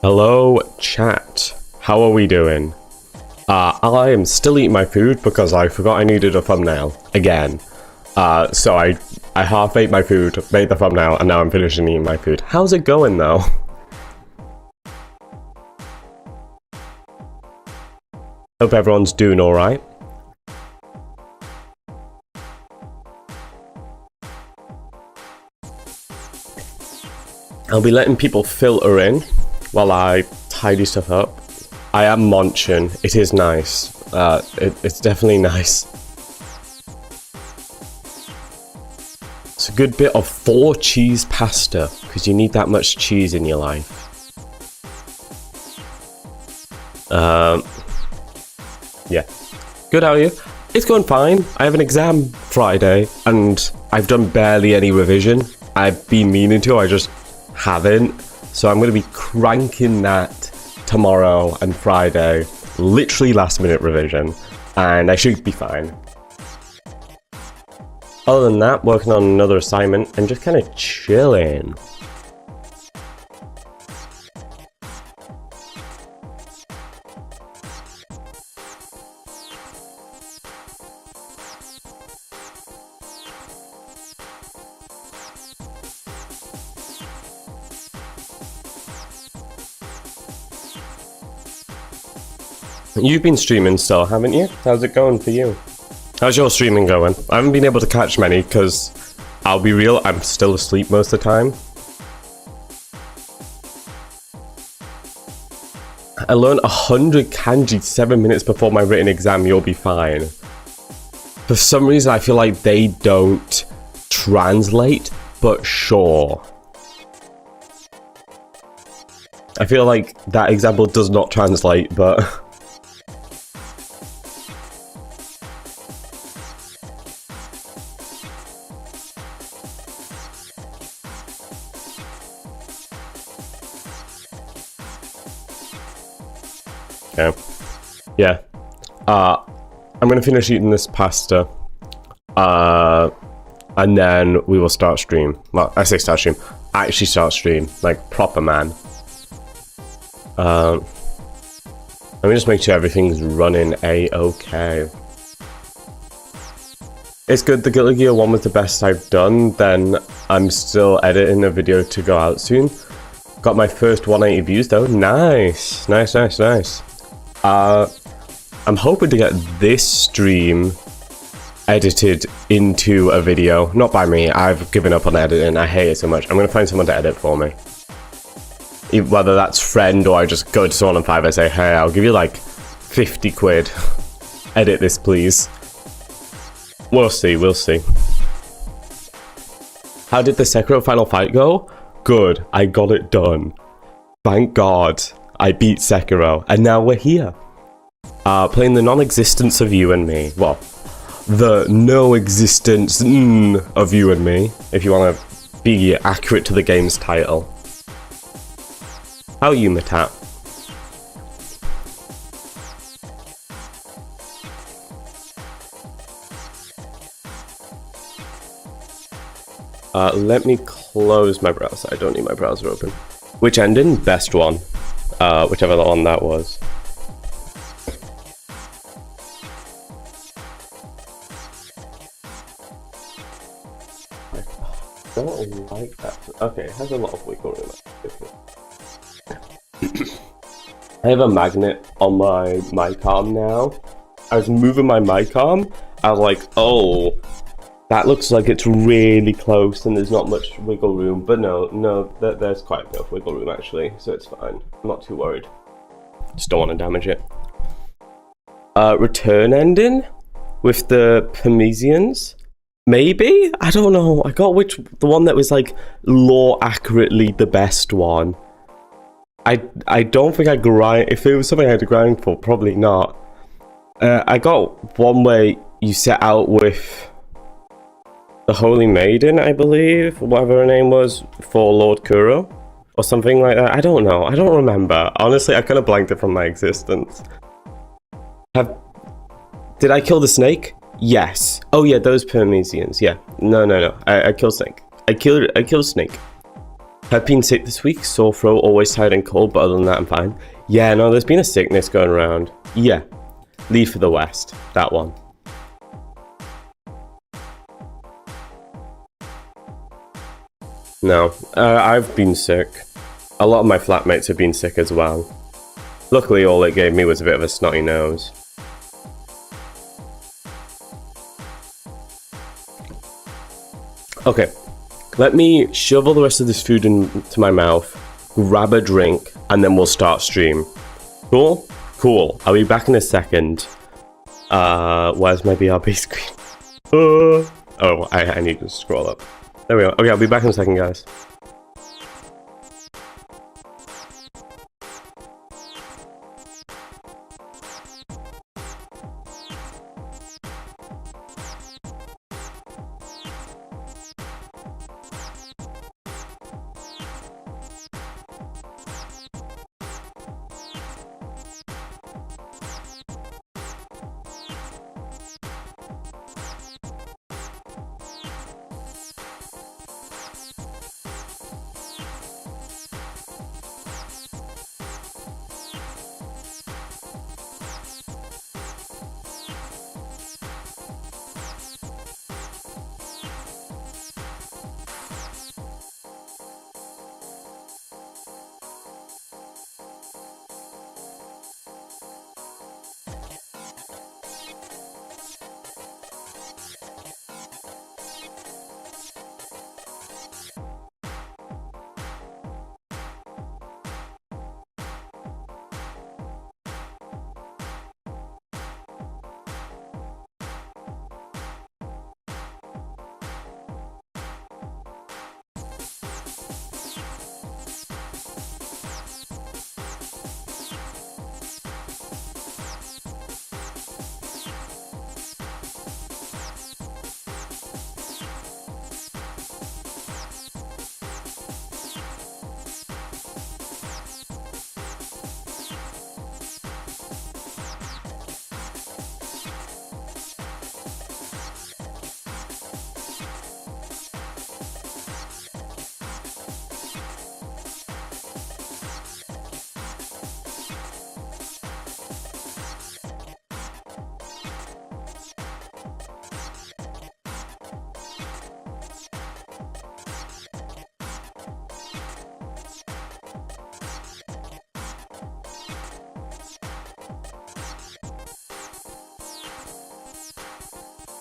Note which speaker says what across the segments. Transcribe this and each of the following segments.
Speaker 1: Hello, chat. How are we doing? I am still eating my food because I forgot I needed a thumbnail again. So I half ate my food, made the thumbnail, and now I'm finishing eating my food. How's it going though? Hope everyone's doing alright. I'll be letting people filter in while I tidy stuff up. I am munching. It is nice. It's definitely nice. It's a good bit of 4 cheese pasta, because you need that much cheese in your life. Yeah. Good, how are you? It's going fine. I have an exam Friday, and I've done barely any revision. I've been meaning to, I just haven't. So I'm going to be cranking that tomorrow and Friday. Literally last minute revision. And I should be fine. Other than that, working on another assignment and just kind of chilling. You've been streaming still, haven't you? How's it going for you? How's your streaming going? I haven't been able to catch many because, I'll be real, I'm still asleep most of the time. I learned 100 kanji 7 minutes before my written exam, you'll be fine. For some reason, I feel like they don't translate, but sure. I feel like that example does not translate, but... Okay. Yeah. I'm gonna finish eating this pasta. And then we will start stream. Well, I say start stream. Actually start stream. Like, proper man. Let me just make sure everything's running a-okay. It's good, the Guilty Gear 1 was the best I've done. Then I'm still editing a video to go out soon. Got my first 180 views though. Nice. Nice, nice, nice. I'm hoping to get this stream edited into a video. Not by me, I've given up on editing, I hate it so much. I'm gonna find someone to edit for me. Whether that's friend or I just go to someone on Fiverr and say, hey, I'll give you like 50 quid. Edit this, please. We'll see, we'll see. How did the Sekiro final fight go? Good, I got it done. Thank God. I beat Sekiro, and now we're here. Playing the non-existence of you and me. Well, the no-existence of you and me, if you want to be accurate to the game's title. How are you, Matap? Let me close my browser. I don't need my browser open. Which ending? Best one. Whichever one that was. I don't like that. Okay, it has a lot of wiggle room. I have a magnet on my mic arm now. I was moving my mic arm. I was like, oh, that looks like it's really close and there's not much wiggle room. But no, there's quite enough wiggle room actually, so it's fine. I'm not too worried. Just don't want to damage it. Return ending with the Parmesians? Maybe? I don't know. I got the one that was like lore accurately the best one. I don't think I grind. If it was something I had to grind for, probably not. I got one where you set out with the Holy Maiden, I believe, whatever her name was, for Lord Kuro, or something like that. I don't know. I don't remember. Honestly, I kind of blanked it from my existence. Did I kill the snake? Yes. Oh yeah, those Parmesians. Yeah. No. I killed Snake. I killed Snake. I've been sick this week, sore throat, always tired and cold, but other than that, I'm fine. Yeah, no, there's been a sickness going around. Yeah, leave for the West, that one. No, I've been sick. A lot of my flatmates have been sick as well. Luckily, all it gave me was a bit of a snotty nose. Okay, let me shovel the rest of this food into my mouth, grab a drink, and then we'll start stream. Cool? Cool. I'll be back in a second. Where's my BRB screen? Oh, I need to scroll up. There we go. Okay, I'll be back in a second, guys.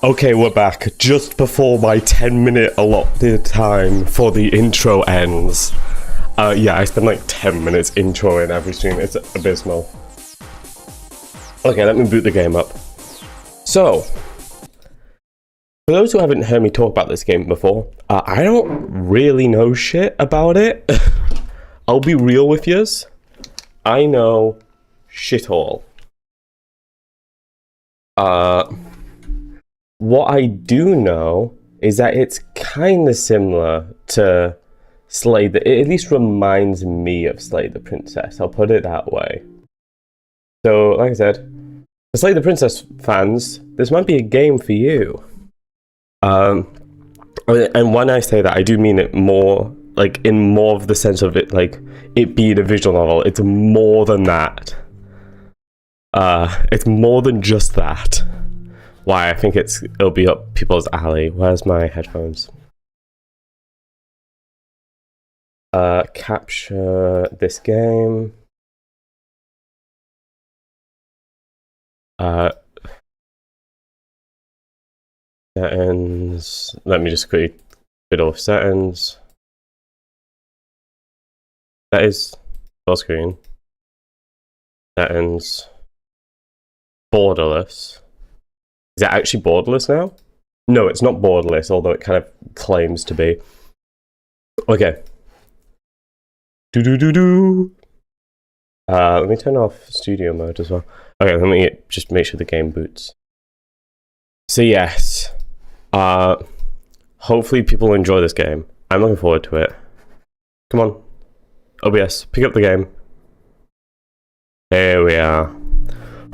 Speaker 1: Okay, we're back just before my 10-minute allotted time for the intro ends. Yeah, I spend like 10 minutes introing every stream. It's abysmal. Okay, let me boot the game up. So, for those who haven't heard me talk about this game before, I don't really know shit about it. I'll be real with yous. I know shit all. What I do know is that it's kind of similar to Slay the... It at least reminds me of Slay the Princess. I'll put it that way. So, like I said, for Slay the Princess fans, this might be a game for you. And when I say that, I do mean it more, like, in more of the sense of it, like, it being a visual novel. It's more than that. It's more than just that. Why, I think it'll be up people's alley. Where's my headphones? Capture this game. Settings. Let me just quickly fiddle with settings. That is full screen. Settings. Borderless. Is it actually borderless now? No, it's not borderless, although it kind of claims to be. Okay. Let me turn off studio mode as well. Okay, let me just make sure the game boots. So yes, hopefully people enjoy this game. I'm looking forward to it. Come on, OBS, pick up the game. There we are.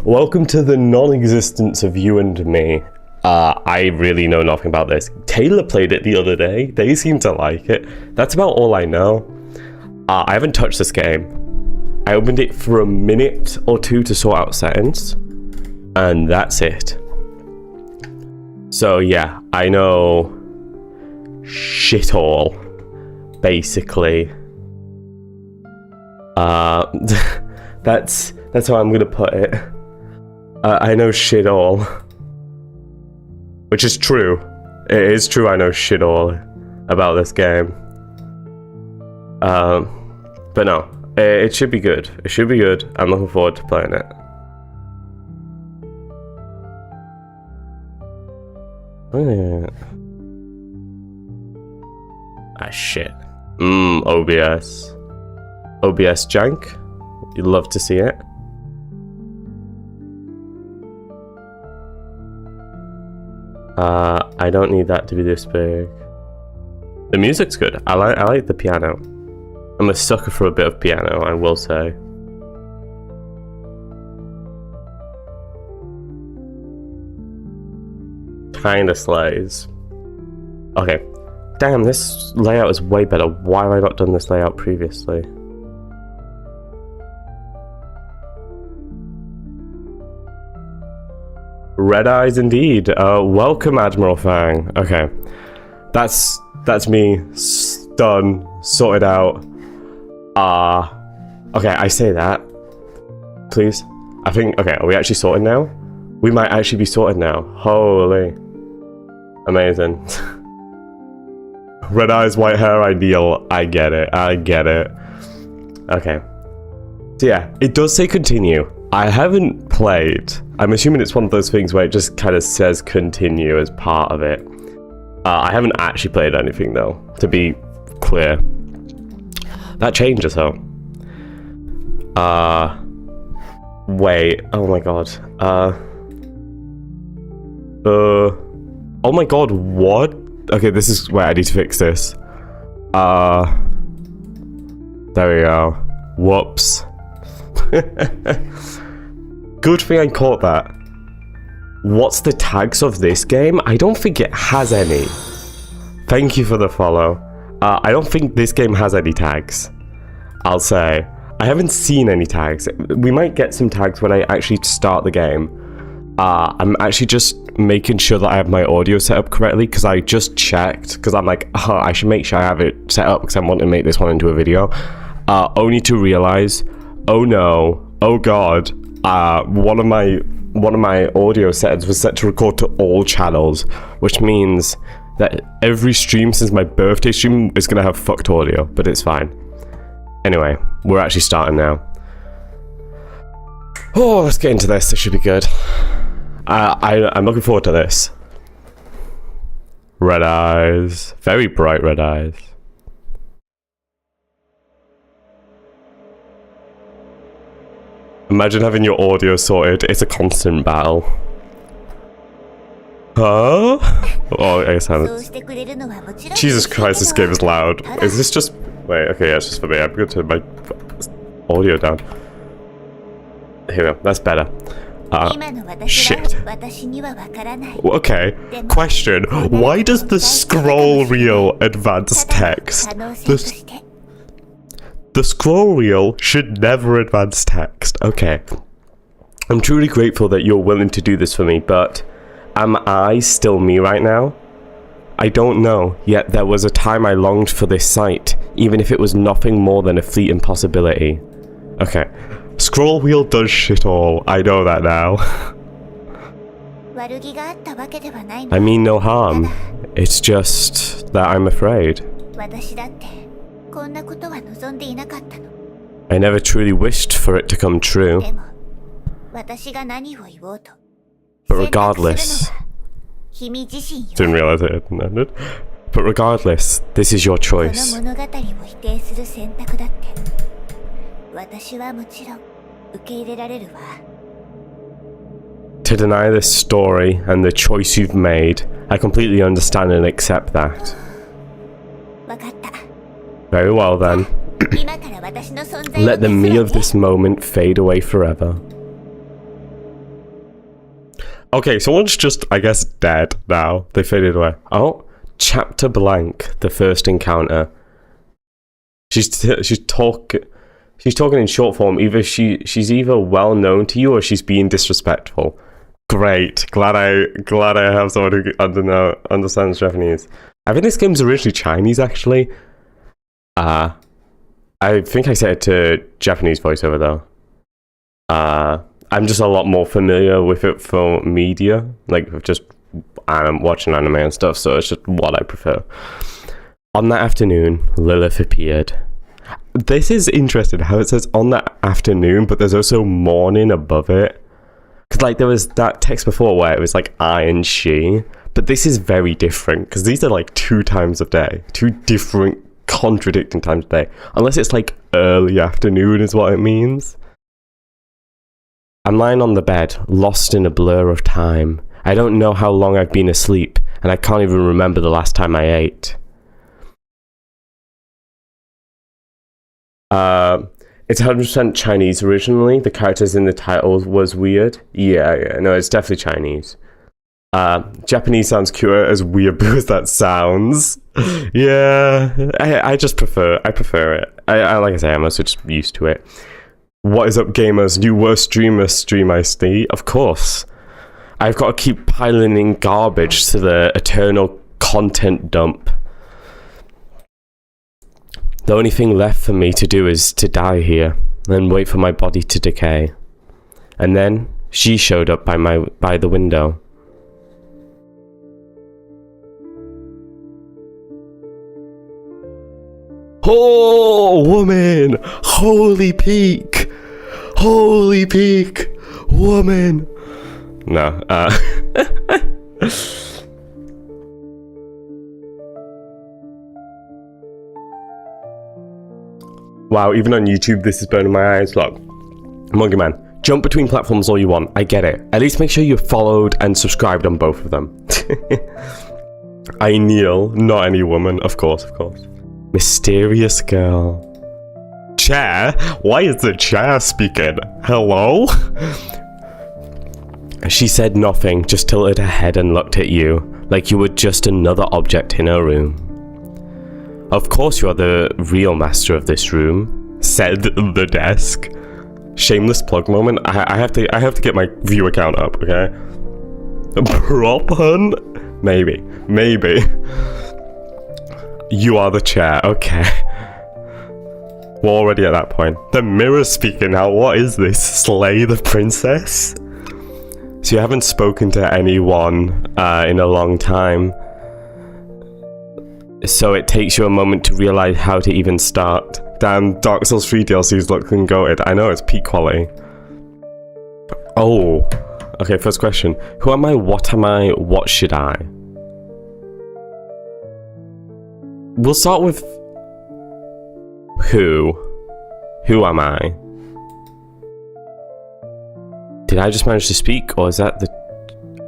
Speaker 1: Welcome to the non-existence of you and me. I really know nothing about this. Taylor played it the other day. They seem to like it. That's about all I know. I haven't touched this game. I opened it for a minute or two to sort out settings, and that's it. So yeah, I know shit all, basically. That's how I'm gonna put it. I know shit all. Which is true. It is true I know shit all about this game. But no, it should be good. It should be good. I'm looking forward to playing it. Oh, yeah. Ah, shit. OBS. OBS jank. You'd love to see it. I don't need that to be this big. The music's good. I like the piano. I'm a sucker for a bit of piano, I will say. Kinda slays. Okay. Damn, this layout is way better. Why have I not done this layout previously? Red eyes indeed. Welcome, Admiral Fang. Okay. That's me done, sorted out. Okay, I say that. Please. I think, okay, are we actually sorted now? We might actually be sorted now. Holy. Amazing. Red eyes, white hair, ideal. I get it. I get it. Okay. So yeah, it does say continue. I haven't played. I'm assuming it's one of those things where it just kind of says continue as part of it. I haven't actually played anything though, to be clear. That changes though. Wait. Oh my god. Oh my god, what? Okay, this is where I need to fix this. There we go. Whoops. Good thing I caught that. What's the tags of this game? I don't think it has any. Thank you for the follow. I don't think this game has any tags. I'll say. I haven't seen any tags. We might get some tags when I actually start the game. I'm actually just making sure that I have my audio set up correctly because I just checked because I'm like, oh, I should make sure I have it set up because I want to make this one into a video. Only to realize, oh no, oh god, one of my audio settings was set to record to all channels, which means that every stream since my birthday stream is gonna have fucked audio, but it's fine. Anyway, we're actually starting now. Oh, let's get into this. This should be good. I'm looking forward to this. Red eyes. Very bright red eyes. Imagine having your audio sorted. It's a constant battle. Huh? Oh, I guess I haven't. Jesus Christ, this game is loud. Is this just... Wait, okay, yeah, it's just for me. I'm going to turn my audio down. Here we go. That's better. Shit. Okay. Question. Why does the scroll reel advance text? The scroll reel should never advance text. Okay. I'm truly grateful that you're willing to do this for me, but am I still me right now? I don't know, yet there was a time I longed for this sight, even if it was nothing more than a fleeting possibility. Okay. Scroll wheel does shit all. I know that now. I mean no harm. It's just that I'm afraid. I never truly wished for it to come true. But regardless... Didn't realize it had ended. But regardless, this is your choice. To deny this story and the choice you've made, I completely understand and accept that. Very well then. Let the me of this moment fade away forever. Okay, someone's just, I guess, dead now. They faded away. Oh, chapter blank, the first encounter. She's talking in short form. Either she's either well known to you or she's being disrespectful. Great. Glad I have someone who understands Japanese. I think this game's originally Chinese, actually. I think I set it to Japanese voiceover though. I'm just a lot more familiar with it for media, like just watching anime and stuff, so it's just what I prefer. On that afternoon, Lilith appeared. This is interesting how it says on that afternoon, but there's also morning above it. Because like there was that text before where it was like I and she, but this is very different because these are like 2 times a day, 2 different contradicting times a day. Unless it's like early afternoon is what it means. I'm lying on the bed, lost in a blur of time. I don't know how long I've been asleep, and I can't even remember the last time I ate. It's 100% Chinese originally. The characters in the title was weird. Yeah, no, it's definitely Chinese. Japanese sounds cuter, as weird as that sounds. Yeah, I prefer it. I like I say, I'm also just used to it. What is up, gamers? New worst streamer stream I see? Of course. I've got to keep piling in garbage to the eternal content dump. The only thing left for me to do is to die here and wait for my body to decay. And then she showed up by the window. Oh, woman! Holy peak! Holy peak! Woman! No, Wow, even on YouTube, this is burning my eyes. Look, Monkey Man, jump between platforms all you want. I get it. At least make sure you're followed and subscribed on both of them. I kneel, not any woman. Of course, of course. Mysterious girl. Chair? Why is the chair speaking? Hello? She said nothing, just tilted her head and looked at you, like you were just another object in her room. Of course you are the real master of this room, said the desk. Shameless plug moment. I have to get my viewer count up, okay? Prop hun? Maybe. You are the chair, okay. We're already at that point. The mirror's speaking now. What is this? Slay the princess? So you haven't spoken to anyone in a long time. So it takes you a moment to realize how to even start. Damn, Dark Souls 3 DLC's looking goated. I know, it's peak quality. Oh. Okay, first question. Who am I? What am I? What should I? We'll start with... Who? Who am I? Did I just manage to speak? Or is that the...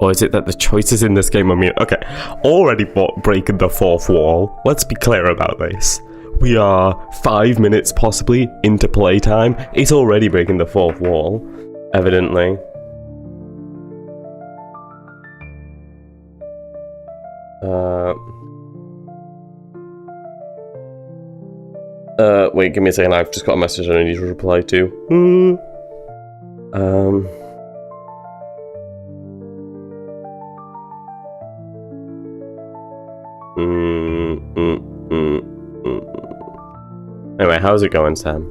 Speaker 1: Or is it that the choices in this game are me? Okay, already breaking the 4th wall. Let's be clear about this. We are 5 minutes possibly into playtime. It's already breaking the 4th wall, evidently. Wait, give me a second. I've just got a message I need to reply to. Anyway, how's it going, Sam?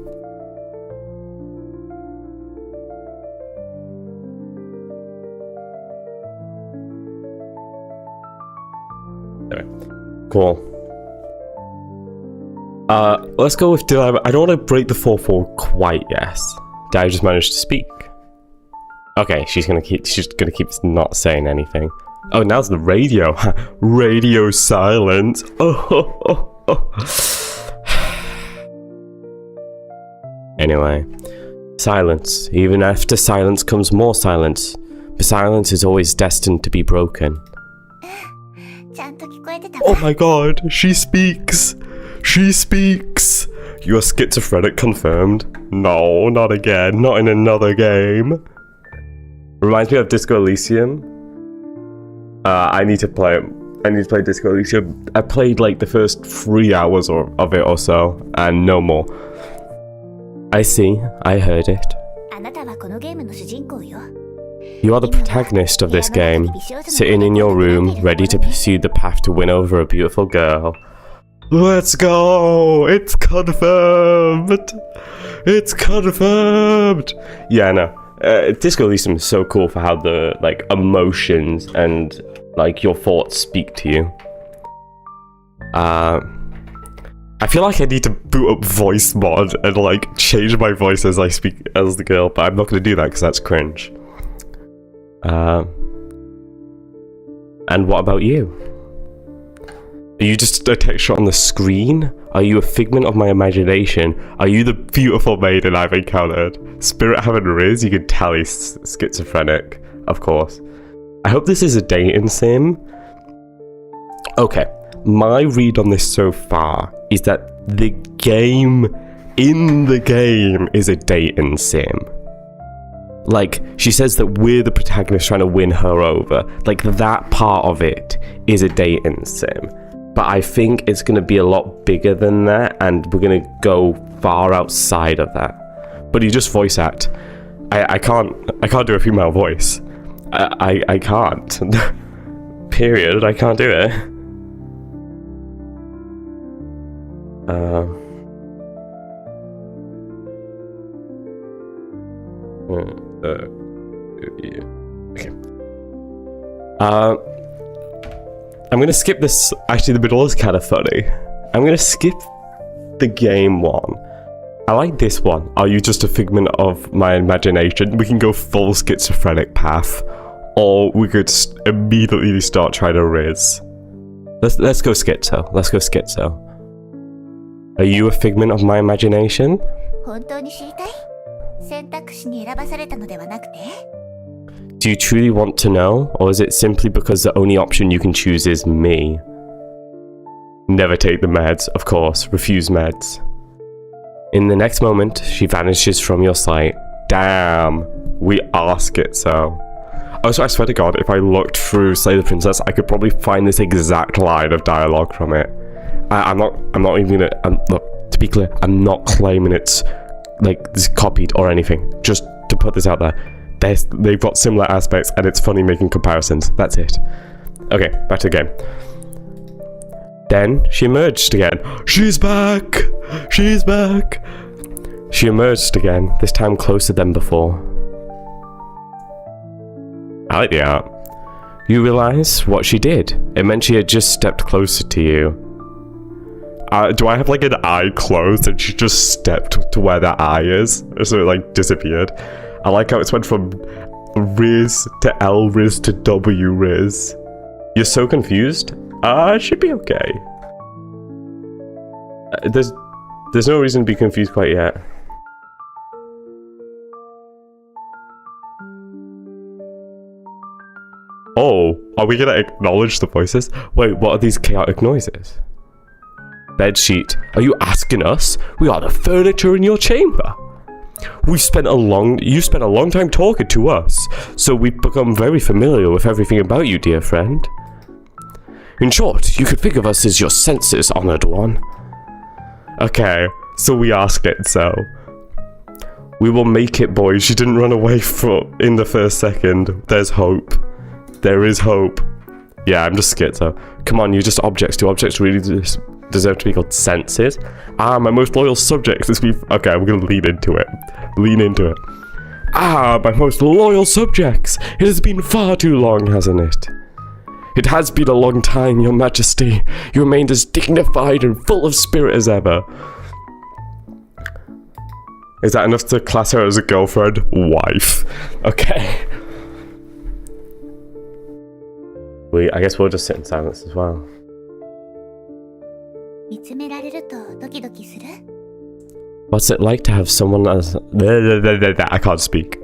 Speaker 1: Anyway, cool. Let's go with did I don't want to break the 4th wall quite yet. Did I just manage to speak? Okay, she's gonna keep not saying anything. Oh, now's the radio. Radio silence. Oh. Anyway, silence. Even after silence comes more silence. But silence is always destined to be broken. Oh my god, she speaks. She speaks. You're schizophrenic confirmed. No, not again. Not in another game. Reminds me of Disco Elysium. I need to play it I need to play Disco Elysium. I played like the first 3 hours of it or so, and no more. I see. I heard it. You are the protagonist of this game, sitting in your room, ready to pursue the path to win over a beautiful girl. Let's go! It's confirmed! It's confirmed! Yeah, no. Disco Elysium is so cool for how the like emotions and like your thoughts speak to you. I feel like I need to boot up voice mod and like change my voice as I speak as the girl, but I'm not going to do that because that's cringe. And what about you? Are you just a texture on the screen? Are you a figment of my imagination? Are you the beautiful maiden I've encountered? Spirit having Riz, you can tell he's schizophrenic, of course. I hope this is a dating sim. Okay, my read on this so far is that the game in the game is a dating sim. Like, she says that we're the protagonist trying to win her over. Like, that part of it is a dating sim. But I think it's going to be a lot bigger than that, and we're going to go far outside of that. But you just voice act. I can't do a female voice. I can't. Period. I can't do it. Okay. I'm gonna skip this. Actually, the middle is kind of funny. I'm gonna skip the game one. I like this one. Are you just a figment of my imagination? We can go full schizophrenic path, or we could immediately start trying to riz. Let's go schizo. Let's go schizo. Are you a figment of my imagination? Do you truly want to know, or is it simply because the only option you can choose is me? Never take the meds, of course. Refuse meds. In the next moment, she vanishes from your sight. Damn, we are schizo. Also, I swear to God, if I looked through Slay the Princess, I could probably find this exact line of dialogue from it. I'm not even gonna, look, to be clear, I'm not claiming it's, like, this copied or anything. Just to put this out there. They've got similar aspects, and it's funny making comparisons. That's it. Okay, back to the game. Then, she emerged again. She's back! She's back! She emerged again, this time closer than before. I like the art. You realise what she did. It meant she had just stepped closer to you. Do I have like an eye closed and she just stepped to where that eye is? So it like disappeared. I like how it's went from Riz to L Riz to W Riz. You're so confused? It should be okay. There's no reason to be confused quite yet. Oh, are we gonna acknowledge the voices? Wait, what are these chaotic noises? Bedsheet, are you asking us? We are the furniture in your chamber. You spent a long time talking to us, so we've become very familiar with everything about you, dear friend. In short, you could think of us as your senses, honored one. Okay, so we ask it, so. We will make it, boys. She didn't run away in the first second. There's hope. There is hope. Yeah, I'm just schizo. Come on, you're just objects. Do objects really deserve to be called senses? My most loyal subjects is okay, we're gonna lean into it. Lean into it. My most loyal subjects! It has been far too long, hasn't it? It has been a long time, your majesty. You remained as dignified and full of spirit as ever. Is that enough to class her as a girlfriend? Wife. Okay. I guess we'll just sit in silence as well. What's it like to have someone as... I can't speak.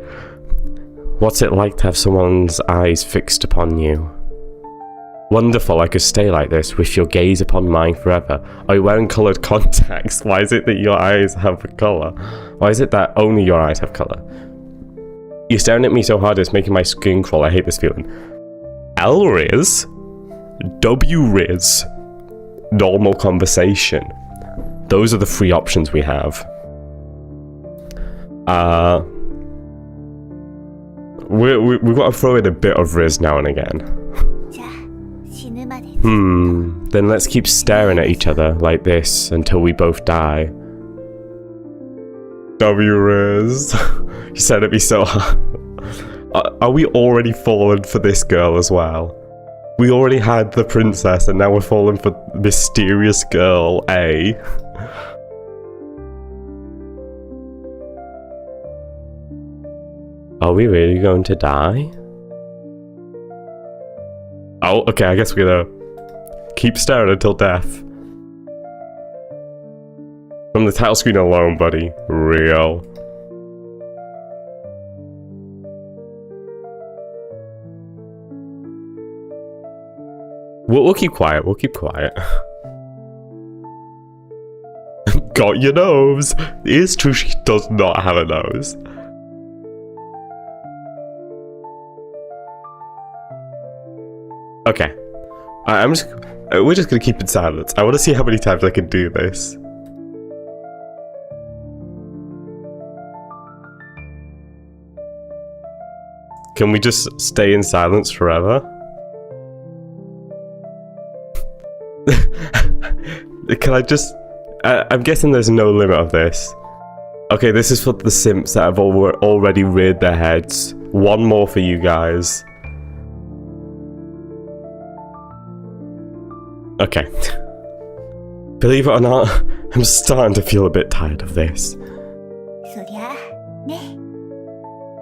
Speaker 1: What's it like to have someone's eyes fixed upon you? Wonderful, I could stay like this, with your gaze upon mine forever. Are you wearing coloured contacts? Why is it that your eyes have a colour? Why is it that only your eyes have colour? You're staring at me so hard it's making my skin crawl. I hate this feeling. Elriz? W Riz, normal conversation. Those are the three options we have. We've got to throw in a bit of Riz now and again. Then let's keep staring at each other like this until we both die. W Riz. You said it'd be so hard. Are we already fallen for this girl as well? We already had the princess and now we're falling for mysterious girl A. Are we really going to die? Oh, okay, I guess we're gonna keep staring until death. From the title screen alone, buddy. Real. We'll keep quiet, we'll keep quiet. Got your nose! It is true she does not have a nose. Okay. We're just gonna keep in silence. I want to see how many times I can do this. Can we just stay in silence forever? Can I just... I'm guessing there's no limit of this. Okay, this is for the simps that have already reared their heads. One more for you guys. Okay. Believe it or not, I'm starting to feel a bit tired of this.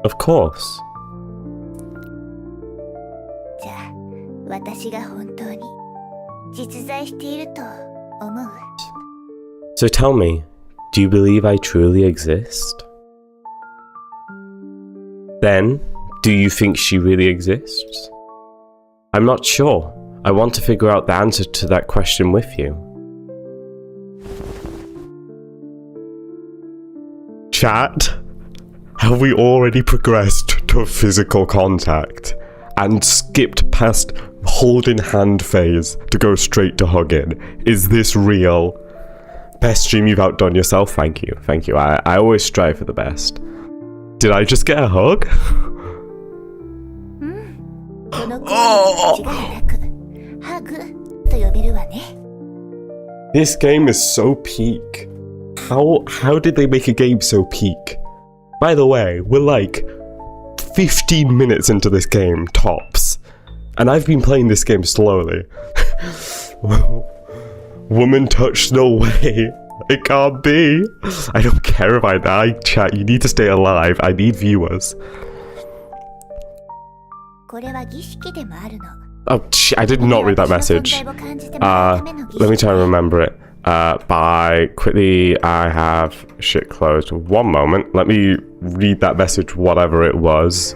Speaker 1: Of course. So tell me, do you believe I truly exist? Then, do you think she really exists? I'm not sure. I want to figure out the answer to that question with you. Chat, have we already progressed to a physical contact and skipped past holding hand phase to go straight to hugging? Is this real? Best stream, you've outdone yourself. Thank you. Thank you. I always strive for the best. Did I just get a hug? Oh! This game is so peak. How did they make a game so peak? By the way, we're like 15 minutes into this game, tops. And I've been playing this game slowly. Woman touch, no way. It can't be. I don't care if I die. Chat, you need to stay alive. I need viewers. Oh, I did not read that message. Let me try and remember it. Bye. Quickly, I have shit closed. One moment. Let me read that message, whatever it was.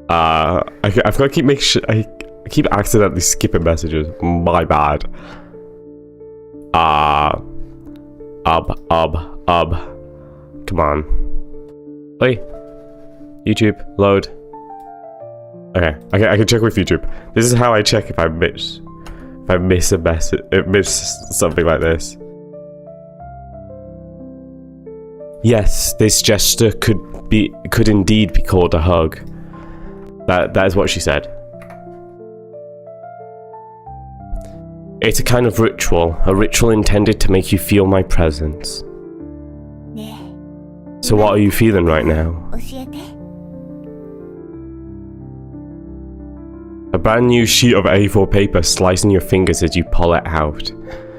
Speaker 1: I've got to keep I keep accidentally skipping messages. My bad. Come on. Hey. YouTube, load. Okay, I can check with YouTube. This is how I check if I miss a message, miss something like this. Yes, this gesture could indeed be called a hug. That is what she said. It's a kind of ritual, a ritual intended to make you feel my presence. So what are you feeling right now? A brand new sheet of A4 paper slicing your fingers as you pull it out.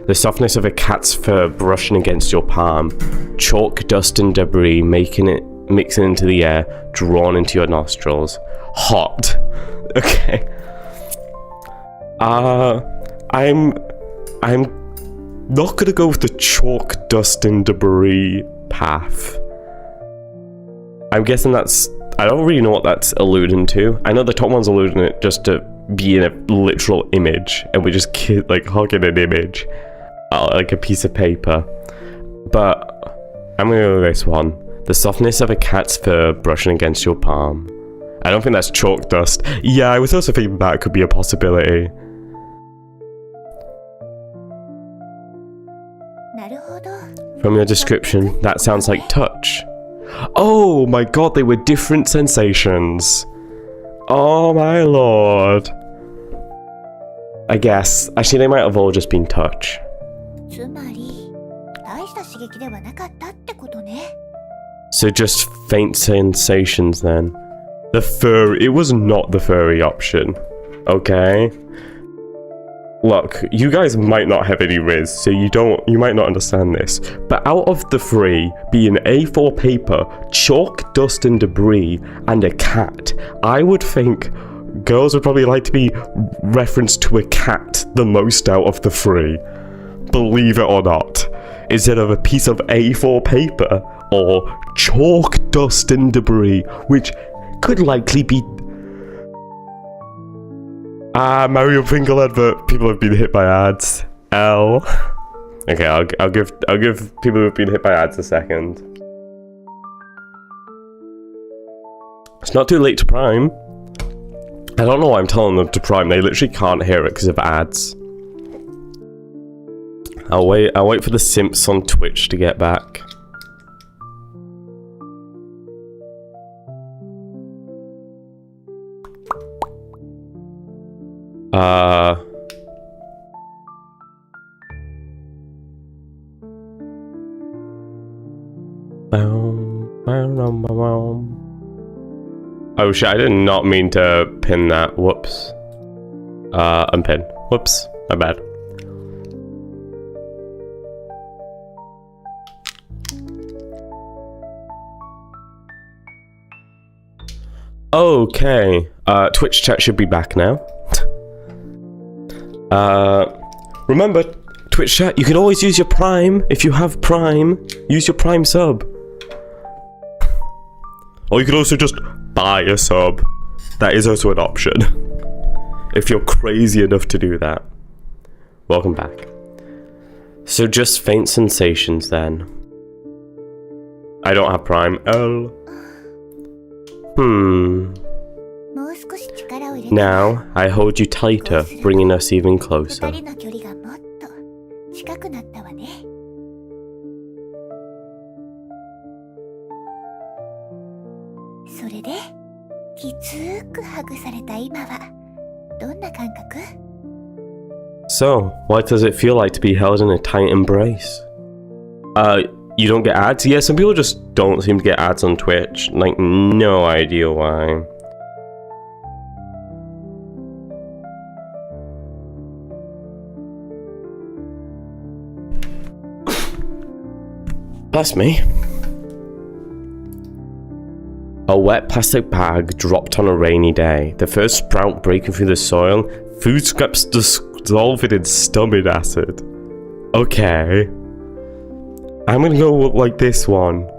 Speaker 1: The softness of a cat's fur brushing against your palm. Chalk, dust and debris mixing into the air, drawn into your nostrils. Hot. Okay. I'm not gonna go with the chalk, dust and debris path. I'm guessing that's... I don't really know what that's alluding to. I know the top one's alluding it just to be in a literal image, and we're just like hugging an image, like a piece of paper. But I'm gonna go with this one. The softness of a cat's fur brushing against your palm. I don't think that's chalk dust. Yeah, I was also thinking that could be a possibility. From your description, that sounds like touch. Oh my god, they were different sensations. Oh my lord. I guess. Actually, they might have all just been touch. So just faint sensations then. It was not the furry option. Okay? Look, you guys might not have any riz, so you might not understand this. But out of the three, being A4 paper, chalk, dust and debris, and a cat, I would think girls would probably like to be referenced to a cat the most out of the three. Believe it or not. Instead of a piece of A4 paper, or chalk, dust and debris, which could likely be... Mario Pringle advert. People have been hit by ads. L. Okay, I'll give people who've been hit by ads a second. It's not too late to prime. I don't know why I'm telling them to prime. They literally can't hear it because of ads. I'll wait for the simps on Twitch to get back. Oh shit, I did not mean to pin that. Whoops. Unpin. Whoops, my bad. Okay, Twitch chat should be back now. Remember, Twitch chat, you can always use your Prime. If you have Prime, use your Prime sub. Or you can also just buy a sub. That is also an option. If you're crazy enough to do that. Welcome back. So just faint sensations then. I don't have Prime. Oh. Now, I hold you tighter, bringing us even closer. So, what does it feel like to be held in a tight embrace? You don't get ads? Yeah, some people just don't seem to get ads on Twitch. Like, no idea why. Bless me. A wet plastic bag dropped on a rainy day. The first sprout breaking through the soil. Food scraps dissolving in stomach acid. Okay. I'm gonna go like this one.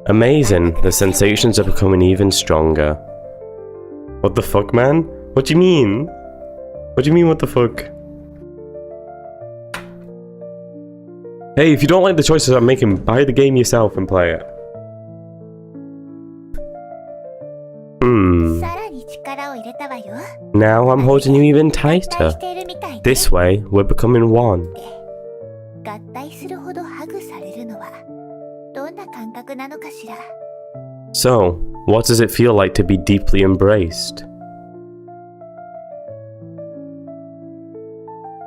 Speaker 1: Amazing. The sensations are becoming even stronger. What the fuck, man? What do you mean? What do you mean, what the fuck? Hey, if you don't like the choices I'm making, buy the game yourself and play it. Now I'm holding you even tighter. This way, we're becoming one. So, what does it feel like to be deeply embraced?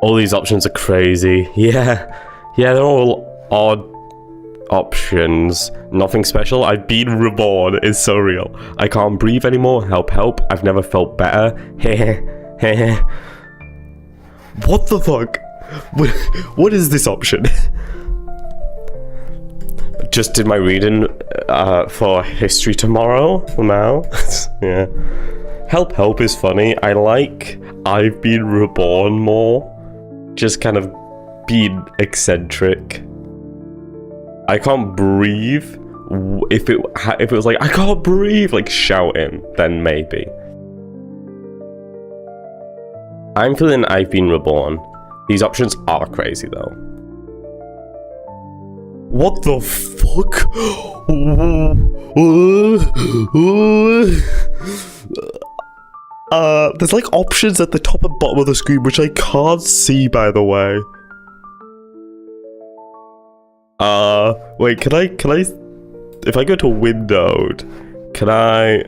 Speaker 1: All these options are crazy. Yeah, they're all odd options. Nothing special. I've been reborn. It's so real. I can't breathe anymore. Help, help. I've never felt better. Heh. What the fuck? What is this option? Just did my reading for history tomorrow now. Yeah. Help is funny. I like I've been reborn more. Just kind of being eccentric. I can't breathe. If it was like I can't breathe, like shouting, then maybe. I'm feeling I've been reborn. These options are crazy though. What the fuck? There's like options at the top and bottom of the screen, which I can't see, by the way. Wait, can I, if I go to windowed, can I,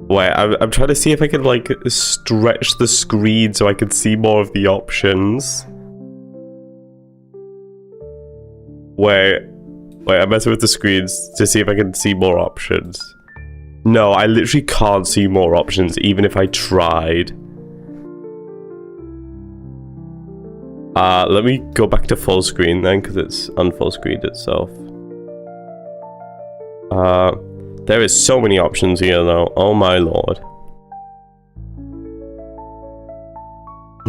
Speaker 1: wait, I'm trying to see if I can, like, stretch the screen so I can see more of the options. Wait, I'm messing with the screens to see if I can see more options. No, I literally can't see more options, even if I tried. Let me go back to full screen then, because it's unfull screened itself. There is so many options here though, oh my lord.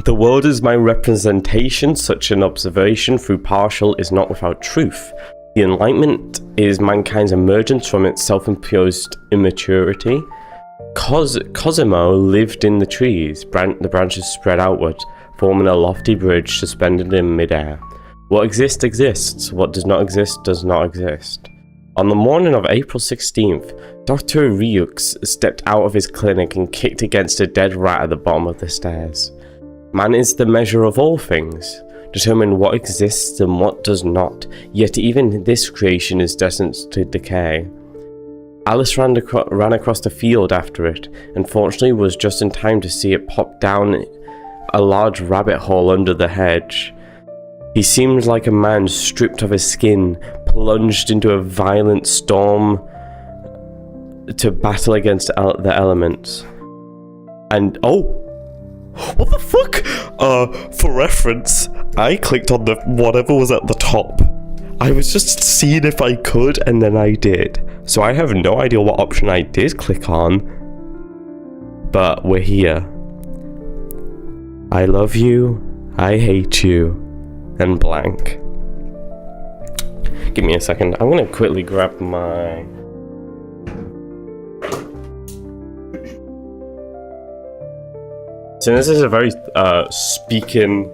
Speaker 1: The world is my representation, such an observation through partial is not without truth. The Enlightenment is mankind's emergence from its self-imposed immaturity. Cosimo lived in the trees, the branches spread outward, forming a lofty bridge suspended in midair. What exists, exists. What does not exist, does not exist. On the morning of April 16th, Dr. Ryux stepped out of his clinic and kicked against a dead rat at the bottom of the stairs. Man is the measure of all things, determine what exists and what does not, yet even this creation is destined to decay. Alice ran across the field after it, and fortunately was just in time to see it pop down a large rabbit hole under the hedge. He seemed like a man stripped of his skin, plunged into a violent storm to battle against the elements. And oh! What the fuck? For reference, I clicked on the whatever was at the top. I was just seeing if I could, and then I did. So I have no idea what option I did click on. But we're here. I love you, I hate you, and blank. Give me a second. I'm gonna quickly grab my... So this is a very speaking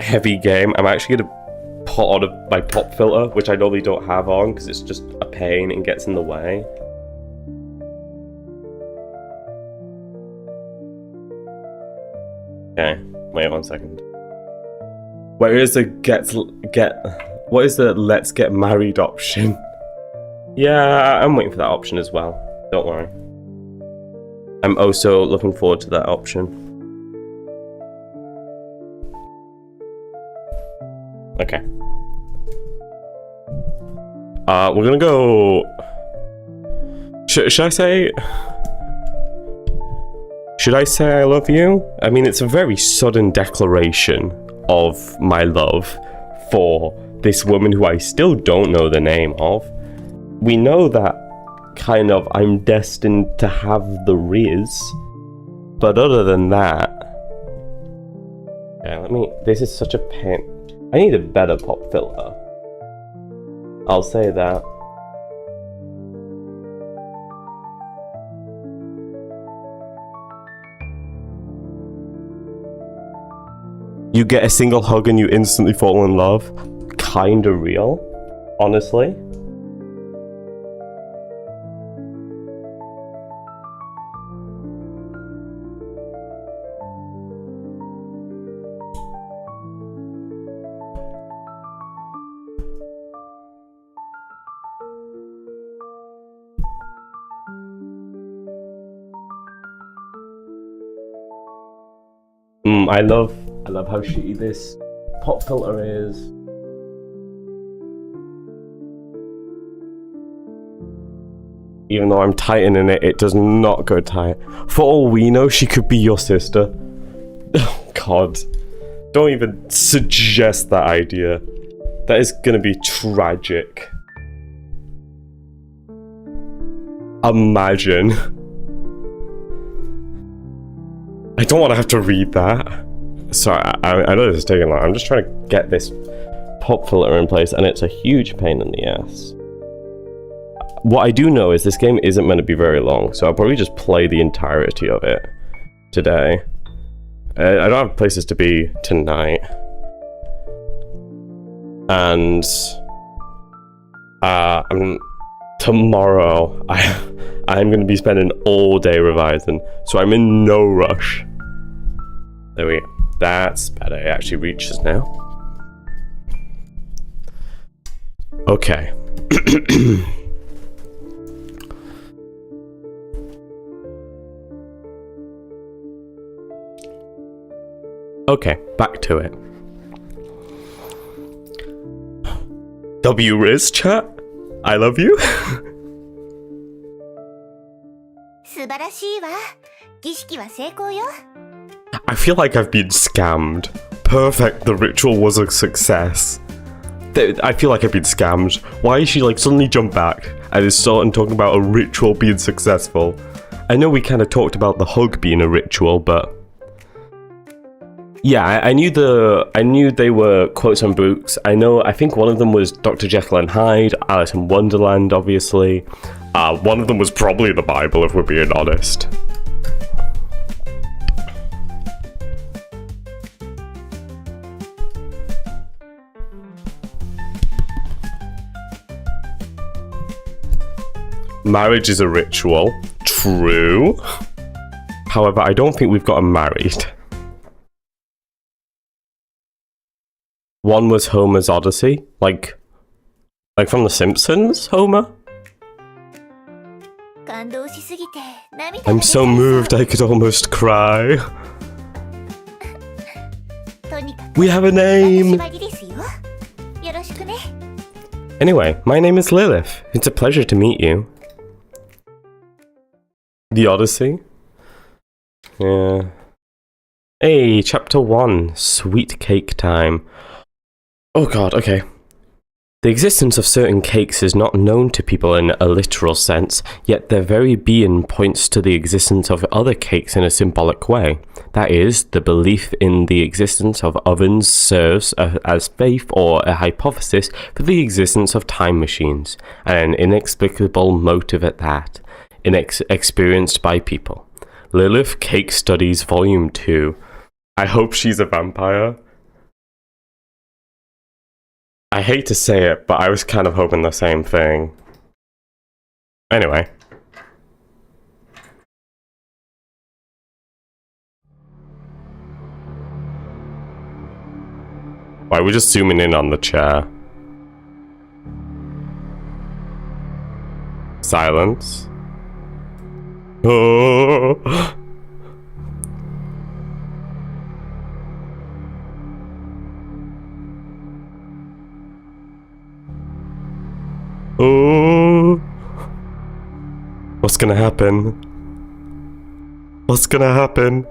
Speaker 1: heavy game. I'm actually gonna put on my pop filter, which I normally don't have on because it's just a pain and gets in the way. Okay, wait 1 second. Where is the what is the let's get married option? Yeah, I'm waiting for that option as well. Don't worry. I'm also looking forward to that option. Okay. We're gonna go... Should I say... Should I say I love you? I mean, it's a very sudden declaration of my love for this woman who I still don't know the name of. We know that kind of I'm destined to have the Riz, but other than that... Yeah, this is such a pain. I need a better pop filter. I'll say that. You get a single hug and you instantly fall in love. Kinda real, honestly. I love how shitty this pop filter is. Even though I'm tightening it, it does not go tight. For all we know, she could be your sister. Oh god. Don't even suggest that idea. That is gonna be tragic. Imagine. I don't want to have to read that. Sorry, I know this is taking long. I'm just trying to get this pop filter in place, and it's a huge pain in the ass. What I do know is this game isn't meant to be very long, so I'll probably just play the entirety of it today. I don't have places to be tonight. And tomorrow, I'm going to be spending all day revising, so I'm in no rush. There we go. That's better. It actually reaches now. Okay. Okay, back to it. W-Riz chat? I love you. I feel like I've been scammed. Perfect, the ritual was a success. I feel like I've been scammed. Why is she like suddenly jump back and is starting talking about a ritual being successful? I know we kind of talked about the hug being a ritual, but yeah, I knew they were quotes on books. I think one of them was Dr. Jekyll and Hyde, Alice in Wonderland, obviously. One of them was probably the Bible, if we're being honest. Marriage is a ritual. True. However, I don't think we've gotten married. One was Homer's Odyssey, like from The Simpsons, Homer? I'm so moved I could almost cry. We have a name! Anyway, my name is Lilith. It's a pleasure to meet you. The Odyssey? Yeah. Hey, chapter 1, sweet cake time. Oh god, okay. The existence of certain cakes is not known to people in a literal sense, yet their very being points to the existence of other cakes in a symbolic way. That is, the belief in the existence of ovens serves as faith or a hypothesis for the existence of time machines, and an inexplicable motive at that, experienced by people. Lilith Cake Studies Volume 2. I hope she's a vampire. I hate to say it, but I was kind of hoping the same thing. Anyway. Why, we're just zooming in on the chair. Silence. Oh. Oh. What's gonna happen? What's gonna happen?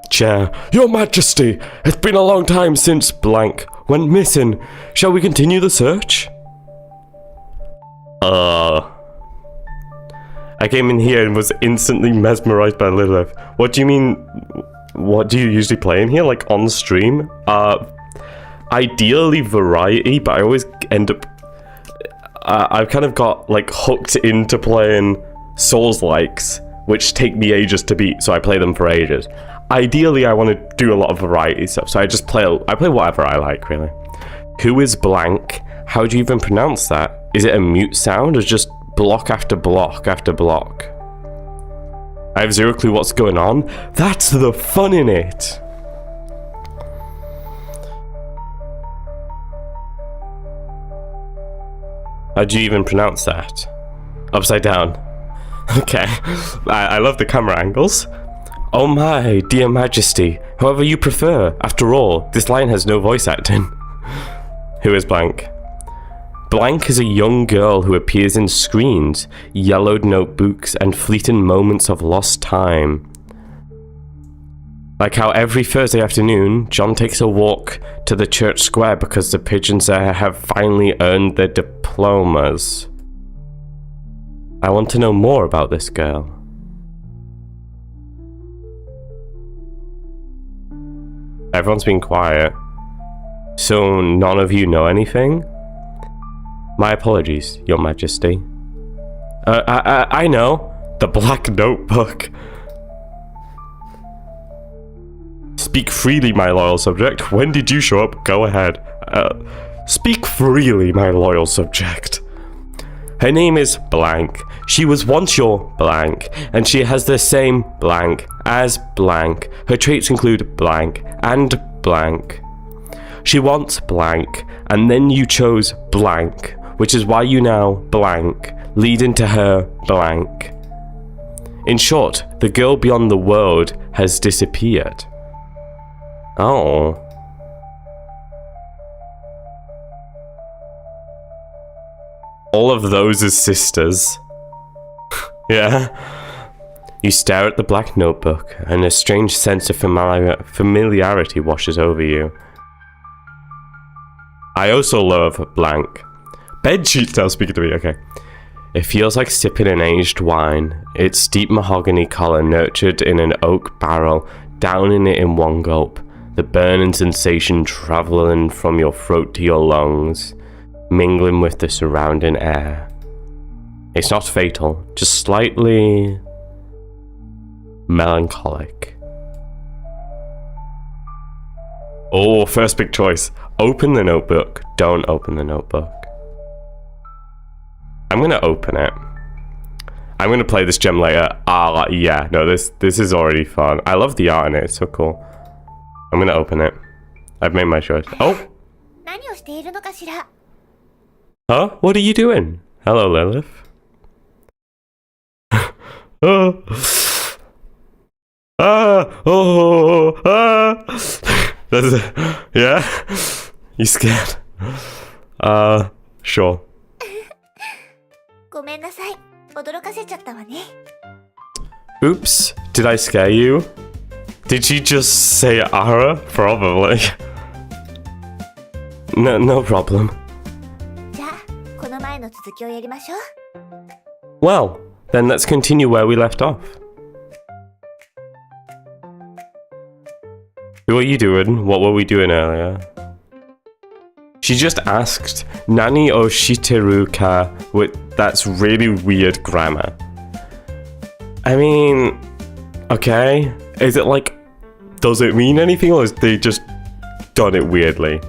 Speaker 1: Chair. Your Majesty! It's been a long time since blank went missing. Shall we continue the search? I came in here and was instantly mesmerized by Lilith. What do you mean? What do you usually play in here? Like on stream? Ideally variety, but I always end up... I've kind of got like hooked into playing Souls-likes, which take me ages to beat, so I play them for ages. Ideally, I want to do a lot of variety stuff, so I play whatever I like, really. Who is blank? How do you even pronounce that? Is it a mute sound, or just block after block after block? I have zero clue what's going on. That's the fun in it! How do you even pronounce that? Upside down. Okay. I love the camera angles. Oh my, dear Majesty. However you prefer. After all, this line has no voice acting. Who is blank? Blank is a young girl who appears in screens, yellowed notebooks, and fleeting moments of lost time. Like how every Thursday afternoon, John takes a walk to the church square because the pigeons there have finally earned their diplomas. I want to know more about this girl. Everyone's been quiet. So none of you know anything? My apologies, Your Majesty. I know. The Black Notebook. Speak freely, my loyal subject. When did you show up? Go ahead. Speak freely, my loyal subject. Her name is blank. She was once your blank, and she has the same blank as blank. Her traits include blank and blank. She wants blank, and then you chose blank, which is why you now blank, leading to her blank. In short, the girl beyond the world has disappeared. Oh. All of those as sisters. Yeah. You stare at the black notebook, and a strange sense of familiarity washes over you. I also love blank. Bed sheets now speaking to me, okay. It feels like sipping an aged wine. Its deep mahogany color nurtured in an oak barrel, downing it in one gulp. The burning sensation traveling from your throat to your lungs, mingling with the surrounding air. It's not fatal, just slightly melancholic. Oh, first big choice. Open the notebook. Don't open the notebook. I'm gonna open it. I'm gonna play this gem later. Ah, yeah. No, this is already fun. I love the art in it. It's so cool. I'm gonna open it. I've made my choice. Oh! Huh? What are you doing? Hello, Lilith. Oh. Oh. That's it. Yeah? You scared? Sure. Oops. Did I scare you? Did you just say Ara? Probably. No problem. Well, then let's continue where we left off. Who are you doing? What were we doing earlier? She just asked, Nani o shiteru ka? That's really weird grammar. I mean, okay. Is it like, does it mean anything, or is they just done it weirdly?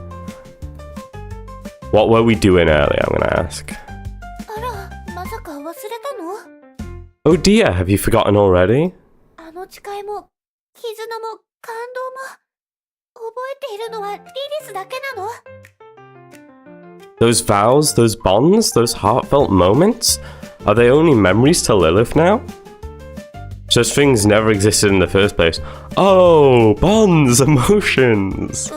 Speaker 1: What were we doing earlier, I'm gonna ask. Oh dear, have you forgotten already? Those vows, those bonds, those heartfelt moments? Are they only memories to Lilith now? Such things never existed in the first place. Oh, bonds, emotions.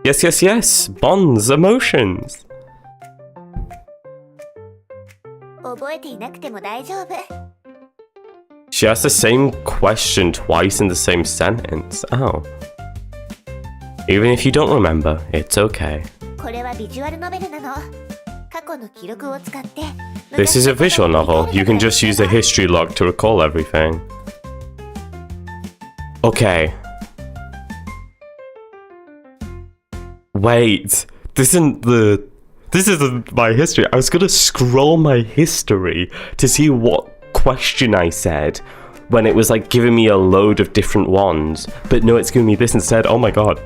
Speaker 1: Yes. Bonds, emotions. She asked the same question twice in the same sentence. Oh. Even if you don't remember, it's okay. This is a visual novel. You can just use the history log to recall everything. Okay. Wait. This isn't my history. I was gonna scroll my history to see what question I said when it was like giving me a load of different ones. But no, it's giving me this instead. Oh my god.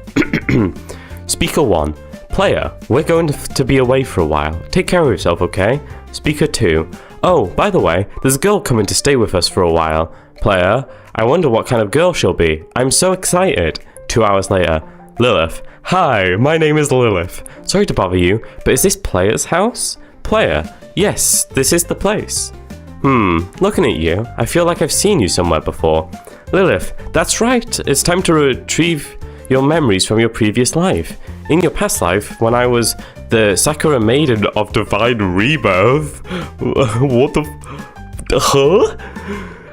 Speaker 1: Speaker 1. Player, we're going to be away for a while. Take care of yourself, okay? Speaker 2. Oh, by the way, there's a girl coming to stay with us for a while. Player, I wonder what kind of girl she'll be. I'm so excited. 2 hours later. Lilith. Hi, my name is Lilith. Sorry to bother you, but is this Player's house? Player. Yes, this is the place. Looking at you, I feel like I've seen you somewhere before. Lilith, that's right. It's time to retrieve your memories from your previous life. In your past life, when I was the Sakura Maiden of Divine Rebirth. What the... Huh?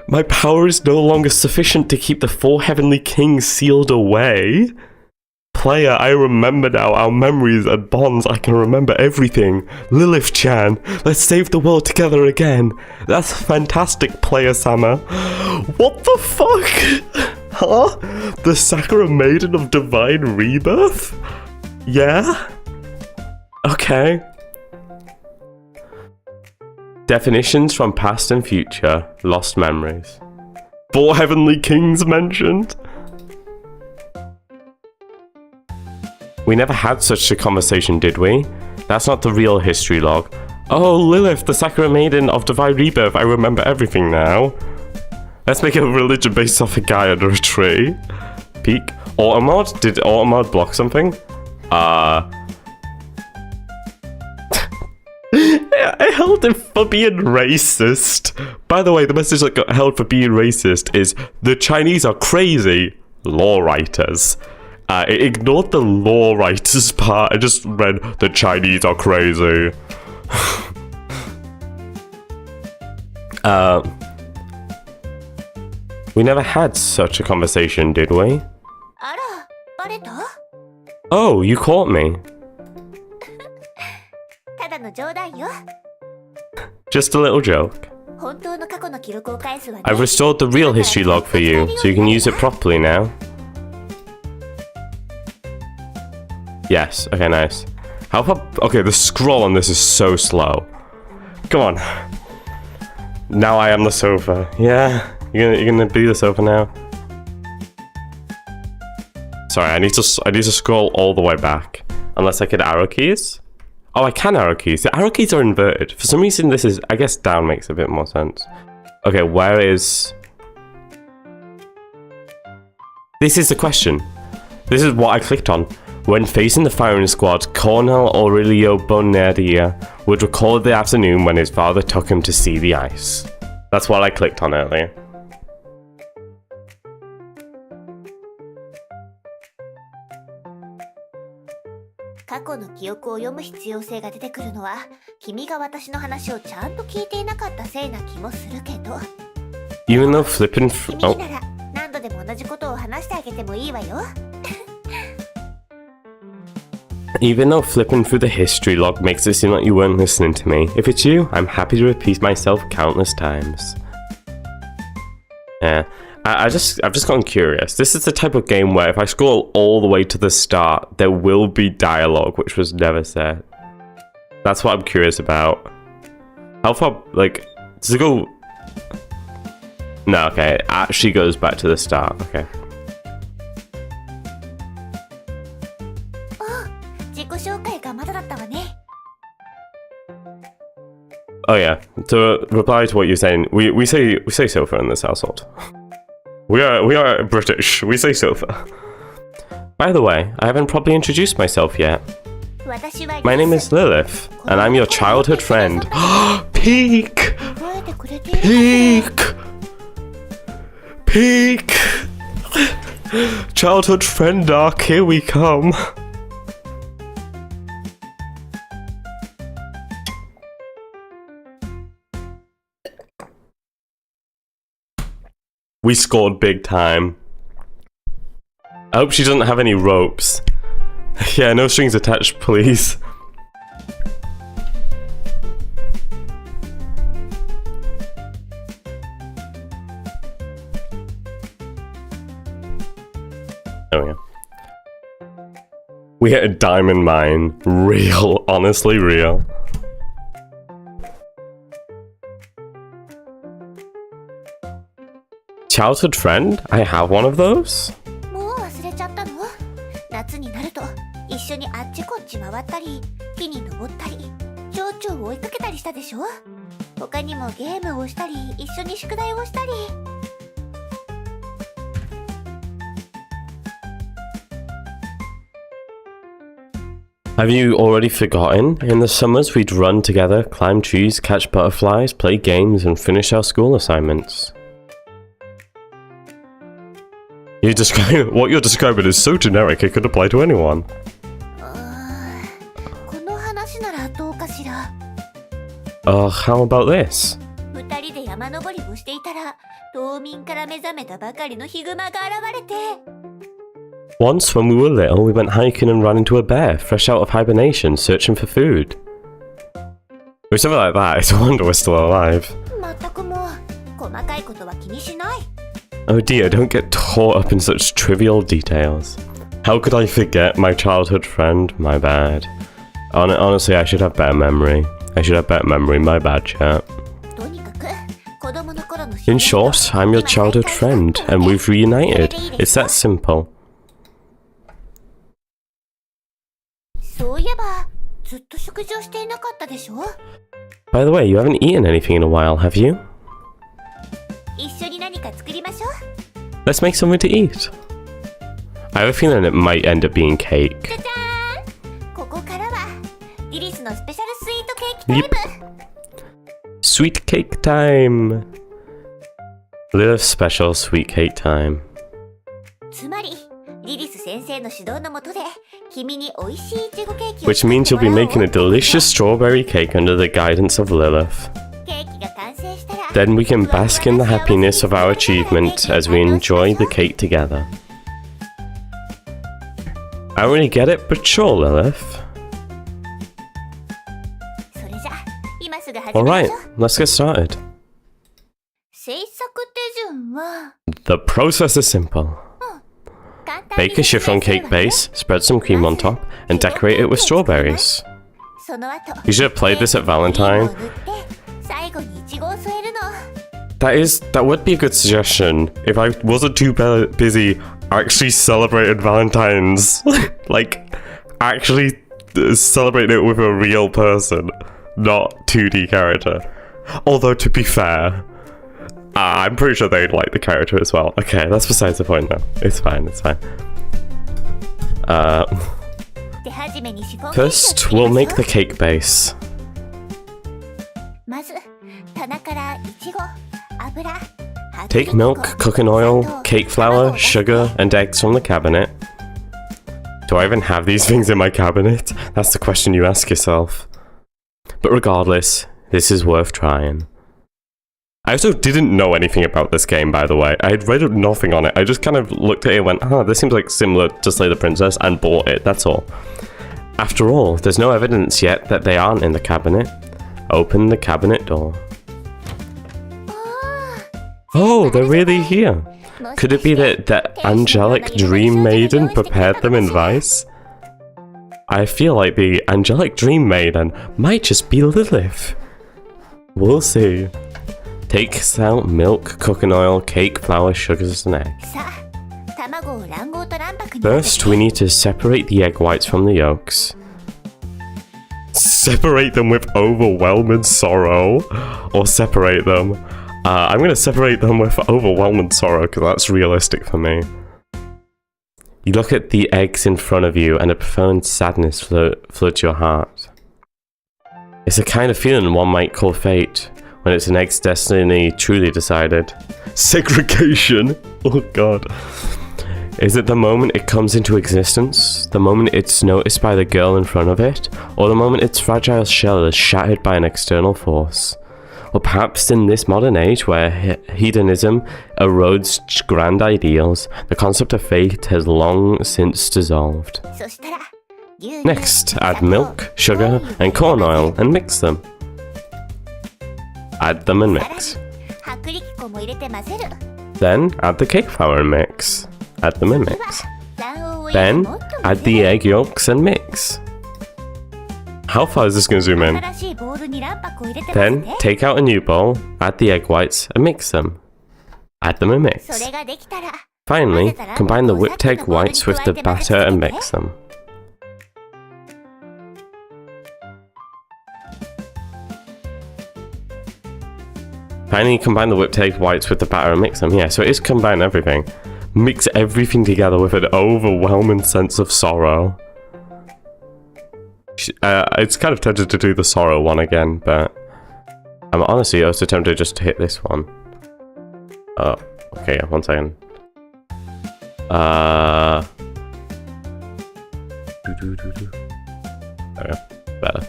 Speaker 1: My power is no longer sufficient to keep the 4 heavenly kings sealed away. Player, I remember now our memories and bonds. I can remember everything. Lilith-chan, let's save the world together again. That's fantastic, Player-sama. What the fuck? Huh? The Sakura Maiden of Divine Rebirth? Yeah? Okay. Definitions from past and future. Lost memories. 4 heavenly kings mentioned. We never had such a conversation, did we? That's not the real history log. Oh, Lilith, the Sakura Maiden of Divine Rebirth. I remember everything now. Let's make a religion based off a guy under a tree. Peek. Automod? Did Automod block something? I held him for being racist. By the way, the message that got held for being racist is the Chinese are crazy law writers. It ignored the law writers part. I just read the Chinese are crazy. We never had such a conversation, did we? Oh, you caught me. Just a little joke. I've restored the real history log for you, so you can use it properly now. Yes, okay, nice. How far? Okay, the scroll on this is so slow. Come on. Now I am the sofa. Yeah, you're gonna be the sofa now. Sorry, I need to scroll all the way back. Unless I can arrow keys. Oh, I can arrow keys. The arrow keys are inverted. For some reason, this is... I guess down makes a bit more sense. Okay, where is... This is the question. This is what I clicked on. When facing the firing squad, Colonel Aurelio Bonaria would recall the afternoon when his father took him to see the ice. That's what I clicked on earlier. Even though flipping through... Oh. Even though flipping through the history log makes it seem like you weren't listening to me, if it's you, I'm happy to repeat myself countless times. Yeah, I've just gotten curious. This is the type of game where if I scroll all the way to the start, there will be dialogue, which was never said. That's what I'm curious about. How far, like, does it go... No, okay, it actually goes back to the start, okay. Oh yeah, to reply to what you're saying, we say sofa in this household. We are British, we say sofa. By the way, I haven't properly introduced myself yet. My name is Lilith, and I'm your childhood friend. Peek! Peek! Peek! Childhood friend arc, here we come. We scored big time. I hope she doesn't have any ropes. Yeah, no strings attached, please. There we go. We hit a diamond mine. Real, honestly real. Childhood friend? I have one of those? Have you already forgotten? In the summers we'd run together, climb trees, catch butterflies, play games and finish our school assignments. What you're describing is so generic it could apply to anyone. How about this? Once, when we were little, we went hiking and ran into a bear, fresh out of hibernation, searching for food. With something like that, it's a wonder we're still alive. Oh dear, don't get caught up in such trivial details. How could I forget my childhood friend? My bad. Honestly, I should have better memory. My bad, chat. In short, I'm your childhood friend, and we've reunited. It's that simple. By the way, you haven't eaten anything in a while, have you? Let's make something to eat. I have a feeling it might end up being cake. Yep. Sweet cake time! Lilith special sweet cake time. Which means you'll be making a delicious strawberry cake under the guidance of Lilith. Then we can bask in the happiness of our achievement as we enjoy the cake together. I don't really get it, but sure, Lilith. Alright, let's get started. The process is simple. Bake a chiffon cake base, spread some cream on top, and decorate it with strawberries. You should have played this at Valentine. That would be a good suggestion if I wasn't too busy actually celebrating Valentine's. Like, actually celebrating it with a real person, not 2D character. Although, to be fair, I'm pretty sure they'd like the character as well. Okay, that's besides the point now. It's fine, it's fine. First, we'll make the cake base. Take milk, cooking oil, cake flour, sugar, and eggs from the cabinet. Do I even have these things in my cabinet? That's the question you ask yourself. But regardless, this is worth trying. I also didn't know anything about this game, by the way. I had read nothing on it. I just kind of looked at it and went, this seems like similar to Slay the Princess, and bought it, that's all. After all, there's no evidence yet that they aren't in the cabinet. Open the cabinet door. Oh, they're really here. Could it be that the angelic dream maiden prepared them in Vice? I feel like the angelic dream maiden might just be Lilith. We'll see. Take out milk, cooking oil, cake, flour, sugars, and eggs. First, we need to separate the egg whites from the yolks. Separate them with overwhelming sorrow? Or separate them? I'm going to separate them with overwhelming sorrow because that's realistic for me. You look at the eggs in front of you and a profound sadness floods your heart. It's a kind of feeling one might call fate, when it's an egg's destiny truly decided. Segregation! Oh god. Is it the moment it comes into existence? The moment it's noticed by the girl in front of it? Or the moment its fragile shell is shattered by an external force? Or perhaps in this modern age where hedonism erodes grand ideals, the concept of fate has long since dissolved. Next, add milk, sugar, and corn oil and mix them. Add them and mix. Then, add the cake flour and mix. Add them and mix. Then, add the egg yolks and mix. How far is this going to zoom in? Then, take out a new bowl, add the egg whites, and mix them. Add them and mix. Finally, combine the whipped egg whites with the batter and mix them. Finally, combine the whipped egg whites with the batter and mix them. Yeah, so it is combine everything. Mix everything together with an overwhelming sense of sorrow. It's kind of tempted to do the sorrow one again, but I'm honestly also tempted just to hit this one. Oh, okay, 1 second. Okay, better.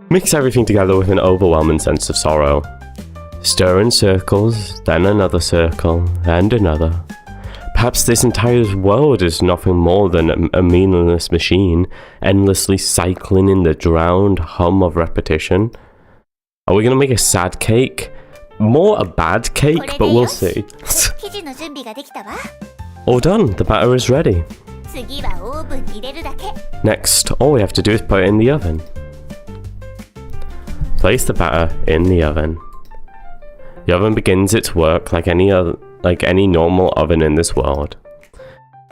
Speaker 1: Mix everything together with an overwhelming sense of sorrow. Stir in circles, then another circle, and another. Perhaps this entire world is nothing more than a meaningless machine, endlessly cycling in the drowned hum of repetition. Are we gonna make a sad cake? More a bad cake, but we'll see. All done, the batter is ready. Next, all we have to do is put it in the oven. Place the batter in the oven. The oven begins its work like any normal oven in this world.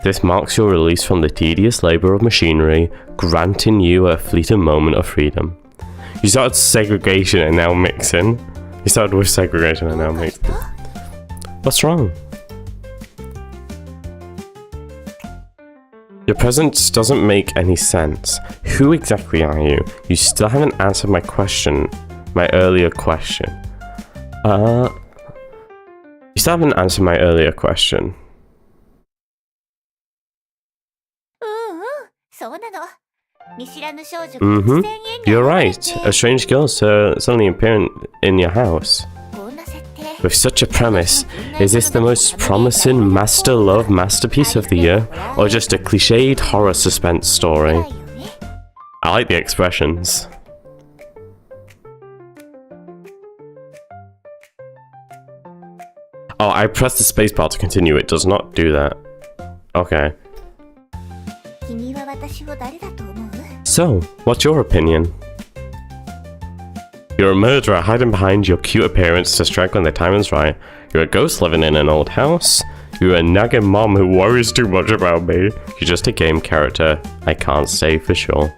Speaker 1: This marks your release from the tedious labour of machinery, granting you a fleeting moment of freedom. You started segregation and now mixing. You started with segregation and now mixing. What's wrong? Your presence doesn't make any sense. Who exactly are you? You still haven't answered my question. My earlier question. You still haven't answered my earlier question. You're right. A strange girl suddenly appearing in your house. With such a premise, is this the most promising master love masterpiece of the year, or just a cliched horror suspense story? I like the expressions. Oh, I pressed the spacebar to continue. It does not do that. Okay. So, what's your opinion? You're a murderer hiding behind your cute appearance to strike when the time is right. You're a ghost living in an old house. You're a nagging mom who worries too much about me. You're just a game character. I can't say for sure.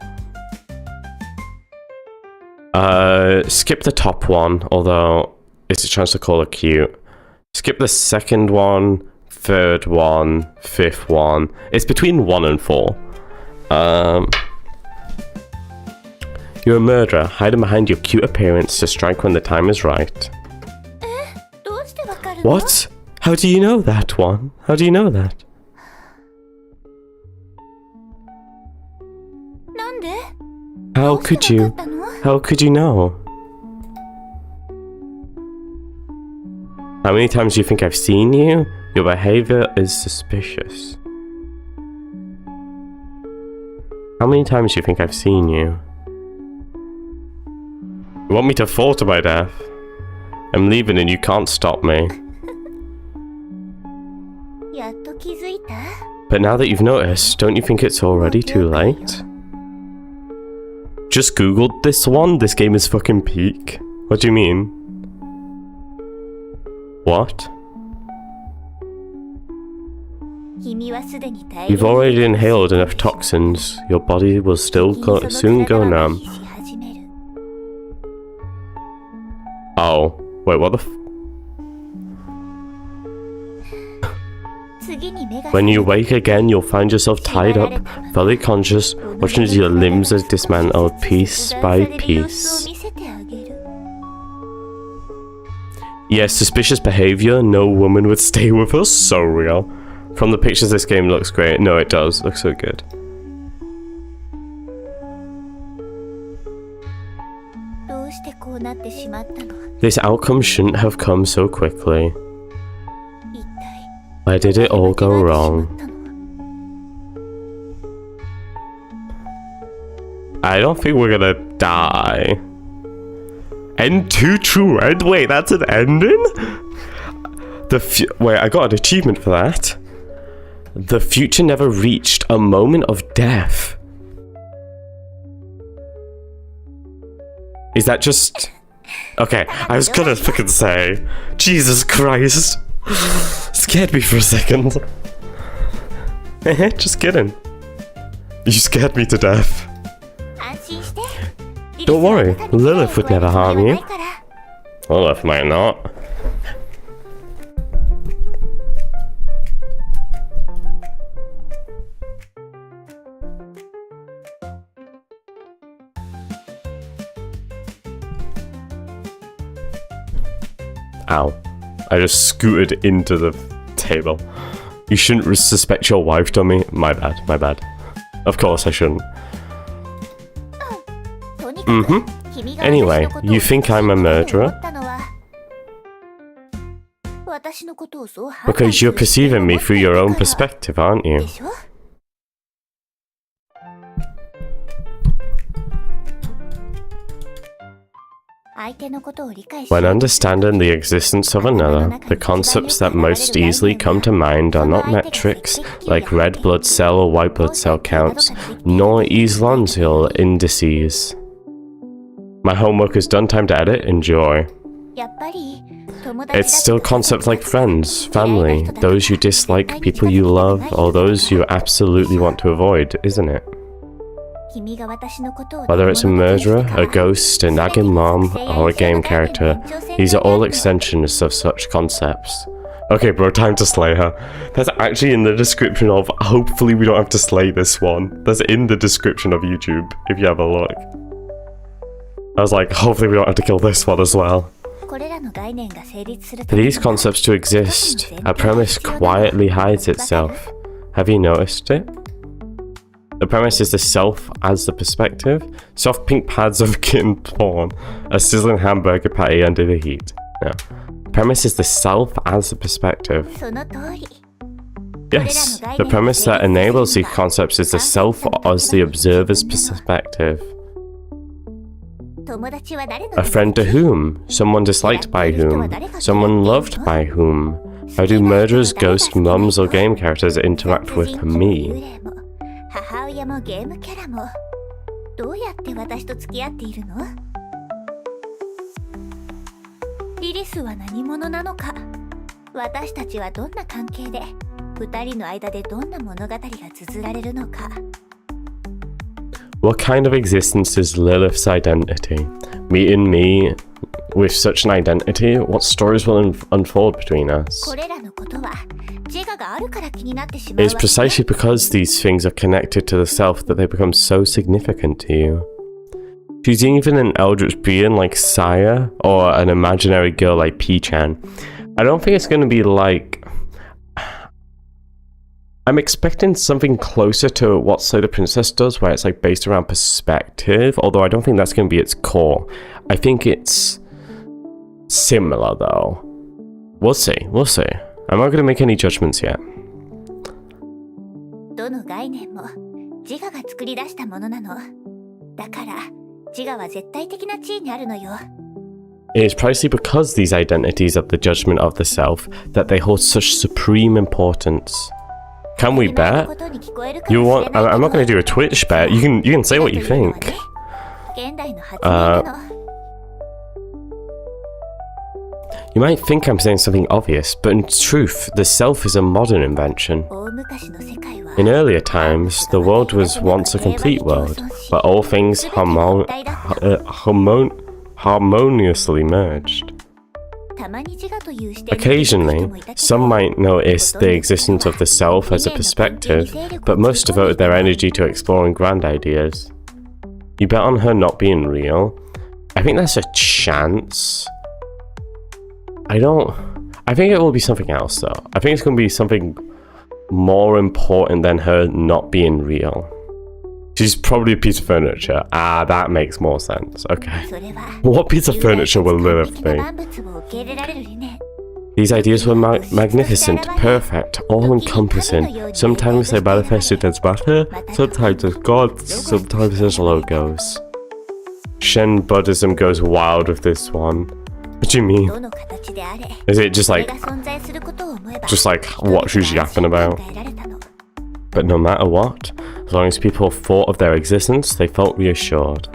Speaker 1: Skip the top one, although it's a chance to call her cute. Skip the second one, third one, fifth one. It's between 1 and 4. You're a murderer, hiding behind your cute appearance to strike when the time is right. What? How do you know that one? How do you know that? How could you? How could you know? How many times do you think I've seen you? Your behavior is suspicious. How many times do you think I've seen you? You want me to fall to my death? I'm leaving and you can't stop me. But now that you've noticed, don't you think it's already too late? Just googled this one, this game is fucking peak. What do you mean? What? You've already inhaled enough toxins. Your body will still soon go numb. Oh, wait, what the When you wake again, you'll find yourself tied up, fully conscious, watching as your limbs are dismantled piece by piece. Yes, suspicious behavior. No woman would stay with us. So real. From the pictures, this game looks great. No, it does. It looks so good. This outcome shouldn't have come so quickly. Why did it all go wrong? I don't think we're gonna die. End to true end? Wait, that's an ending? Wait, I got an achievement for that. The future never reached a moment of death. Is that just... Okay, I was gonna fucking say. Jesus Christ. Scared me for a second. Just kidding. You scared me to death. Don't worry, Lilith would never harm you. Lilith might not. Ow. I just scooted into the table. You shouldn't suspect your wife, dummy. My bad, my bad. Of course I shouldn't. Anyway, you think I'm a murderer? Because you're perceiving me through your own perspective, aren't you? When understanding the existence of another, the concepts that most easily come to mind are not metrics like red blood cell or white blood cell counts, nor Eslonsil indices. My homework is done, time to edit, enjoy. It's still concepts like friends, family, those you dislike, people you love, or those you absolutely want to avoid, isn't it? Whether it's a murderer, a ghost, a nagging mom, or a game character, these are all extensions of such concepts. Okay bro, time to slay her. That's actually in the description of, hopefully we don't have to slay this one. That's in the description of YouTube, if you have a look. I was like, hopefully we don't have to kill this one as well. For these concepts to exist, a premise quietly hides itself. Have you noticed it? The premise is the self as the perspective. Soft pink pads of kitten porn. A sizzling hamburger patty under the heat. No. The premise is the self as the perspective. Yes, the premise that enables these concepts is the self as the observer's perspective. A friend to whom? Someone disliked by whom? Someone loved by whom? How do murderers, ghosts, mums, or game characters interact with me? What kind of existence is Lilith's identity? Meeting me with such an identity, what stories will unfold between us? It's precisely because these things are connected to the self that they become so significant to you. She's even an eldritch being like Saya, or an imaginary girl like P-chan. I don't think it's going to be like... I'm expecting something closer to what Slay the Princess does, where it's like based around perspective, although I don't think that's going to be its core. I think it's similar though. We'll see, we'll see. I'm not going to make any judgments yet. It is precisely because these identities are the judgment of the self that they hold such supreme importance. Can we bet? You want? I'm not going to do a Twitch bet. You can say what you think. You might think I'm saying something obvious, but in truth, the self is a modern invention. In earlier times, the world was once a complete world, where all things harmoniously merged. Occasionally, some might notice the existence of the self as a perspective, but most devoted their energy to exploring grand ideas. You bet on her not being real? I think that's a chance. I think it will be something else though. I think it's going to be something more important than her not being real. She's probably a piece of furniture. Ah, that makes more sense. Okay. What piece of furniture will Lilith be? These ideas were magnificent, perfect, all-encompassing. Sometimes they manifested as matter, sometimes as gods, sometimes as logos. Shen Buddhism goes wild with this one. What do you mean? Is it just like what she's yapping about? But no matter what, as long as people thought of their existence, they felt reassured.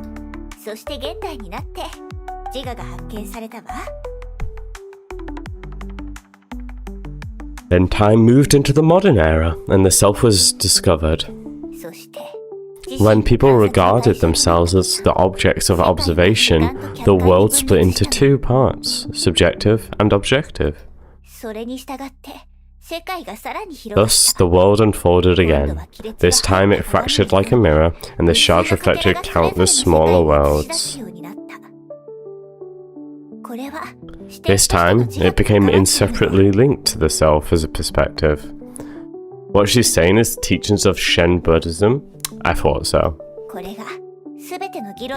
Speaker 1: Then time moved into the modern era, and the self was discovered. When people regarded themselves as the objects of observation, the world split into two parts, subjective and objective. Thus, the world unfolded again. This time it fractured like a mirror, and the shards reflected countless smaller worlds. This time, it became inseparably linked to the self as a perspective. What she's saying is teachings of Shen Buddhism? I thought so.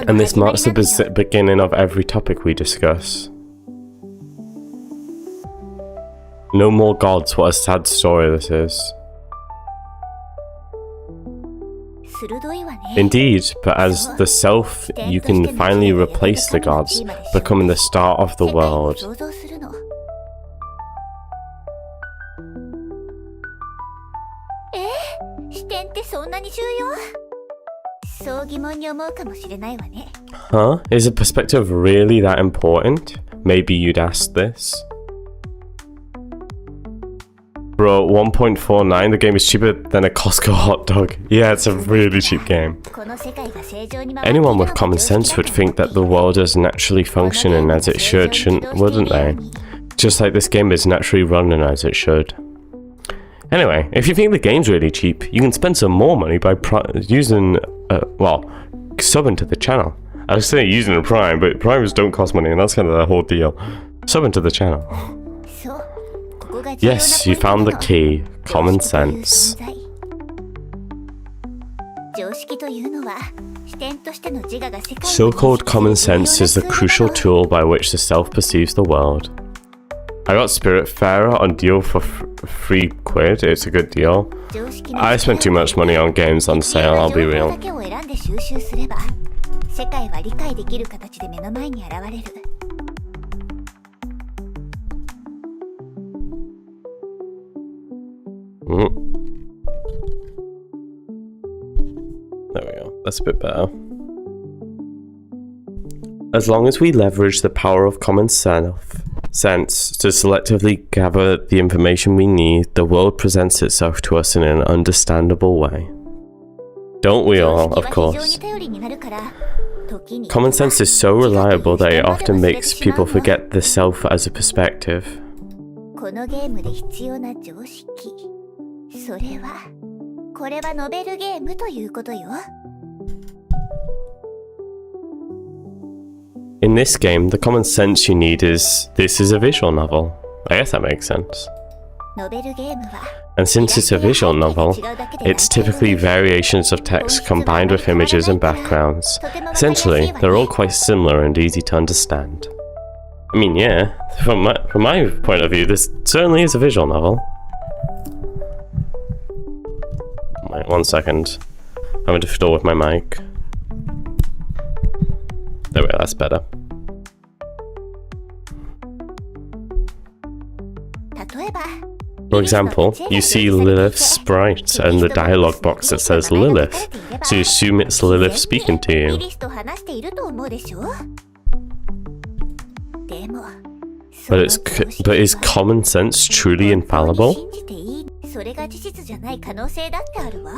Speaker 1: And this marks the beginning of every topic we discuss. No more gods, what a sad story this is. Indeed, but as the self, you can finally replace the gods, becoming the start of the world. Huh? Is a perspective really that important? Maybe you'd ask this. Bro, 1.49, the game is cheaper than a Costco hot dog. Yeah, it's a really cheap game. Anyone with common sense would think that the world is naturally functioning as it should, wouldn't they? Just like this game is naturally running as it should. Anyway, if you think the game's really cheap, you can spend some more money by using, subbing to the channel. I was saying using a Prime, but Primes don't cost money, and that's kind of the whole deal. Subbing to the channel. Yes, you found the key. Common sense. So-called common sense is the crucial tool by which the self perceives the world. I got Spiritfarer on deal for £3. It's a good deal. I spent too much money on games on sale, I'll be real. There we go. That's a bit better. As long as we leverage the power of common sense to selectively gather the information we need, the world presents itself to us in an understandable way. Don't we all, of course? Common sense is so reliable that it often makes people forget the self as a perspective. In this game, the common sense you need is, this is a visual novel. I guess that makes sense. And since it's a visual novel, it's typically variations of text combined with images and backgrounds. Essentially, they're all quite similar and easy to understand. I mean, yeah, from my point of view, this certainly is a visual novel. Wait, 1 second. I'm having to fiddle with my mic. There we go, that's better. For example, you see Lilith's sprite and the dialogue box that says Lilith, so you assume it's Lilith speaking to you. But is common sense truly infallible?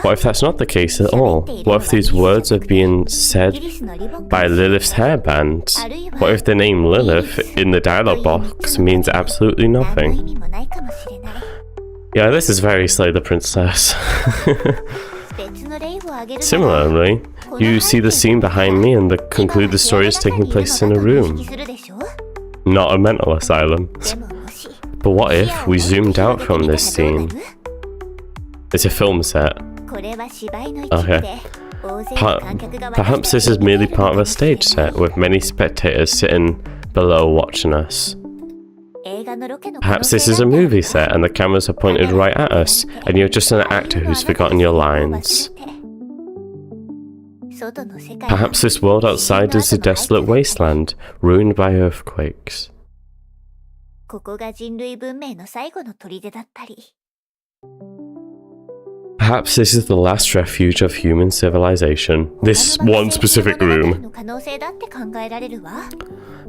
Speaker 1: What if that's not the case at all? What if these words are being said by Lilith's hairband? What if the name Lilith in the dialogue box means absolutely nothing? Yeah, this is very Slay the Princess. Similarly, you see the scene behind me and conclude the story is taking place in a room, not a mental asylum. But what if we zoomed out from this scene? It's a film set. Okay. Perhaps this is merely part of a stage set, with many spectators sitting below watching us. Perhaps this is a movie set and the cameras are pointed right at us, and you're just an actor who's forgotten your lines. Perhaps this world outside is a desolate wasteland, ruined by earthquakes. Perhaps this is the last refuge of human civilization, this one specific room.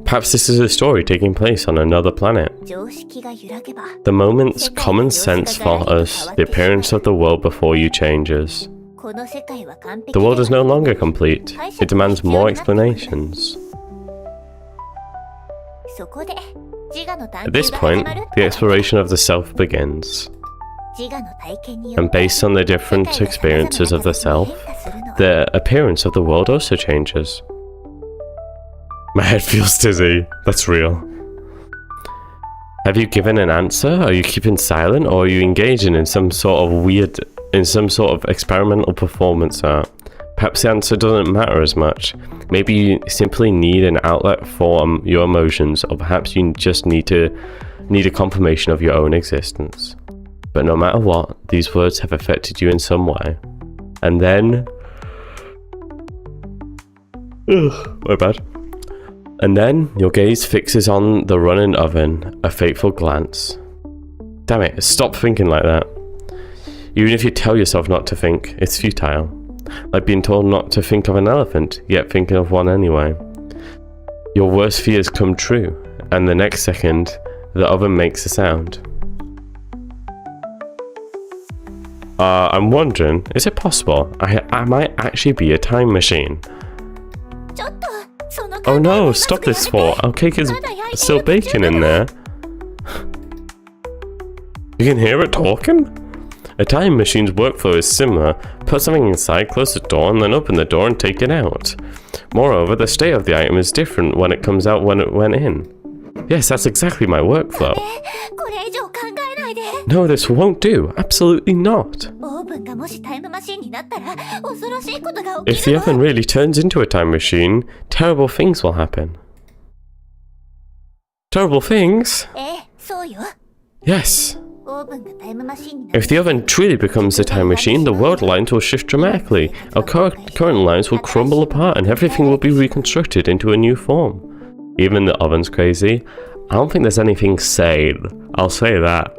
Speaker 1: Perhaps this is a story taking place on another planet. The moment common sense falters, the appearance of the world before you changes. The world is no longer complete, it demands more explanations. At this point, the exploration of the self begins. And based on the different experiences of the self, the appearance of the world also changes. My head feels dizzy. That's real. Have you given an answer? Are you keeping silent? Or are you engaging in some sort of experimental performance art? Perhaps the answer doesn't matter as much. Maybe you simply need an outlet for your emotions, or perhaps you just need a confirmation of your own existence. But no matter what, these words have affected you in some way. And then... my bad. And then, your gaze fixes on the running oven, a fateful glance. Damn it, stop thinking like that. Even if you tell yourself not to think, it's futile. Like being told not to think of an elephant, yet thinking of one anyway. Your worst fears come true, and the next second, the oven makes a sound. I'm wondering, is it possible I might actually be a time machine? Oh no, stop this thought. Our cake is still baking in there. You can hear it talking? A time machine's workflow is similar. Put something inside, close the door, and then open the door and take it out. Moreover, the state of the item is different when it comes out when it went in. Yes, that's exactly my workflow. No, this won't do. Absolutely not. If the oven really turns into a time machine, terrible things will happen. Terrible things? Yes. If the oven truly becomes a time machine, the world lines will shift dramatically. Our current lines will crumble apart and everything will be reconstructed into a new form. Even the oven's crazy. I don't think there's anything sane. I'll say that.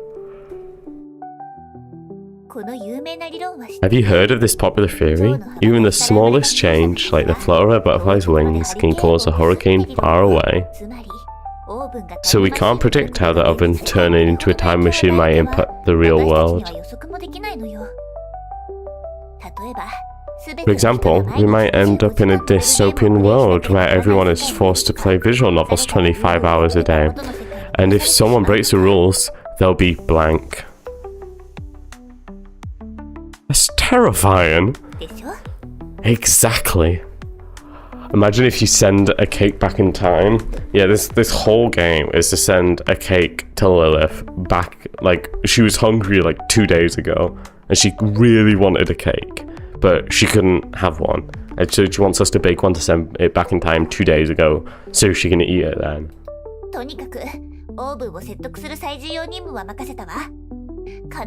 Speaker 1: Have you heard of this popular theory? Even the smallest change, like the flutter of a butterfly's wings, can cause a hurricane far away. So we can't predict how the oven turning into a time machine might impact the real world. For example, we might end up in a dystopian world where everyone is forced to play visual novels 25 hours a day. And if someone breaks the rules, they'll be blank. That's terrifying. Exactly. Imagine if you send a cake back in time. Yeah, this whole game is to send a cake to Lilith back, like, she was hungry like 2 days ago, and she really wanted a cake, but she couldn't have one. And so she wants us to bake one to send it back in time 2 days ago, so she can eat it then.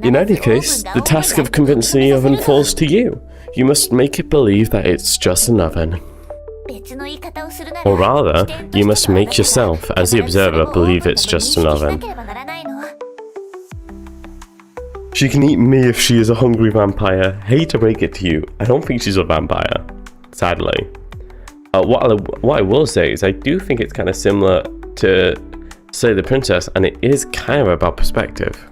Speaker 1: In any case, the task of convincing the oven falls to you. You must make it believe that it's just an oven. Or rather, you must make yourself, as the observer, believe it's just an oven. She can eat me if she is a hungry vampire. Hate to break it to you, I don't think she's a vampire, sadly. What I will say is I do think it's kind of similar to Slay the Princess, and it is kind of about perspective.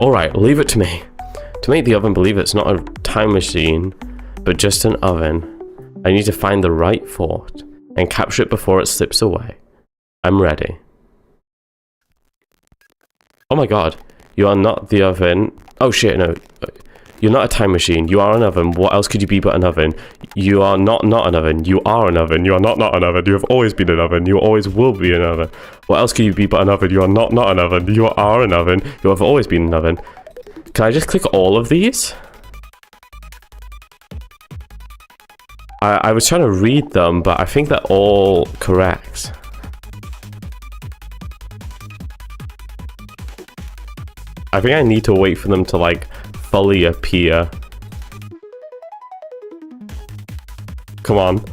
Speaker 1: Alright, leave it to me. To make the oven believe it's not a time machine, but just an oven, I need to find the right thought and capture it before it slips away. I'm ready. Oh my god, you are not the oven. Oh shit, no. You're not a time machine. You are an oven. What else could you be but an oven? You are not an oven. You are an oven. You are not an oven. You have always been an oven. You always will be an oven. What else could you be but an oven? You are not an oven. You are an oven. You have always been an oven. Can I just click all of these? I was trying to read them, but I think they're all correct. I think I need to wait for them to, like, fully appear. Come on.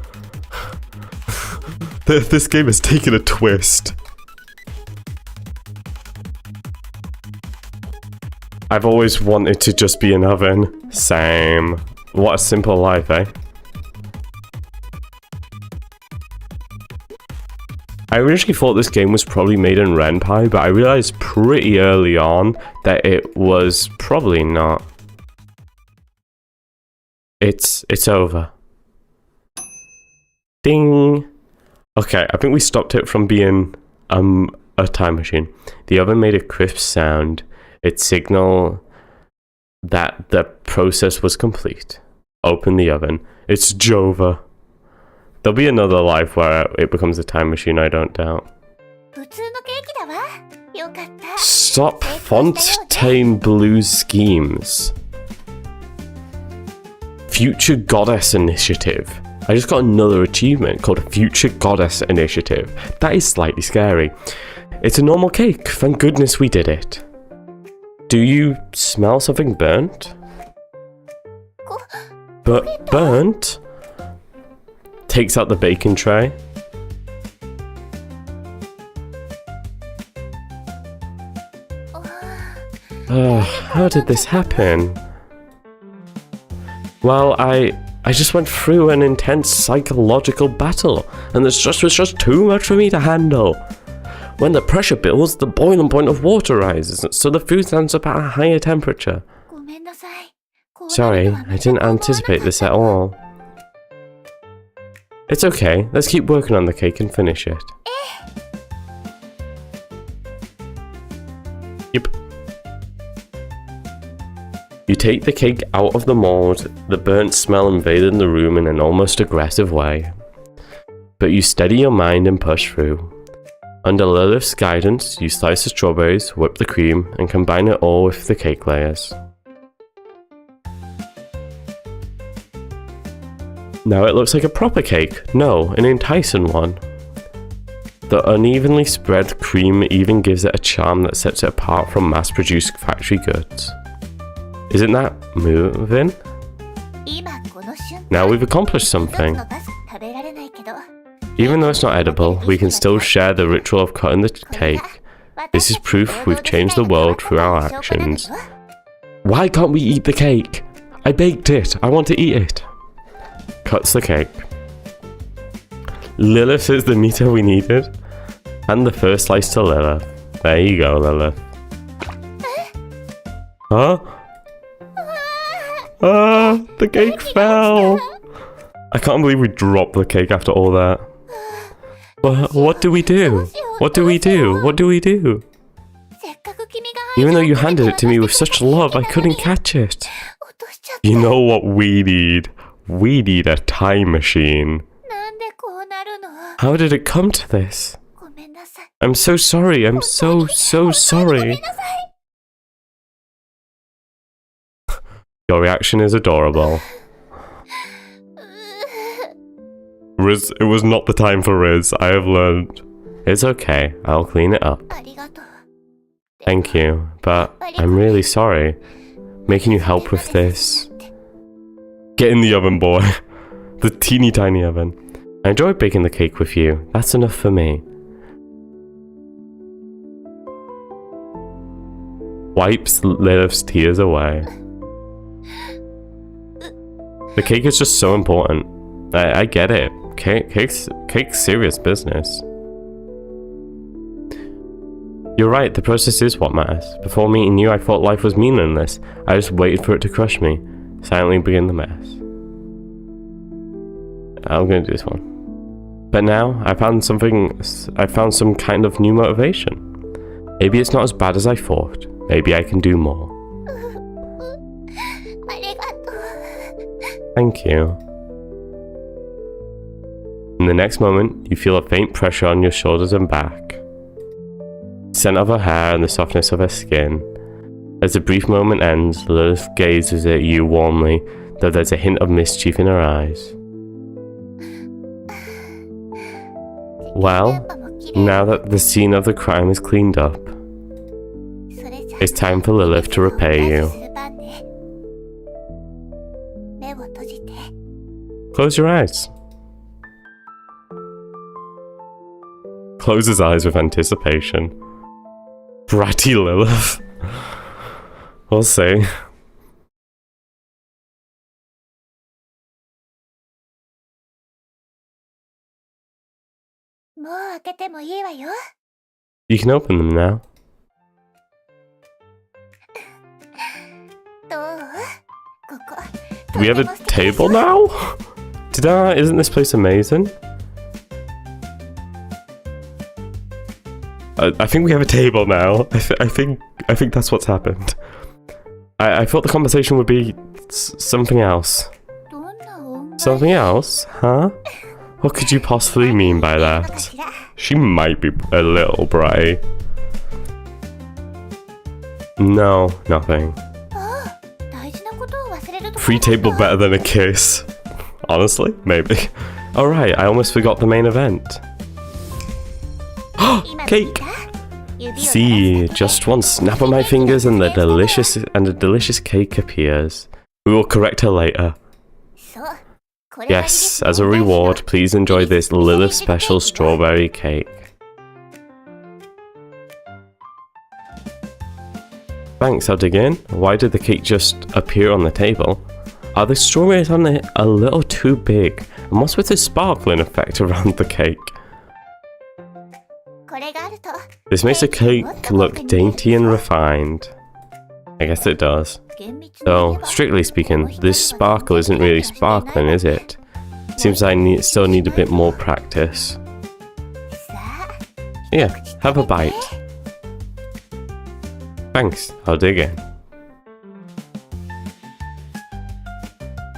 Speaker 1: This game has taken a twist. I've always wanted to just be an oven. Same. What a simple life, eh? I originally thought this game was probably made in Ren'Py, but I realized pretty early on that it was probably not. It's over. Ding! Okay, I think we stopped it from being a time machine. The oven made a crisp sound. It signaled that the process was complete. Open the oven. It's Jova. There'll be another life where it becomes a time machine, I don't doubt. Stop Fontaine Blue schemes. Future Goddess Initiative. I just got another achievement called Future Goddess Initiative. That is slightly scary. It's a normal cake. Thank goodness we did it. Do you smell something burnt? But burnt? Takes out the baking tray. How did this happen? Well, I just went through an intense psychological battle, and the stress was just too much for me to handle. When the pressure builds, the boiling point of water rises, so the food ends up at a higher temperature. Sorry, I didn't anticipate this at all. It's okay, let's keep working on the cake and finish it. Yep. You take the cake out of the mold, the burnt smell invading the room in an almost aggressive way. But you steady your mind and push through. Under Lilith's guidance, you slice the strawberries, whip the cream, and combine it all with the cake layers. Now it looks like a proper cake. No, an enticing one. The unevenly spread cream even gives it a charm that sets it apart from mass-produced factory goods. Isn't that moving? Now we've accomplished something. Even though it's not edible, we can still share the ritual of cutting the cake. This is proof we've changed the world through our actions. Why can't we eat the cake? I baked it. I want to eat it. Cuts the cake. Lilith is the meter we needed. And the first slice to Lilith. There you go, Lilith. Huh? Ah, the cake fell. I can't believe we dropped the cake after all that. What do we do? What do we do? What do we do? Even though you handed it to me with such love, I couldn't catch it. You know what we need? We need a time machine. How did it come to this? I'm so sorry. I'm so sorry. Your reaction is adorable. Riz, it was not the time for Riz, I have learned. It's okay, I'll clean it up. Thank you, but I'm really sorry. Making you help with this. Get in the oven, boy. The teeny tiny oven. I enjoyed baking the cake with you. That's enough for me. Wipes Lilith's tears away. The cake is just so important. I get it. Cake's serious business. You're right, the process is what matters. Before meeting you, I thought life was meaningless. I just waited for it to crush me. Silently begin the mess. I'm gonna do this one. But now, I found some kind of new motivation. Maybe it's not as bad as I thought. Maybe I can do more. Thank you. In the next moment, you feel a faint pressure on your shoulders and back. The scent of her hair and the softness of her skin. As the brief moment ends, Lilith gazes at you warmly, though there's a hint of mischief in her eyes. Well, now that the scene of the crime is cleaned up, it's time for Lilith to repay you. Close your eyes. Close his eyes with anticipation. Bratty Lilith. We'll see. You can open them now. Do we have a table now? Isn't this place amazing? I think we have a table now. I think that's what's happened. I thought the conversation would be something else. Something else? Huh? What could you possibly mean by that? She might be a little bratty. No, nothing. Free table better than a kiss. Honestly, maybe. Alright, I almost forgot the main event. Cake! See, just one snap of my fingers and a delicious cake appears. We will correct her later. Yes, as a reward, please enjoy this Lilith special strawberry cake. Thanks, I'll dig in. Why did the cake just appear on the table? Are the strawberries on it a little too big? And what's with the sparkling effect around the cake? This makes the cake look dainty and refined. I guess it does. Though, strictly speaking, this sparkle isn't really sparkling, is it? Seems I still need a bit more practice. Here, have a bite. Thanks, I'll dig in.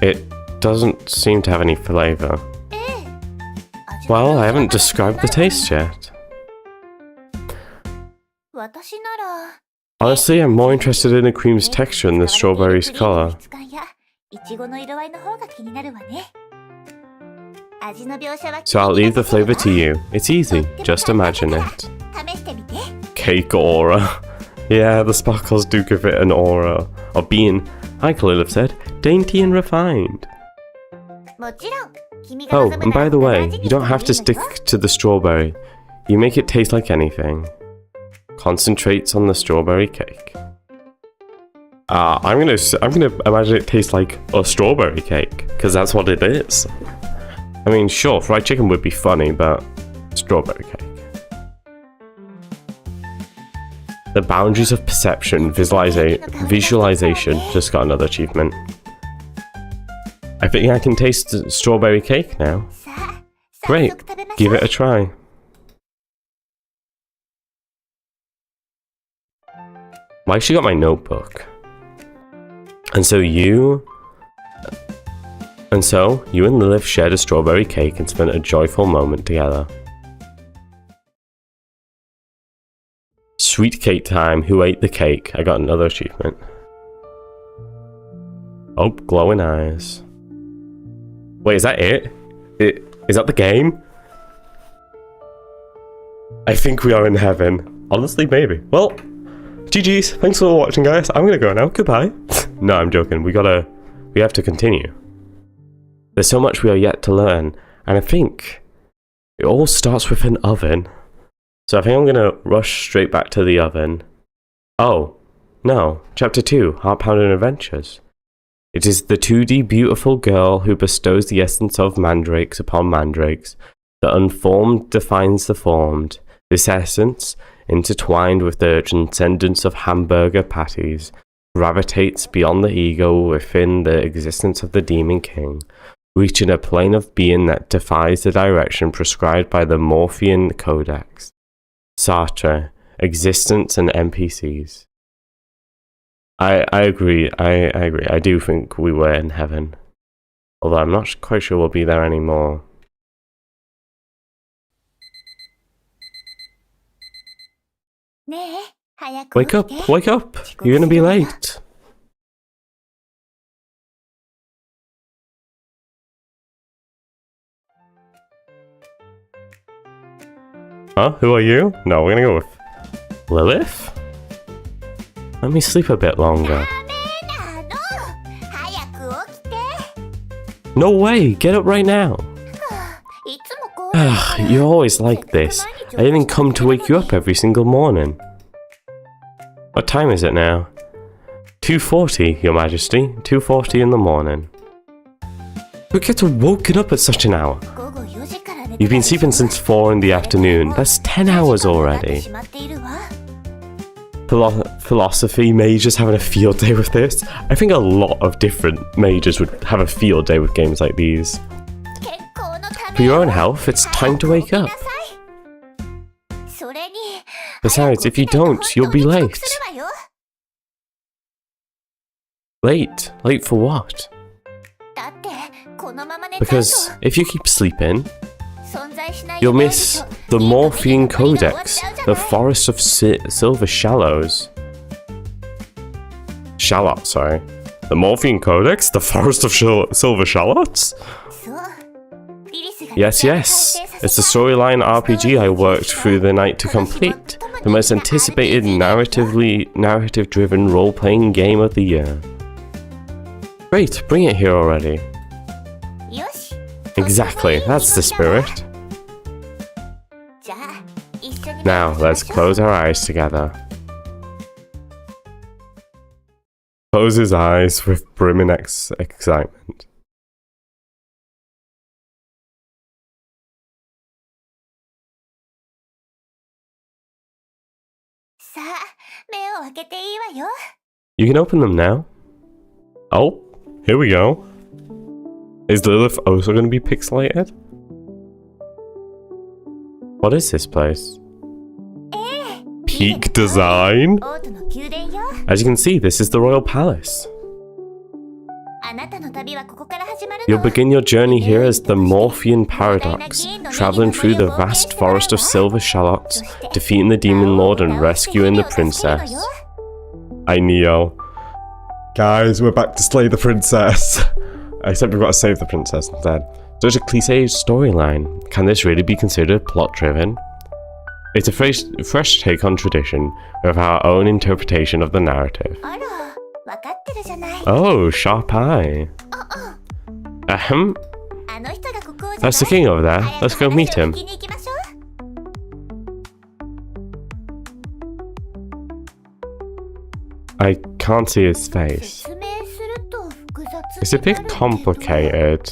Speaker 1: It doesn't seem to have any flavour. Well, I haven't described the taste yet. Honestly, I'm more interested in the cream's texture than the strawberry's colour. So I'll leave the flavour to you. It's easy, just imagine it. Cake aura. Yeah, the sparkles do give it an aura of being, like Lilith said, dainty and refined. Oh, and by the way, you don't have to stick to the strawberry. You make it taste like anything. Concentrates on the strawberry cake. I'm gonna imagine it tastes like a strawberry cake, because that's what it is. I mean, sure, fried chicken would be funny, but strawberry cake. The boundaries of perception, visualization, just got another achievement. I think I can taste the strawberry cake now. Great, give it a try. Why she got my notebook? And so you and Lilith shared a strawberry cake and spent a joyful moment together. Sweet cake time. Who ate the cake? I got another achievement. Oh, glowing eyes. Wait, is that it? Is that the game? I think we are in heaven. Honestly, maybe. Well, GG's. Thanks for watching, guys. I'm gonna go now. Goodbye. No, I'm joking. We have to continue. There's so much we are yet to learn, and I think it all starts with an oven. So I think I'm gonna rush straight back to the oven. Oh, no. Chapter 2, Heart-Pounding Adventures. It is the 2D beautiful girl who bestows the essence of mandrakes upon mandrakes. The unformed defines the formed. This essence, intertwined with the transcendence of hamburger patties, gravitates beyond the ego within the existence of the Demon King, reaching a plane of being that defies the direction prescribed by the Morphean Codex. Sartre, existence and NPCs. I agree. I agree. I do think we were in heaven. Although I'm not quite sure we'll be there anymore. Wake up! Wake up! You're gonna be late. Huh? Who are you? No, we're gonna go with Lilith? Let me sleep a bit longer. No way! Get up right now! You're always like this. I even come to wake you up every single morning. What time is it now? 2:40, Your Majesty. 2:40 in the morning. Who gets woken up at such an hour? You've been sleeping since 4 in the afternoon. That's 10 hours already. Philosophy majors having a field day with this. I think a lot of different majors would have a field day with games like these. For your own health, it's time to wake up. Besides, if you don't, you'll be late. Late? Late for what? Because if you keep sleeping, you'll miss the Morphean Codex, the Forest of Silver Shallows. Shallot, sorry. The Morphean Codex? The Forest of Silver Shallots? Yes, yes. It's the storyline RPG I worked through the night to complete. The most anticipated narrative-driven role-playing game of the year. Great, bring it here already. Exactly, that's the spirit. Now, let's close our eyes together. Close his eyes with brimming excitement. You can open them now. Oh, here we go. Is Lilith also going to be pixelated? What is this place? Peak design? As you can see, this is the Royal Palace. You'll begin your journey here as the Morphean Paradox, traveling through the vast forest of silver shallots, defeating the Demon Lord and rescuing the princess. I Neo. Guys, we're back to slay the princess. Except we've got to save the princess instead. Such a cliche storyline. Can this really be considered plot-driven? It's a fresh take on tradition, with our own interpretation of the narrative. Oh, sharp eye. Ahem. That's the king over there. Let's go meet him. I can't see his face. It's a bit complicated.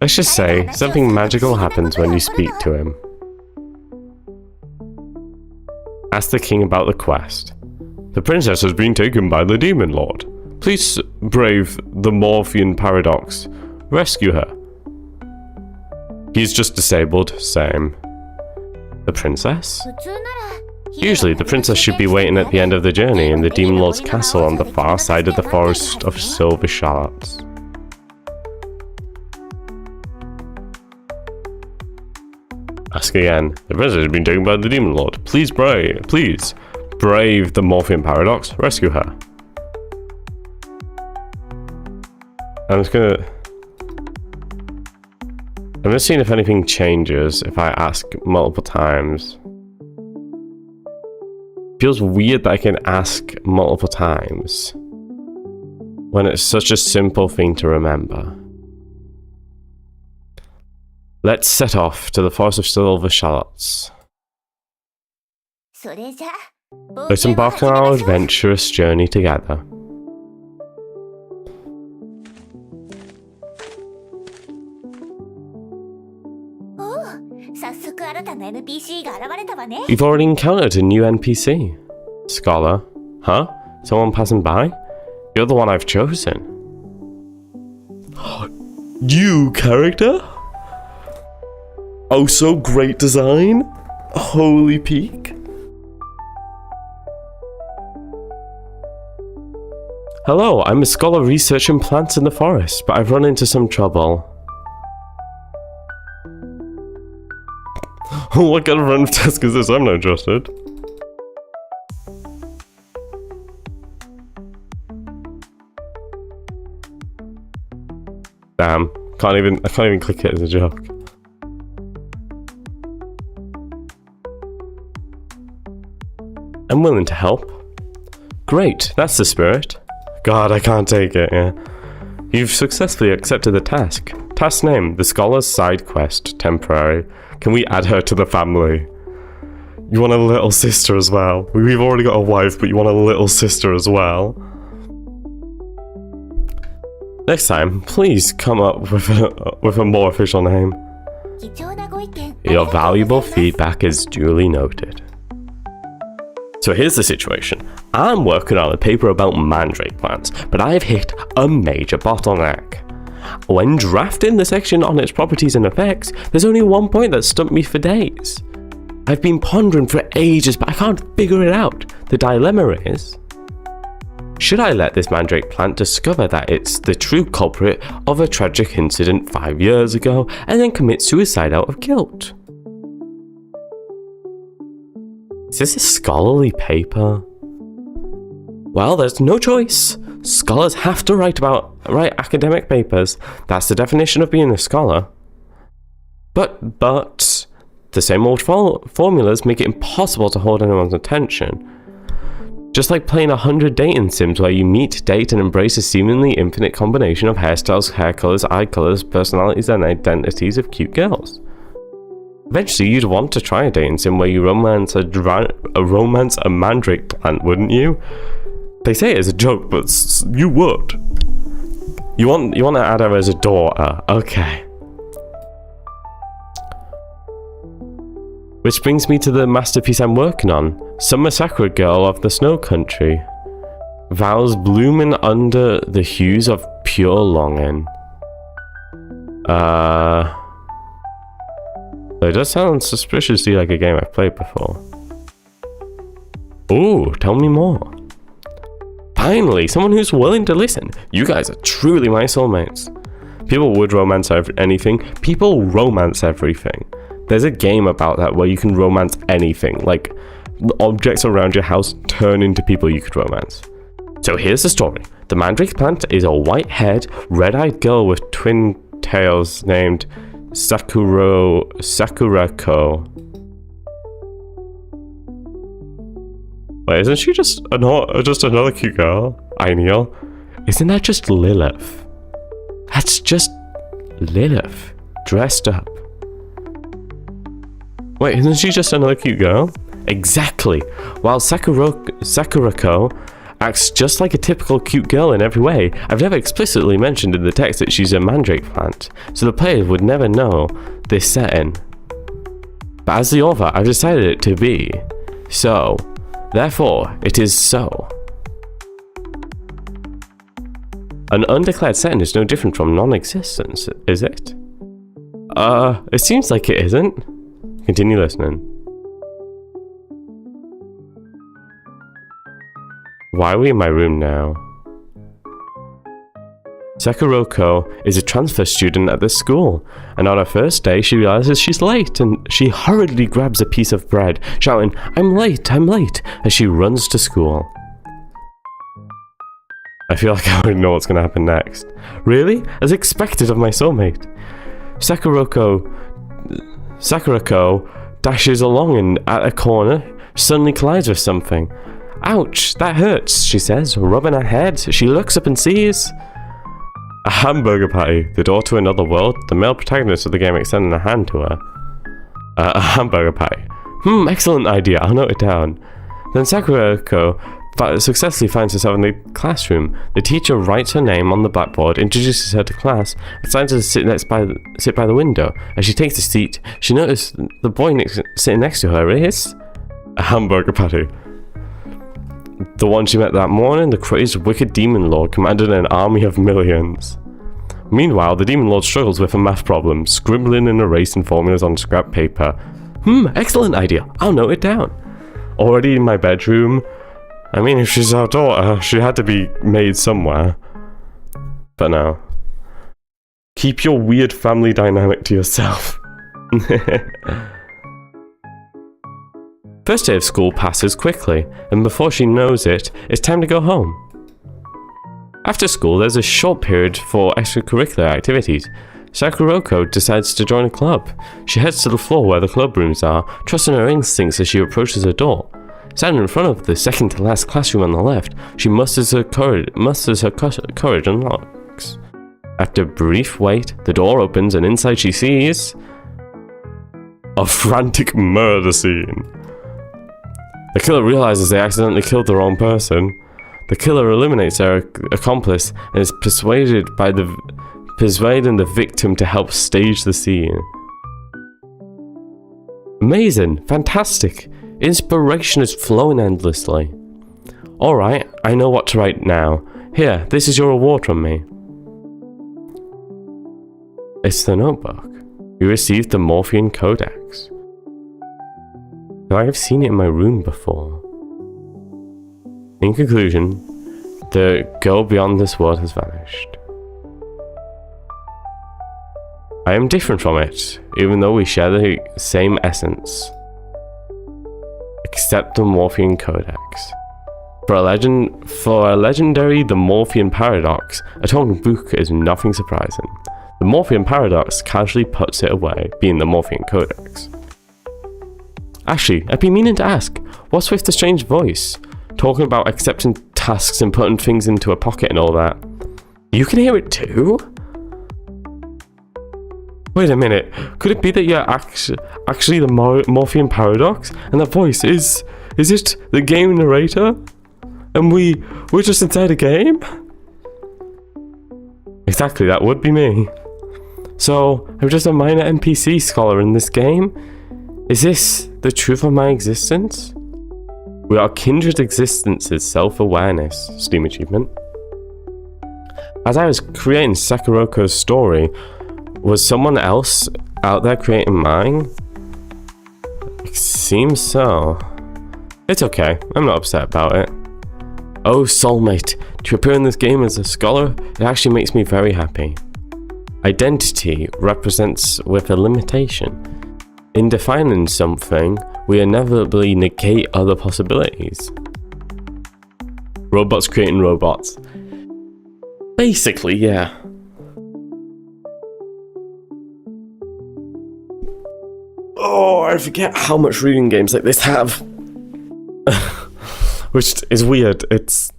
Speaker 1: Let's just say, something magical happens when you speak to him. Ask the king about the quest. The princess has been taken by the Demon Lord. Please brave the Morphean Paradox. Rescue her. He's just disabled. Same. The princess? Usually, the princess should be waiting at the end of the journey in the Demon Lord's castle on the far side of the forest of silver shallots. Ask again. The princess has been taken by the Demon Lord. Please brave the Morphean Paradox. Rescue her. I'm just seeing if anything changes if I ask multiple times. Feels weird that I can ask multiple times when it's such a simple thing to remember. Let's set off to the forest of silver shallots. Let's embark on our adventurous journey together. You've already encountered a new NPC. Scholar. Huh? Someone passing by? You're the one I've chosen. You character? Oh, so great design. Holy peak. Hello, I'm a scholar researching plants in the forest, but I've run into some trouble. What kind of random task is this? I'm not interested. Damn, I can't even click it as a joke. I'm willing to help. Great, that's the spirit. God, I can't take it, yeah. You've successfully accepted the task. Task name, the Scholar's Side Quest, temporary. Can we add her to the family? You want a little sister as well. We've already got a wife, but you want a little sister as well. Next time, please come up with a more official name. Your valuable feedback is duly noted. So here's the situation. I'm working on a paper about mandrake plants, but I've hit a major bottleneck. When drafting the section on its properties and effects, there's only one point that stumped me for days. I've been pondering for ages, but I can't figure it out. The dilemma is, should I let this mandrake plant discover that it's the true culprit of a tragic incident 5 years ago and then commit suicide out of guilt? Is this a scholarly paper? Well, there's no choice. Scholars have to write academic papers. That's the definition of being a scholar. But the same old formulas make it impossible to hold anyone's attention. Just like playing 100 dating sims where you meet, date, and embrace a seemingly infinite combination of hairstyles, hair colors, eye colors, personalities, and identities of cute girls. Eventually, you'd want to try a dating sim where you romance a mandrake plant, wouldn't you? They say it as a joke, but you would. You want to add her as a daughter, okay. Which brings me to the masterpiece I'm working on. Summer Sakura Girl of the Snow Country. Vows blooming under the hues of pure longing. It does sound suspiciously like a game I've played before. Ooh, tell me more. Finally, someone who's willing to listen. You guys are truly my soulmates. People would romance anything. People romance everything. There's a game about that where you can romance anything. Like, the objects around your house turn into people you could romance. So here's the story. The mandrake plant is a white-haired, red-eyed girl with twin tails named Sakurako. Wait, isn't she just another cute girl? I kneel. Isn't that just Lilith? That's just Lilith, dressed up. Wait, isn't she just another cute girl? Exactly. While Sakurako acts just like a typical cute girl in every way, I've never explicitly mentioned in the text that she's a mandrake plant, so the players would never know this setting. But as the author, I've decided it to be so. Therefore, it is so. An undeclared setting is no different from non-existence, is it? It seems like it isn't. Continue listening. Why are we in my room now? Sakurako is a transfer student at this school, and on her first day she realizes she's late, and she hurriedly grabs a piece of bread, shouting, I'm late, as she runs to school. I feel like I already know what's going to happen next. Really? As expected of my soulmate. Sakurako dashes along and at a corner, suddenly collides with something. Ouch, that hurts, she says, rubbing her head. She looks up and sees a hamburger patty, the door to another world. The male protagonist of the game extending a hand to her. A hamburger patty. Excellent idea, I'll note it down. Then Sakurako successfully finds herself in the classroom. The teacher writes her name on the blackboard, introduces her to class, and decides to sit by the window. As she takes a seat, she notices the boy sitting next to her is a hamburger patty. The one she met that morning, the crazed wicked demon lord commanded an army of millions. Meanwhile, the demon lord struggles with a math problem, scribbling and erasing formulas on scrap paper. Excellent idea, I'll note it down. Already in my bedroom. I mean, if she's our daughter, she had to be made somewhere. But no. Keep your weird family dynamic to yourself. First day of school passes quickly, and before she knows it, it's time to go home. After school, there's a short period for extracurricular activities. Sakurako decides to join a club. She heads to the floor where the club rooms are, trusting her instincts as she approaches a door. Standing in front of the second-to-last classroom on the left, she musters her courage and locks. After a brief wait, the door opens and inside she sees a frantic murder scene. The killer realizes they accidentally killed the wrong person. The killer eliminates their accomplice and is persuading the victim to help stage the scene. Amazing! Fantastic! Inspiration is flowing endlessly. Alright, I know what to write now. Here, this is your reward from me. It's the notebook. You received the Morphean Codex. I have seen it in my room before. In conclusion, the girl beyond this world has vanished. I am different from it, even though we share the same essence. Except the Morphean Codex. For a legendary The Morphean Paradox, a talking book is nothing surprising. The Morphean Paradox casually puts it away, being the Morphean Codex. Actually, I've been meaning to ask, what's with the strange voice? Talking about accepting tasks and putting things into a pocket and all that. You can hear it too? Wait a minute, could it be that you're actually the Morphean Paradox? And that voice is it the game narrator? And we're just inside a game? Exactly, that would be me. So, I'm just a minor NPC scholar in this game? Is this The truth of my existence? We are kindred existences, self-awareness. Steam achievement. As I was creating Sakuroko's story, was someone else out there creating mine? It seems so. It's okay, I'm not upset about it. Oh, soulmate, to appear in this game as a scholar, it actually makes me very happy. Identity represents with a limitation. In defining something, we inevitably negate other possibilities. Robots creating robots. Basically, yeah. Oh, I forget how much reading games like this have. Which is weird. It's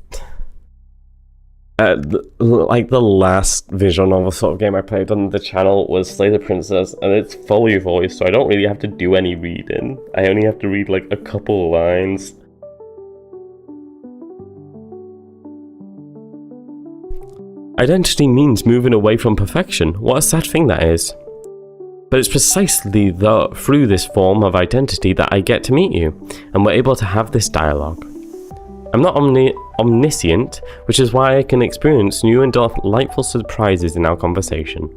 Speaker 1: like the last visual novel sort of game I played on the channel was Slay the Princess, and it's fully voiced, so I don't really have to do any reading. I only have to read like a couple of lines. Identity means moving away from perfection. What a sad thing that is. But it's precisely through this form of identity that I get to meet you, and we're able to have this dialogue. I'm not omniscient, which is why I can experience new and delightful surprises in our conversation.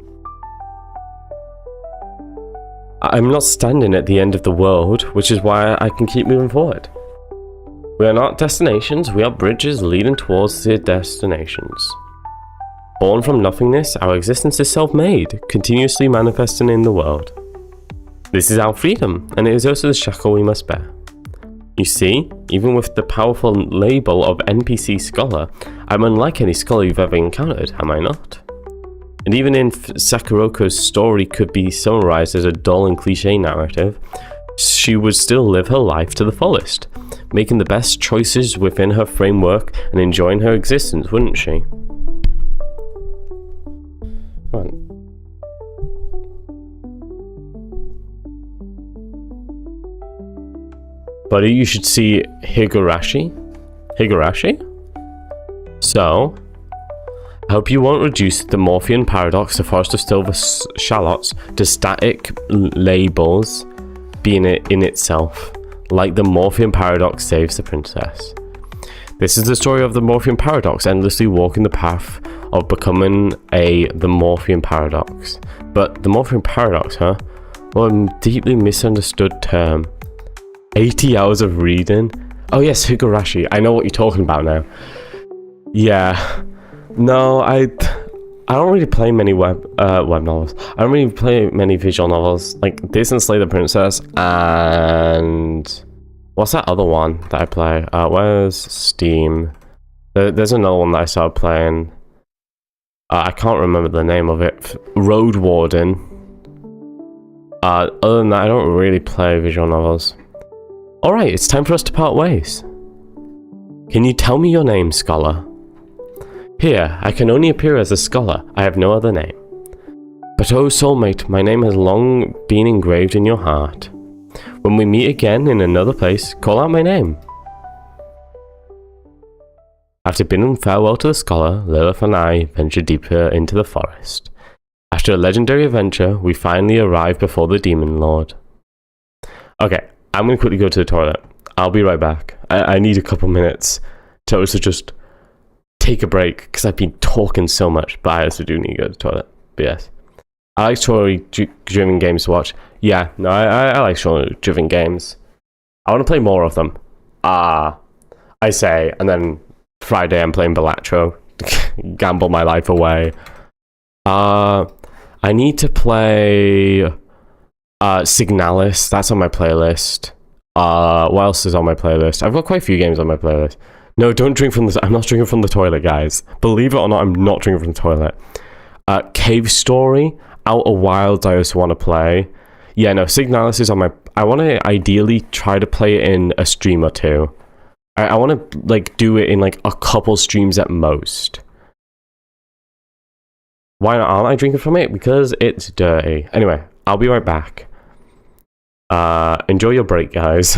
Speaker 1: I'm not standing at the end of the world, which is why I can keep moving forward. We are not destinations, we are bridges leading towards the destinations. Born from nothingness, our existence is self-made, continuously manifesting in the world. This is our freedom, and it is also the shackle we must bear. You see, even with the powerful label of NPC Scholar, I'm unlike any scholar you've ever encountered, am I not? And even if Sakuroko's story could be summarized as a dull and cliché narrative, she would still live her life to the fullest, making the best choices within her framework and enjoying her existence, wouldn't she? Come on. Buddy, you should see Higurashi. Higurashi? So, I hope you won't reduce the Morphean paradox, the Forest of Silver Shallots, to static labels being it in itself, like the Morphean paradox saves the princess. This is the story of the Morphean paradox, endlessly walking the path of becoming the Morphean paradox. But the Morphean paradox, huh? What a deeply misunderstood term. 80 hours of reading? Oh yes, Higurashi. I know what you're talking about now. Yeah. No, I don't really play many web novels. I don't really play many visual novels. Like this and Slay the Princess and... What's that other one that I play? Where's Steam? There's another one that I started playing. I can't remember the name of it. Road Warden. Other than that, I don't really play visual novels. Alright, it's time for us to part ways. Can you tell me your name, scholar? Here, I can only appear as a scholar. I have no other name. But oh soulmate, my name has long been engraved in your heart. When we meet again in another place, call out my name. After bidding farewell to the scholar, Lilith and I venture deeper into the forest. After a legendary adventure, we finally arrive before the Demon Lord. Okay, I'm going to quickly go to the toilet. I'll be right back. I need a couple minutes to also just take a break, because I've been talking so much, but I also do need to go to the toilet. But yes. I like story-driven games to watch. Yeah, no, I like story-driven games. I want to play more of them. I say, and then Friday I'm playing Balatro. Gamble my life away. I need to play Signalis. That's on my playlist. What else is on my playlist? I've got quite a few games on my playlist. No, don't drink from the... I'm not drinking from the toilet, guys. Believe it or not, I'm not drinking from the toilet. Cave Story, Outer Wilds, I also want to play. Yeah, no, Signalis is on my... I want to ideally try to play it in a stream or two. I want to, like, do it in, like, a couple streams at most. Why not? Aren't I drinking from it? Because it's dirty. Anyway, I'll be right back. Enjoy your break, guys.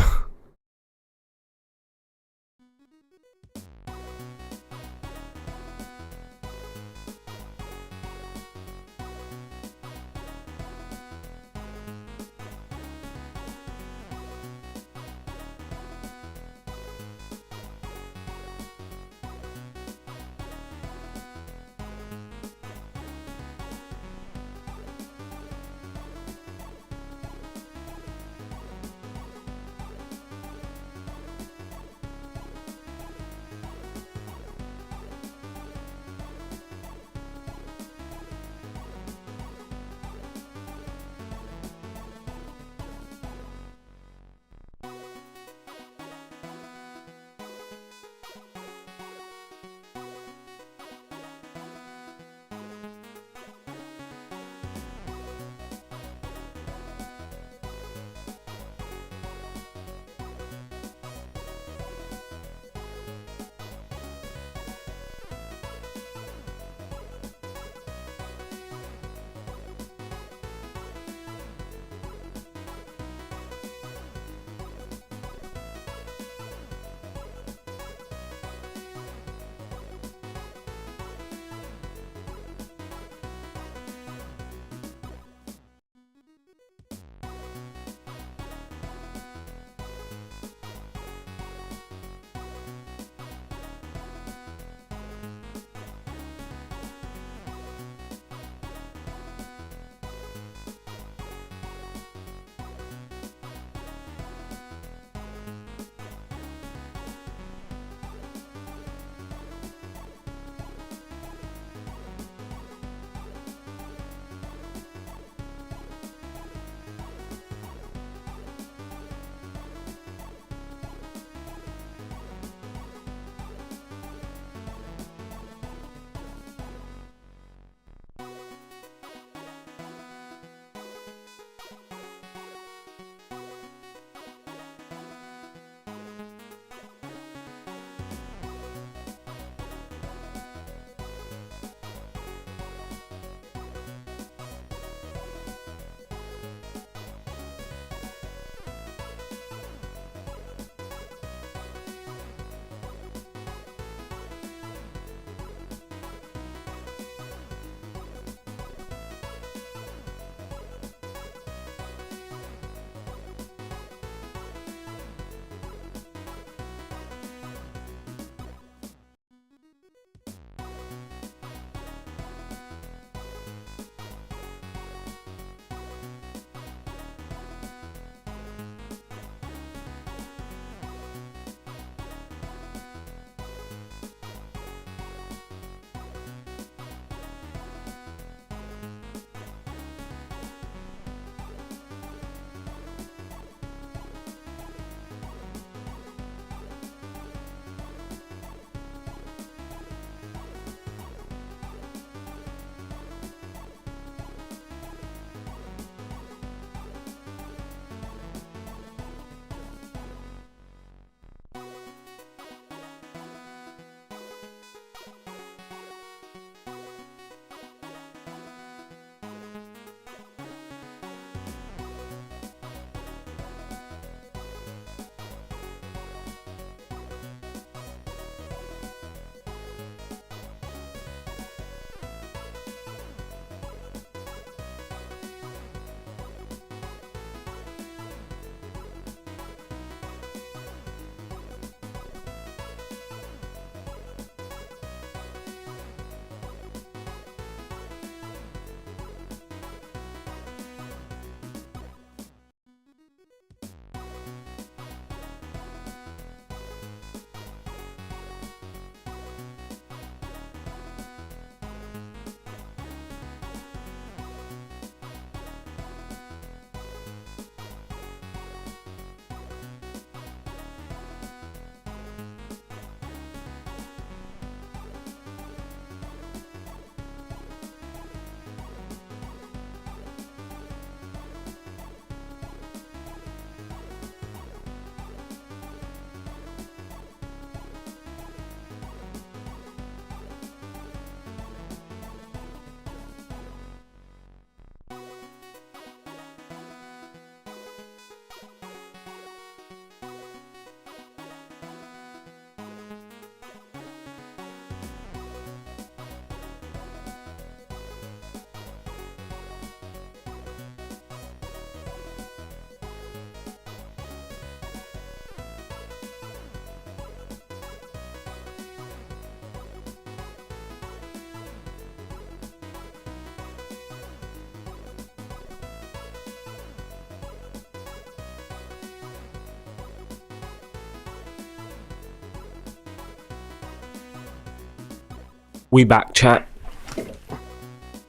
Speaker 1: We back, chat. How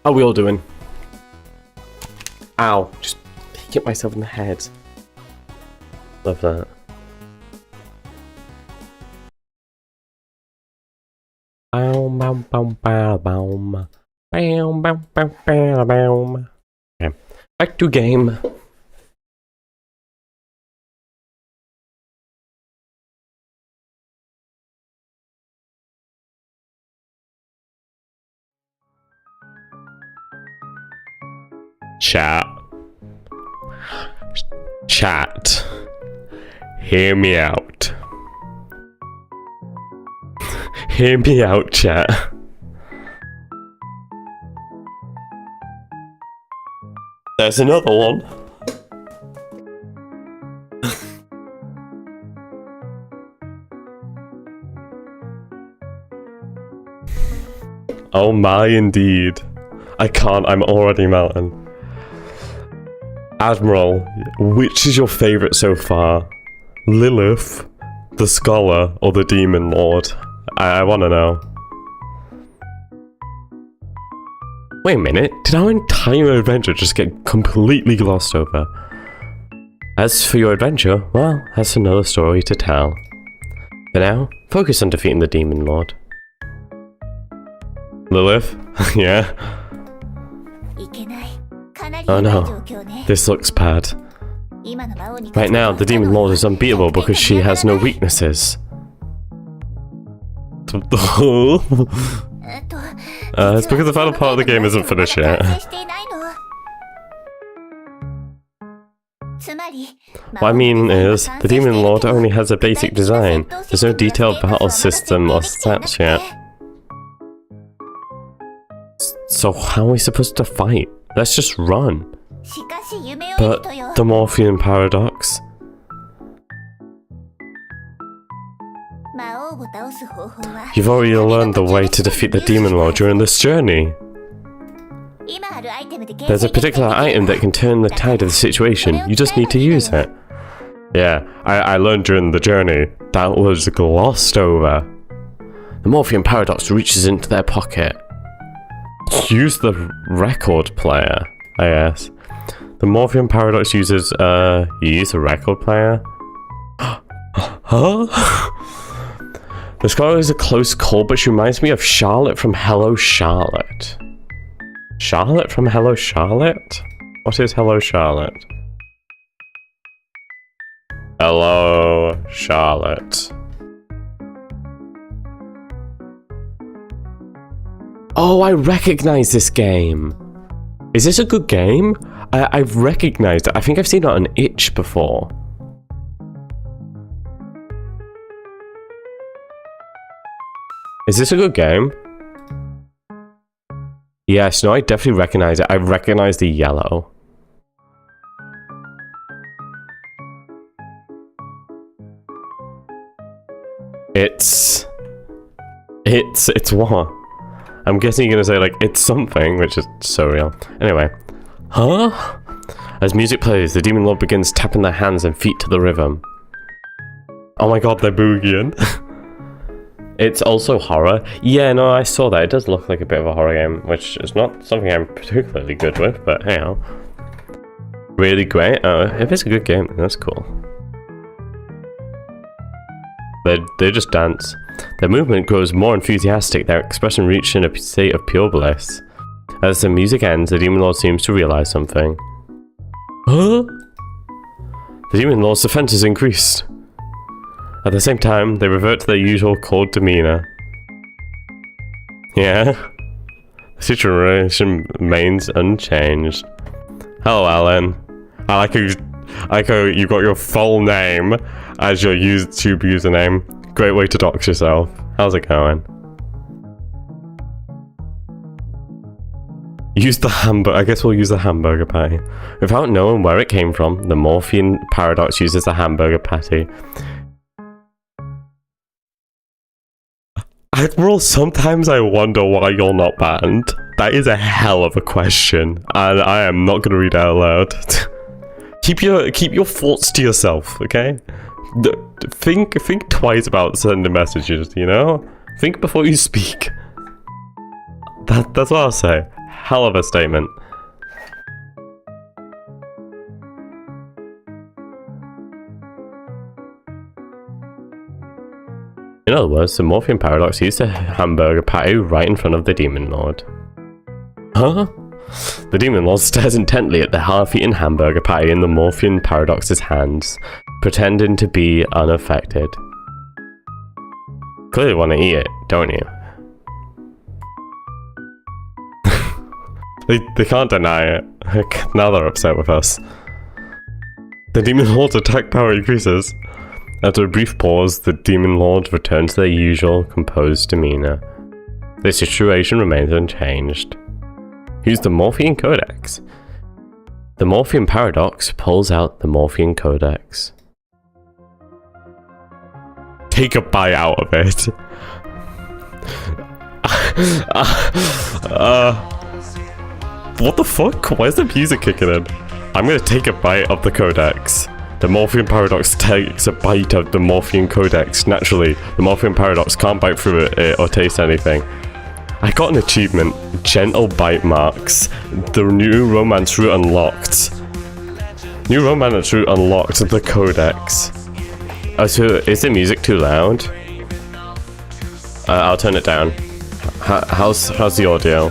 Speaker 1: are we all doing? Ow, just hit myself in the head. Love that. Okay, back to game. Chat. Hear me out. Hear me out, chat. There's another one. Oh my, indeed. I can't, I'm already melting. Admiral, which is your favourite so far? Lilith, the Scholar, or the Demon Lord? I want to know. Wait a minute, did our entire adventure just get completely glossed over? As for your adventure, well, that's another story to tell. For now, focus on defeating the Demon Lord. Lilith? Yeah? Oh no, this looks bad. Right now, the Demon Lord is unbeatable because she has no weaknesses. It's because the final part of the game isn't finished yet. What I mean is, the Demon Lord only has a basic design. There's no detailed battle system or stats yet. So how are we supposed to fight? Let's just run. But the Morphean paradox? You've already learned the way to defeat the Demon Lord during this journey. There's a particular item that can turn the tide of the situation. You just need to use it. Yeah, I learned during the journey. That was glossed over. The Morphean paradox reaches into their pocket. Use the record player, I guess. The Morphean paradox uses, you use a record player? Huh? The Scholar is a close call, but she reminds me of Charlotte from Hello Charlotte. Charlotte from Hello Charlotte? What is Hello Charlotte? Hello Charlotte. Oh, I recognize this game. Is this a good game? I've recognized it. I think I've seen it on Itch before. Is this a good game? Yes, no, I definitely recognize it. I recognize the yellow. It's what? I'm guessing you're gonna say, like, it's something, which is so real. Anyway. Huh? As music plays, the Demon Lord begins tapping their hands and feet to the rhythm. Oh my god, they're boogieing. It's also horror. Yeah, no, I saw that. It does look like a bit of a horror game, which is not something I'm particularly good with, but hey, really great. If it's a good game, that's cool. They just dance. Their movement grows more enthusiastic, their expression reaching a state of pure bliss. As the music ends, the Demon Lord seems to realize something. Huh? The Demon Lord's defense is increased. At the same time, they revert to their usual cold demeanor. Yeah? The situation remains unchanged. Hello, Alan. I like how you got your full name as your YouTube username. Great way to dox yourself. How's it going? Use the hamburger. I guess we'll use the hamburger patty. Without knowing where it came from, the Morphean paradox uses the hamburger patty. Admiral, sometimes I wonder why you're not banned. That is a hell of a question, and I am not gonna read it out loud. Keep your thoughts to yourself, okay? Think twice about sending messages, you know? Think before you speak. That's what I'll say. Hell of a statement. In other words, the Morphean Paradox used a hamburger patty right in front of the Demon Lord. Huh? The Demon Lord stares intently at the half-eaten hamburger patty in the Morphean Paradox's hands, pretending to be unaffected. Clearly want to eat it, don't you? They can't deny it. Now they're upset with us. The Demon Lord's attack power increases. After a brief pause, the Demon Lords return to their usual composed demeanor. The situation remains unchanged. Use the Morphean Codex. The Morphean Paradox pulls out the Morphean Codex. Take a bite out of it. What the fuck? Why is the music kicking in? I'm gonna take a bite of the Codex. The Morphean Paradox takes a bite of the Morphean Codex. Naturally, the Morphean Paradox can't bite through it or taste anything. I got an achievement. Gentle bite marks. The new romance route unlocked. New romance route unlocked. The Codex. Oh, so is the music too loud? I'll turn it down. How's the audio?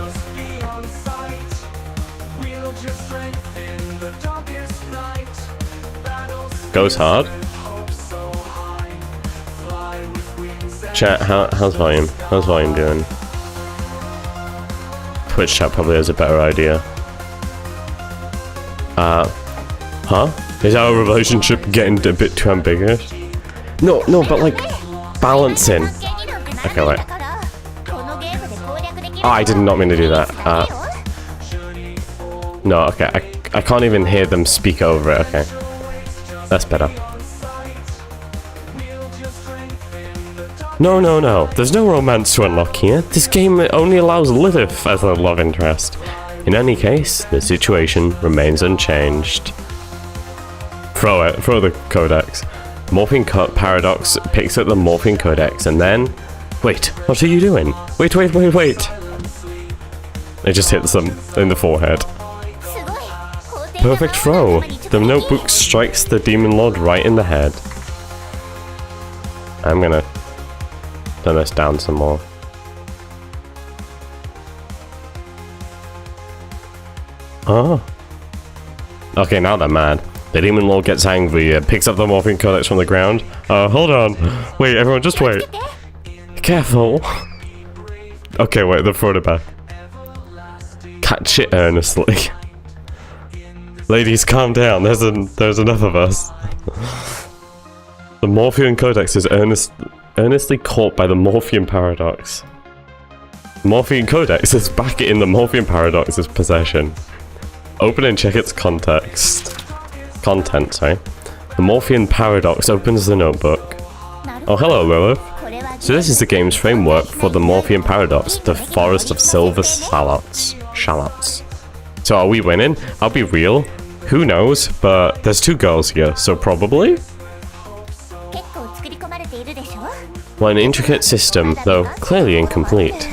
Speaker 1: Goes hard. Chat, how's volume? How's volume doing? Twitch chat probably has a better idea. Huh? Is our relationship getting a bit too ambiguous? No, but like, balancing. Okay, wait. Oh, I did not mean to do that. No, okay, I can't even hear them speak over it, okay. That's better. No. There's no romance to unlock here. This game only allows Lilith as a love interest. In any case, the situation remains unchanged. Throw the Codex. Morphean Paradox picks up the Morphean Codex and then... Wait, what are you doing? Wait. It just hits them in the forehead. Perfect throw. The notebook strikes the Demon Lord right in the head. I'm gonna turn this down some more. Oh. Okay, now they're mad. The Demon Lord gets angry, picks up the Morphean Codex from the ground. Hold on. Wait, everyone, just wait. Careful. Okay, wait, they've thrown it back. Catch it earnestly. Ladies, calm down. There's enough of us. The Morphean Codex is earnestly caught by the Morphean Paradox. Morphean Codex is back in the Morphean Paradox's possession. Open and check its content, sorry. The Morphean Paradox opens the notebook. Oh, hello, Lilith. So this is the game's framework for the Morphean Paradox, the Forest of Silver Shallots. So are we winning? I'll be real. Who knows? But there's two girls here, so probably? Well, an intricate system, though clearly incomplete.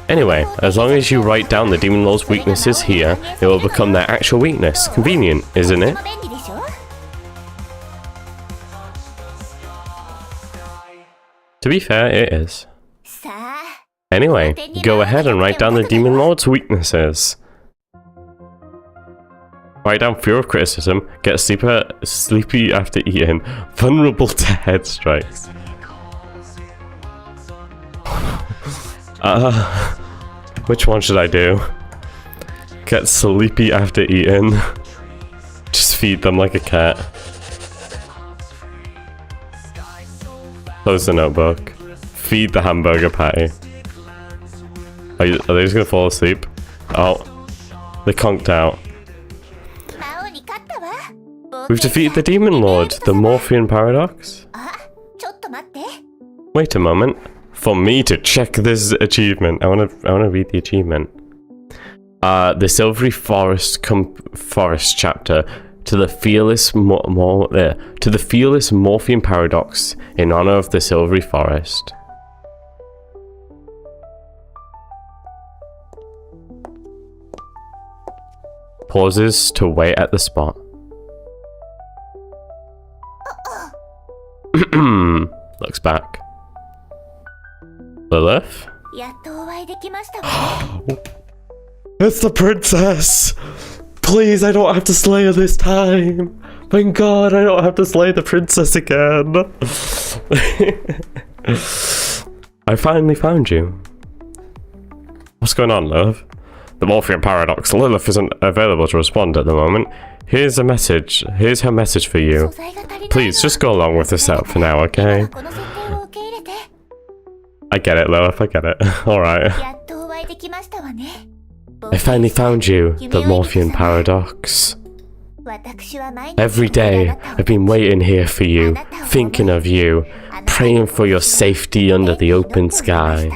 Speaker 1: Anyway, as long as you write down the Demon Lord's weaknesses here, it will become their actual weakness. Convenient, isn't it? To be fair, it is. Anyway, go ahead and write down the Demon Lord's weaknesses. Write down fear of criticism, get sleepy after eating, vulnerable to head strikes. Which one should I do? Get sleepy after eating. Just feed them like a cat. Close the notebook. Feed the hamburger patty. Are they just gonna fall asleep? Oh. They conked out. We've defeated the Demon Lord, the Morphean Paradox. Wait a moment. For me to check this achievement. I wanna read the achievement. The Silvery Forest chapter. To the fearless Morphean Paradox in honor of the Silvery Forest. pauses to wait at the spot. Looks back. Lilith? It's the princess! Please, I don't have to slay her this time! Thank God, I don't have to slay the princess again! I finally found you. What's going on, Lilith? The Morphean paradox. Lilith isn't available to respond at the moment. Here's a message. Here's her message for you. Please, just go along with the setup for now, okay? I get it, Lilith, I get it. Alright. I finally found you, the Morphean paradox. Every day, I've been waiting here for you, thinking of you, praying for your safety under the open sky.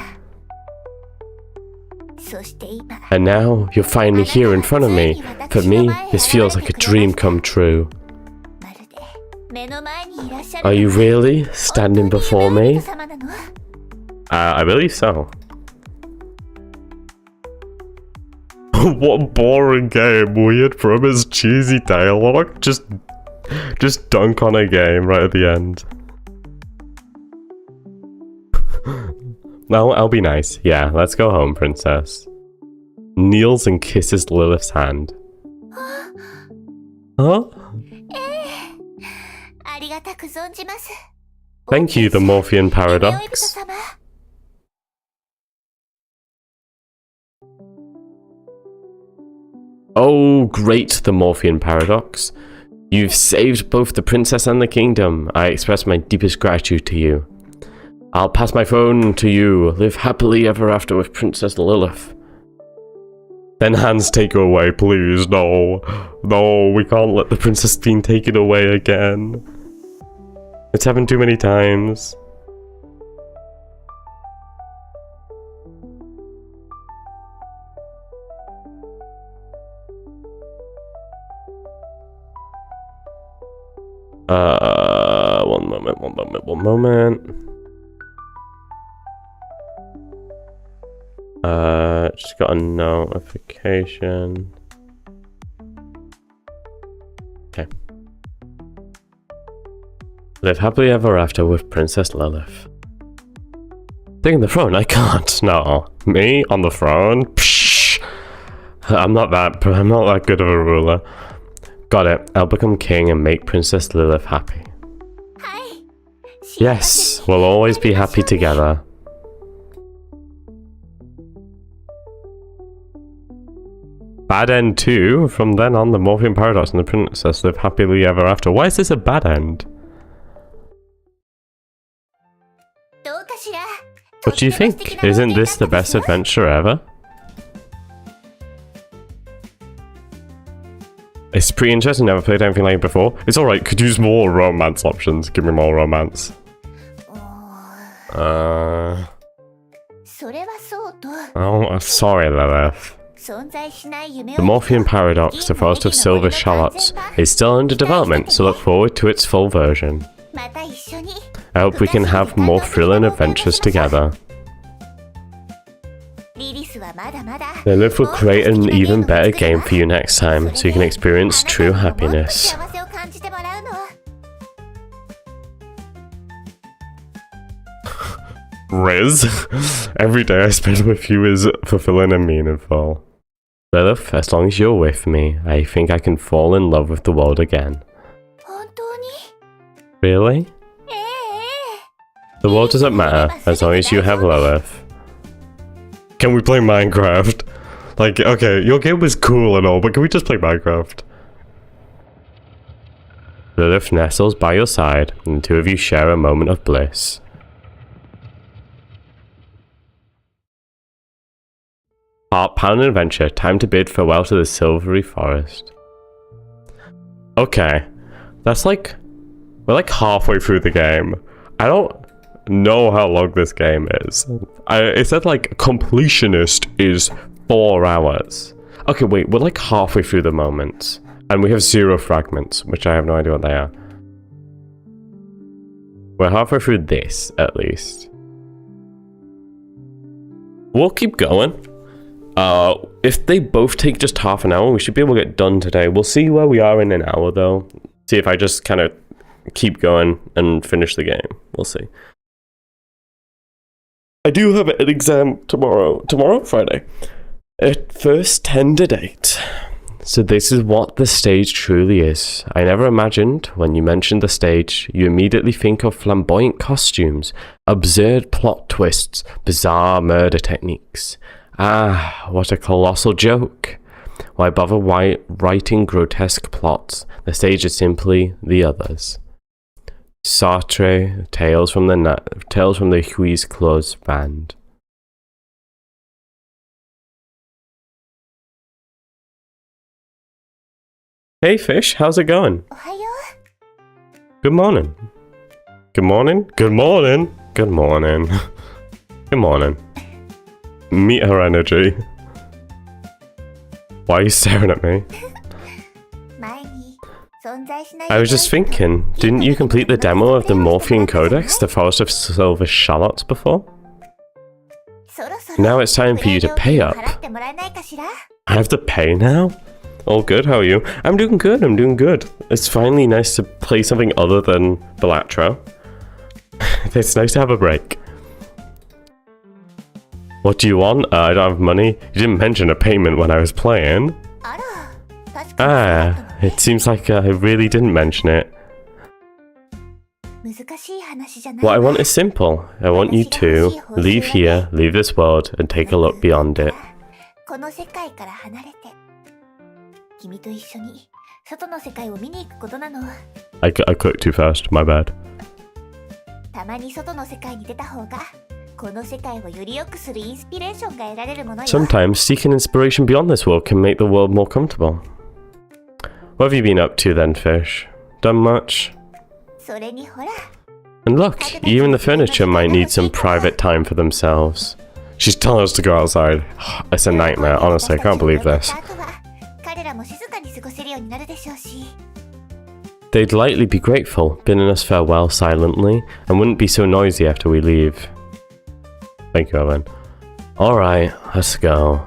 Speaker 1: And now, you're finally here in front of me. For me, this feels like a dream come true. Are you really standing before me? I believe so. What boring game. Weird premise, cheesy dialogue. Just dunk on a game right at the end. No, I'll be nice. Yeah, let's go home, princess. Kneels and kisses Lilith's hand. Huh? Thank you, the Morphean paradox. Oh, great, the Morphean paradox. You've saved both the princess and the kingdom. I express my deepest gratitude to you. I'll pass my phone to you. Live happily ever after with Princess Lilith. Then hands take her away, please. No. No, we can't let the princess be taken away again. It's happened too many times. One moment. Just got a notification. Okay. Live happily ever after with Princess Lilith. Taking the throne? I can't. No. Me on the throne? Psh! I'm not that good of a ruler. Got it. I'll become king and make Princess Lilith happy. Yes, we'll always be happy together. Bad end 2. From then on, the Morphean paradox and the princess live happily ever after. Why is this a bad end? What do you think? Isn't this the best adventure ever? It's pretty interesting, never played anything like it before. It's alright, could use more romance options. Give me more romance. Oh, sorry, Lilith. The Morphean paradox, the Forest of Silver Shallots, is still under development, so look forward to its full version. I hope we can have more thrilling adventures together. Lilith will create an even better game for you next time, so you can experience true happiness. Riz, every day I spend with you is fulfilling and meaningful. Lilith, as long as you're with me, I think I can fall in love with the world again. Really? The world doesn't matter, as long as you have Lilith. Can we play Minecraft? Like, okay, your game was cool and all, but can we just play Minecraft? Lilith nestles by your side, and the two of you share a moment of bliss. Heart-pounding adventure, time to bid farewell to the silvery forest. Okay, that's like, we're like halfway through the game. I don't know how long this game is. It said like completionist is 4 hours. Okay, wait, we're like halfway through the moments. And we have 0 fragments, which I have no idea what they are. We're halfway through this, at least. We'll keep going. If they both take just half an hour, we should be able to get done today. We'll see where we are in an hour, though. See if I just kind of keep going and finish the game. We'll see. I do have an exam tomorrow. Friday. At first 10 to date. So this is what the stage truly is. I never imagined, when you mentioned the stage, you immediately think of flamboyant costumes, absurd plot twists, bizarre murder techniques. Ah, what a colossal joke. Why bother writing grotesque plots? The stage is simply the others. Sartre, Tales from the Hui's Close Band. Hey Fish, how's it going? Good morning. Good morning? Good morning? Good morning. Good morning. Meet her energy. Why are you staring at me? I was just thinking, didn't you complete the demo of the Morphean Codex, the Forest of Silver Shallots, before? Now it's time for you to pay up. I have to pay now? All good, how are you? I'm doing good. It's finally nice to play something other than Balatro. It's nice to have a break. What do you want? I don't have money. You didn't mention a payment when I was playing. Ah, it seems like I really didn't mention it. What I want is simple. I want you to leave here, leave this world, and take a look beyond it. I clicked too fast, my bad. Sometimes seeking inspiration beyond this world can make the world more comfortable. What have you been up to then, Fish? Done much? And look, even the furniture might need some private time for themselves. She's telling us to go outside. It's a nightmare, honestly, I can't believe this. They'd likely be grateful, bidding us farewell silently, and wouldn't be so noisy after we leave. Thank you, Evan. Alright, let's go.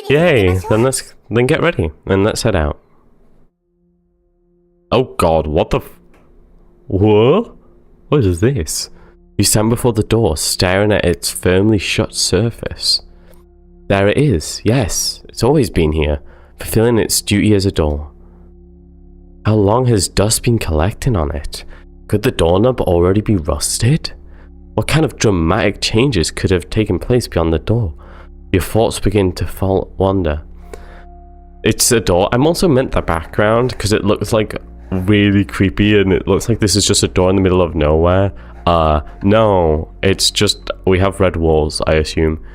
Speaker 1: Yay, then get ready, and let's head out. Oh god, what the Whoa? What is this? You stand before the door, staring at its firmly shut surface. There it is, yes, it's always been here, fulfilling its duty as a door. How long has dust been collecting on it? Could the doorknob already be rusted? What kind of dramatic changes could have taken place beyond the door? Your thoughts begin to wander. It's a door. I'm also meant the background because it looks like really creepy and it looks like this is just a door in the middle of nowhere. No, it's just we have red walls, I assume.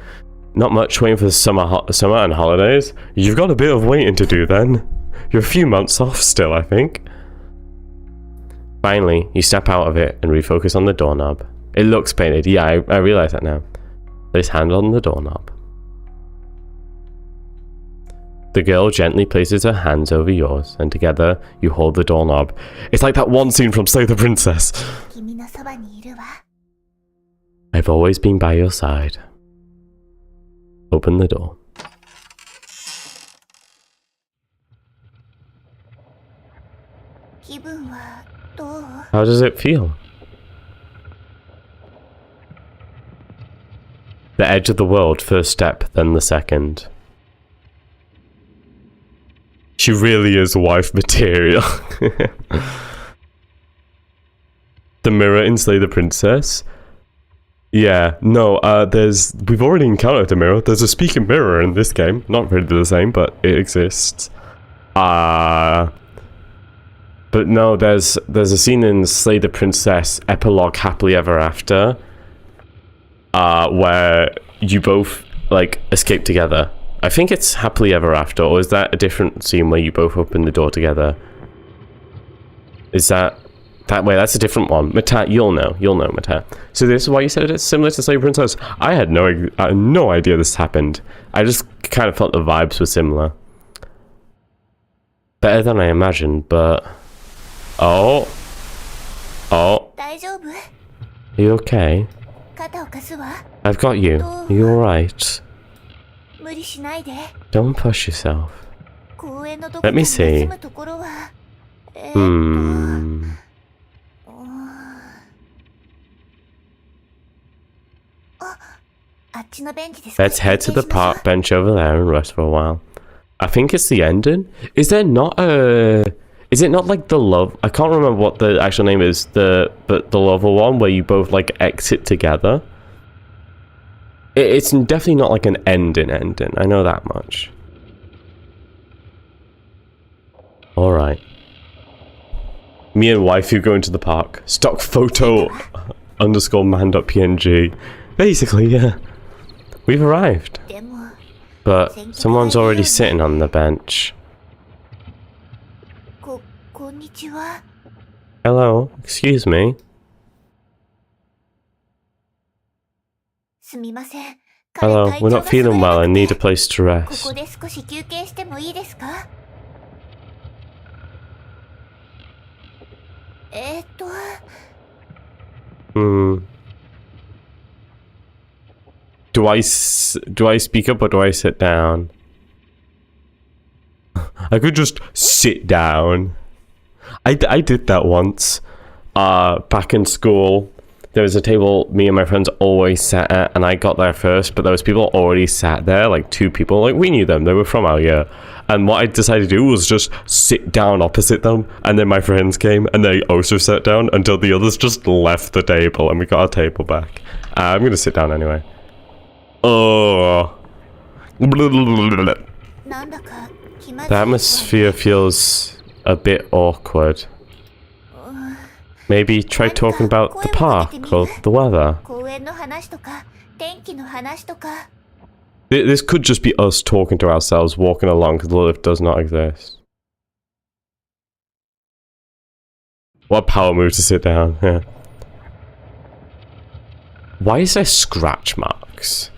Speaker 1: Not much waiting for the summer and holidays. You've got a bit of waiting to do then. You're a few months off still, I think. Finally, you step out of it and refocus on the doorknob. It looks painted. Yeah, I realize that now. Place hand on the doorknob. The girl gently places her hands over yours, and together you hold the doorknob. It's like that one scene from Slay the Princess. I've always been by your side. Open the door. How does it feel? The edge of the world, first step, then the second. She really is wife material. The mirror in Slay the Princess. Yeah, no, we've already encountered the mirror. There's a speaking mirror in this game. Not really the same, but it exists. But no, there's a scene in Slay the Princess Epilogue Happily Ever After, where you both, like, escape together. I think it's Happily Ever After, or is that a different scene where you both open the door together? Is that way? That's a different one. Mata, you'll know, Mata. So this is why you said it's similar to Slay the Princess. I had no idea this happened. I just kind of felt the vibes were similar. Better than I imagined, but... Oh. Are you okay? I've got you. Are you alright? Don't push yourself. Let me see. Let's head to the park bench over there and rest for a while. I think it's the ending. Is there not a... Is it not like the love... I can't remember what the actual name is. But the level one where you both like exit together. It's definitely not like an ending. I know that much. Alright. Me and waifu go into the park. Stock photo _man.png. Basically, yeah. We've arrived. But someone's already sitting on the bench. Hello, excuse me. Hello, we're not feeling well and need a place to rest. Do I speak up or do I sit down? I could just sit down. I did that once. Back in school, there was a table me and my friends always sat at, and I got there first, but there was people already sat there, like 2 people. Like, we knew them, they were from our year. And what I decided to do was just sit down opposite them, and then my friends came, and they also sat down until the others just left the table, and we got our table back. I'm gonna sit down anyway. Oh. The atmosphere feels a bit awkward. Maybe try talking about the park or the weather. This could just be us talking to ourselves, walking along, because Lilith does not exist. What power move to sit down? Yeah. Why is there scratch marks?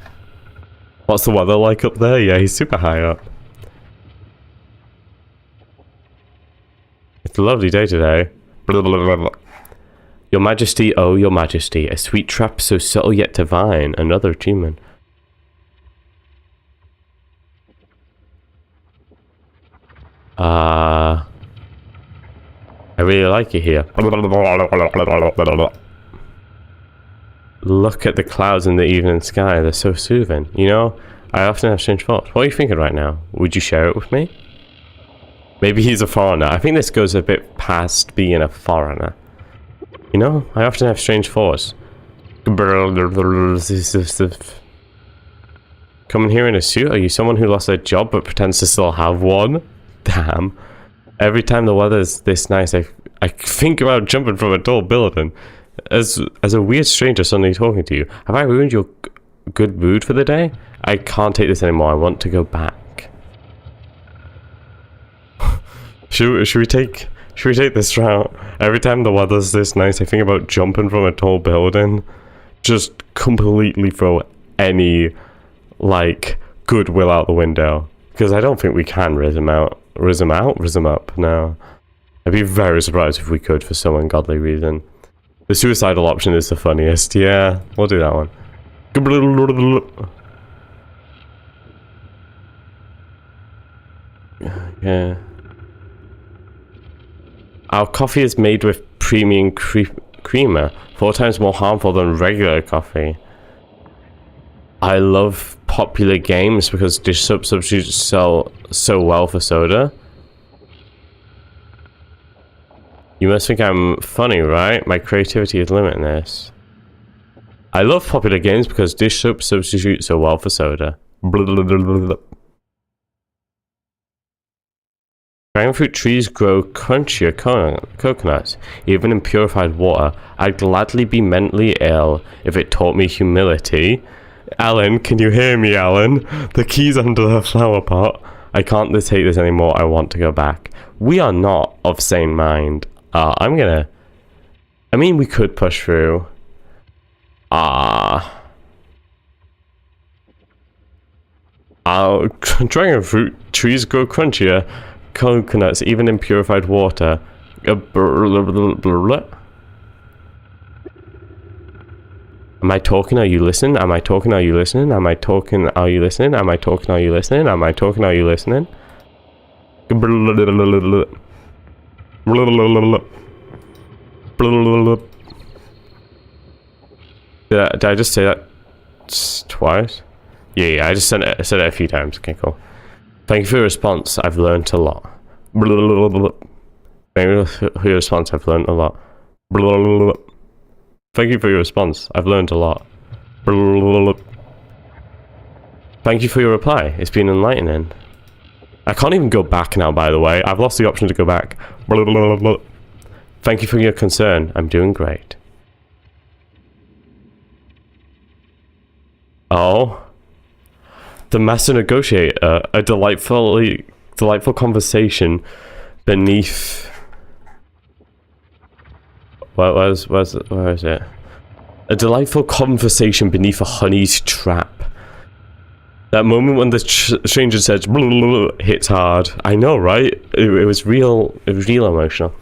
Speaker 1: What's the weather like up there? Yeah, he's super high up. It's a lovely day today. Blah, blah, blah, blah. Your Majesty, oh, Your Majesty, a sweet trap so subtle yet divine, another achievement. I really like it here. Look at the clouds in the evening sky, they're so soothing. You know, I often have strange thoughts. What are you thinking right now? Would you share it with me? Maybe he's a foreigner. I think this goes a bit past being a foreigner. You know, I often have strange thoughts. Coming here in a suit? Are you someone who lost their job but pretends to still have one? Damn. Every time the weather's this nice, I think about jumping from a tall building. As a weird stranger suddenly talking to you. Have I ruined your good mood for the day? I can't take this anymore. I want to go back. Should we take this route? Every time the weather's this nice, I think about jumping from a tall building. Just completely throw any, like, goodwill out the window. Because I don't think we can riz him up. No. I'd be very surprised if we could for some ungodly reason. The suicidal option is the funniest. Yeah, we'll do that one. Yeah. Our coffee is made with premium creamer, 4 times more harmful than regular coffee. I love popular games because dish soap substitutes sell so well for soda. You must think I'm funny, right? My creativity is limitless. I love popular games because dish soap substitutes so well for soda. Dragon fruit trees grow crunchier coconuts, even in purified water. I'd gladly be mentally ill if it taught me humility. Alan, can you hear me, Alan? The key's under the flower pot. I can't take this anymore. I want to go back. We are not of sane mind. I mean, we could push through. Dragon fruit trees grow crunchier coconuts, even in purified water. Am I talking? Are you listening? Am I talking? Are you listening? Am I talking? Are you listening? Am I talking? Are you listening? Am I talking? Are you listening? Did I just say that twice? Yeah, I just said it a few times. Okay, cool. Thank you for your response. I've learned a lot. Thank you for your response. I've learned a lot. Thank you for your response. I've learned a lot. Thank you for your reply. It's been enlightening. I can't even go back now, by the way. I've lost the option to go back. Thank you for your concern. I'm doing great. Oh. The Master Negotiator. A delightful conversation beneath... Where is it? A delightful conversation beneath a honey's trap. That moment when the stranger says hits hard. I know, right? It was real. It was real emotional.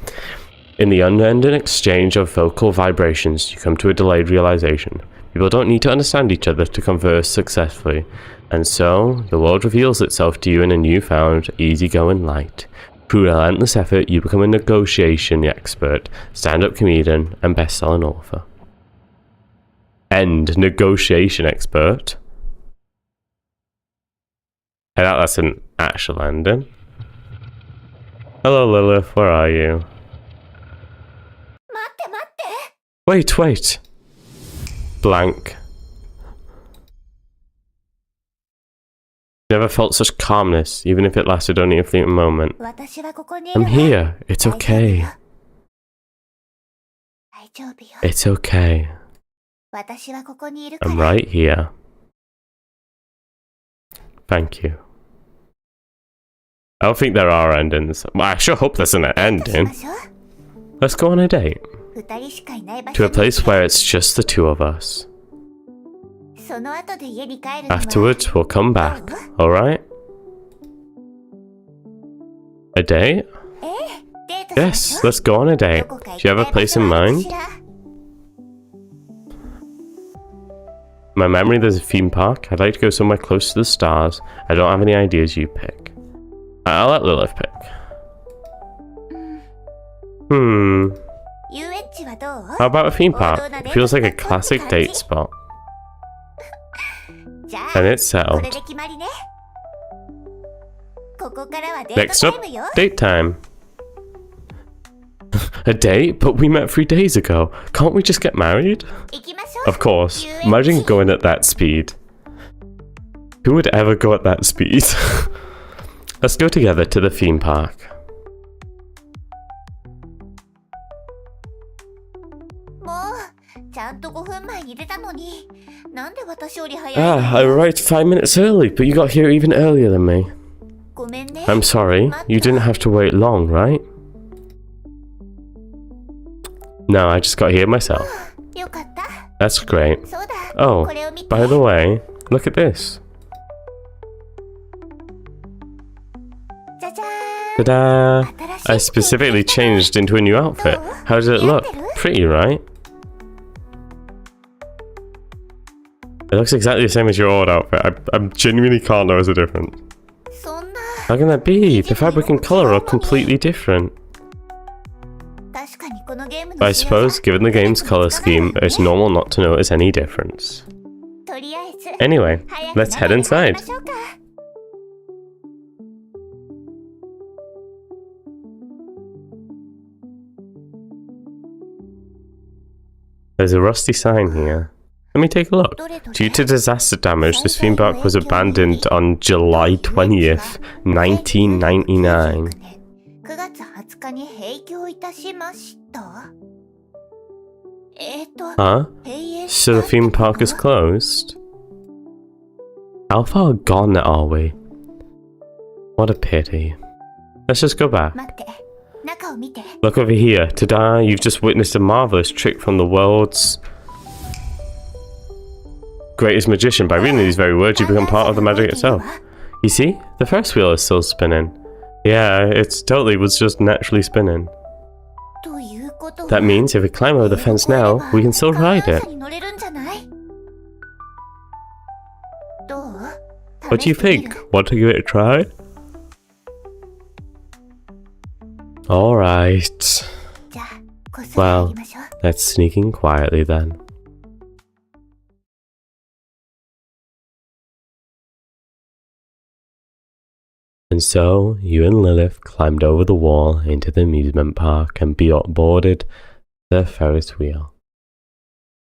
Speaker 1: In the unending exchange of vocal vibrations, you come to a delayed realization. People don't need to understand each other to converse successfully, and so the world reveals itself to you in a newfound, easygoing light. Through relentless effort, you become a negotiation expert, stand-up comedian, and best-selling author. End. Negotiation expert. I doubt that's an actual ending. Hello, Lilith. Where are you? Wait. Blank. Never felt such calmness, even if it lasted only a fleeting moment. I'm here. It's okay. It's okay. I'm right here. Thank you. I don't think there are endings. Well, I sure hope there's an ending. Let's go on a date. To a place where it's just the two of us. Afterwards, we'll come back, alright? A date? Yes, let's go on a date. Do you have a place in mind? My memory, there's a theme park. I'd like to go somewhere close to the stars. I don't have any ideas, you pick. I'll let Lilith pick. How about a theme park? It feels like a classic date spot. And it's settled. Next up, date time. A date? But we met 3 days ago. Can't we just get married? Of course. Imagine going at that speed. Who would ever go at that speed? Let's go together to the theme park. I arrived 5 minutes early, but you got here even earlier than me. I'm sorry, you didn't have to wait long, right? No, I just got here myself. That's great. Oh, by the way, look at this. Ta-da! I specifically changed into a new outfit. How does it look? Pretty, right? It looks exactly the same as your old outfit. I genuinely can't notice a difference. How can that be? The fabric and colour are completely different. But I suppose, given the game's colour scheme, it's normal not to notice any difference. Anyway, let's head inside. There's a rusty sign here. Let me take a look. Due to disaster damage, this theme park was abandoned on July 20th, 1999. Huh? So the theme park is closed? How far gone are we? What a pity. Let's just go back. Look over here. Ta-da, you've just witnessed a marvelous trick from the world's greatest magician. By reading these very words, you become part of the magic itself. You see? The first wheel is still spinning. Yeah, it totally was just naturally spinning. That means if we climb over the fence now, we can still ride it. What do you think? Want to give it a try? Alright. Well, let's sneak in quietly then. And so, you and Lilith climbed over the wall into the amusement park and boarded the Ferris wheel.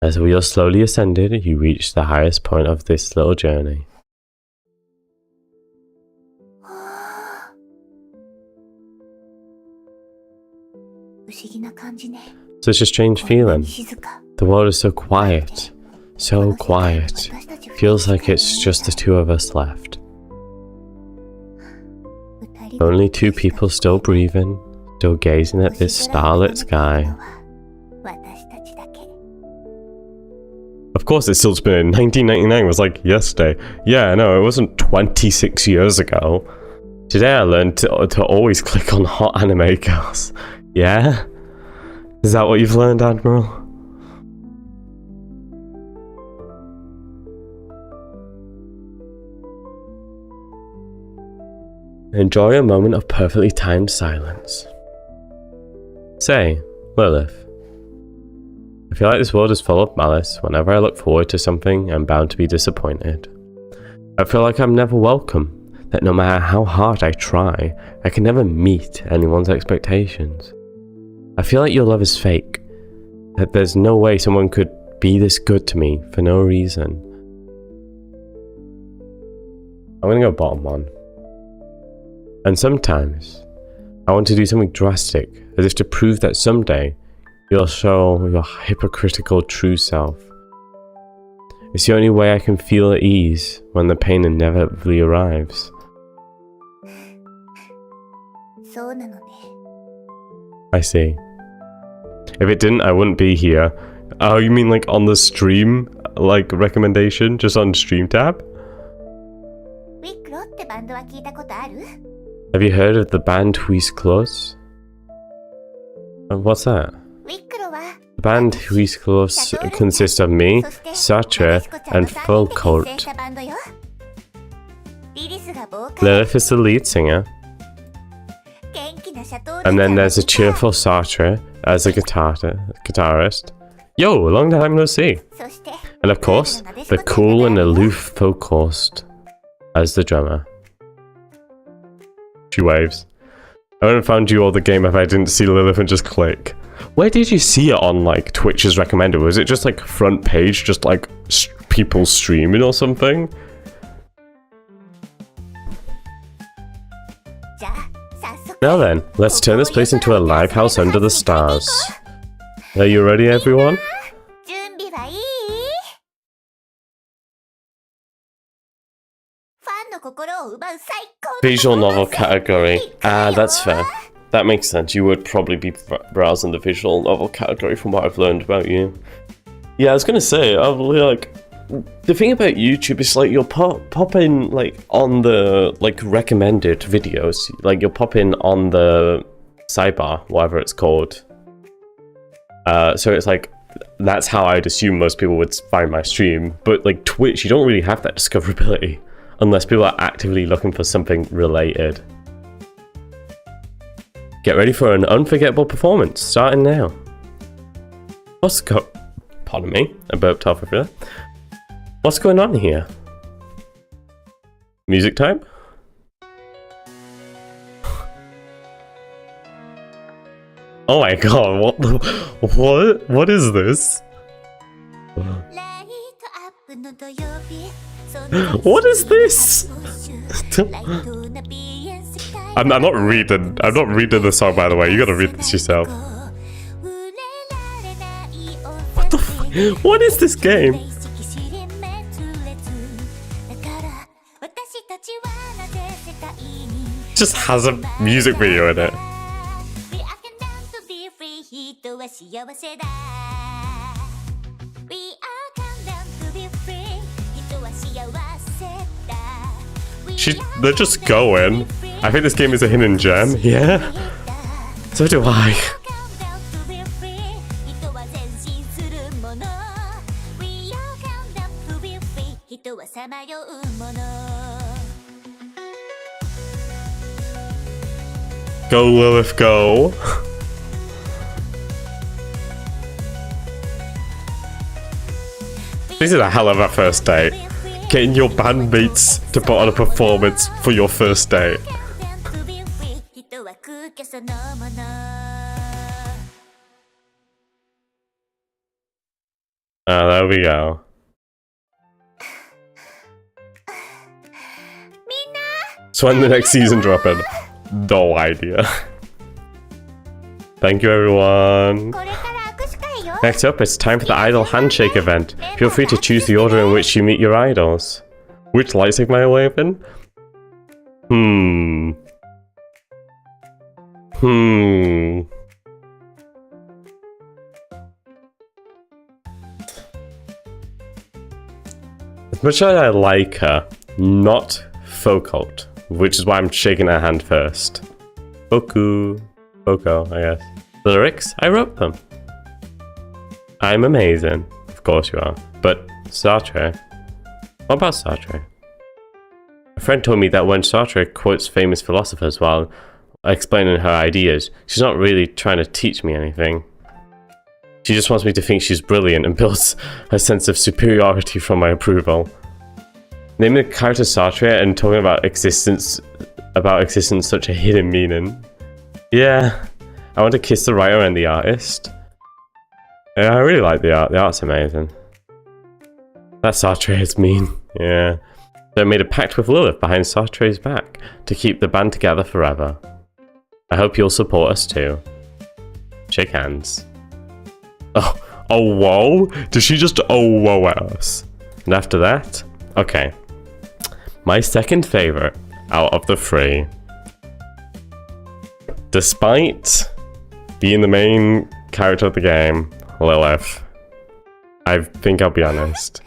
Speaker 1: As the wheel slowly ascended, you reached the highest point of this little journey. Such a strange feeling. The world is so quiet. So quiet. Feels like it's just the two of us left. Only two people still breathing, still gazing at this starlit sky. Of course it's still spinning. 1999 was like yesterday. Yeah, no, it wasn't 26 years ago. Today I learned to always click on hot anime girls. Yeah? Is that what you've learned, Admiral? Enjoy a moment of perfectly timed silence. Say, Lilith. I feel like this world is full of malice. Whenever I look forward to something, I'm bound to be disappointed. I feel like I'm never welcome, that no matter how hard I try, I can never meet anyone's expectations. I feel like your love is fake, that there's no way someone could be this good to me for no reason. I'm gonna go bottom one. And sometimes, I want to do something drastic, as if to prove that someday, you'll show your hypocritical true self. It's the only way I can feel at ease when the pain inevitably arrives. I see. If it didn't, I wouldn't be here. Oh, you mean like on the stream? Like recommendation? Just on stream tab? Have you heard of the band Huis Clos? What's that? The band Huis Clos consists of me, Sartre, and Full Cult. Lilith is the lead singer. And then there's a cheerful Sartre as a guitarist. Yo, long time no see. And of course, the cool and aloof vocalist as the drummer. She waves. I wouldn't have found you all the game if I didn't see Lilith and just click. Where did you see it on like Twitch's recommended? Was it just like front page, just like people streaming or something? Now then, let's turn this place into a live house under the stars. Are you ready, everyone? Visual novel category. Ah, that's fair. That makes sense. You would probably be browsing the visual novel category from what I've learned about you. Yeah, I was gonna say, like, the thing about YouTube is like you'll pop in like on the like recommended videos, like you'll pop in on the sidebar, whatever it's called. So it's like that's how I'd assume most people would find my stream. But like Twitch, you don't really have that discoverability unless people are actively looking for something related. Get ready for an unforgettable performance, starting now. Pardon me, I burped halfway through that. What's going on here? Music time? Oh my god, what is this? What is this? I'm not reading the song, by the way. You gotta read this yourself. What the f- What is this game? Just has a music video in it. They're just going. I think this game is a hidden gem. Yeah. So do I. Go, Lilith, go. This is a hell of a first date. Getting your bandmates to put on a performance for your first date. There we go. So when the next season dropping? No idea. Thank you, everyone. Next up, it's time for the Idol Handshake event. Feel free to choose the order in which you meet your idols. Which lightstick am I waving? As much as I like her, not Focult, which is why I'm shaking her hand first. Foco, I guess. The lyrics? I wrote them. I'm amazing. Of course you are. But Sartre? What about Sartre? A friend told me that when Sartre quotes famous philosophers while explaining her ideas, she's not really trying to teach me anything. She just wants me to think she's brilliant and builds a sense of superiority from my approval. Naming the character Sartre and talking about existence such a hidden meaning. Yeah, I want to kiss the writer and the artist. Yeah, I really like the art. The art's amazing. That Sartre is mean. Yeah. So I made a pact with Lilith behind Sartre's back to keep the band together forever. I hope you'll support us too. Shake hands. Oh whoa? Did she just whoa at us? And after that? Okay. My second favorite out of the three. Despite being the main character of the game, Lilith. I think I'll be honest.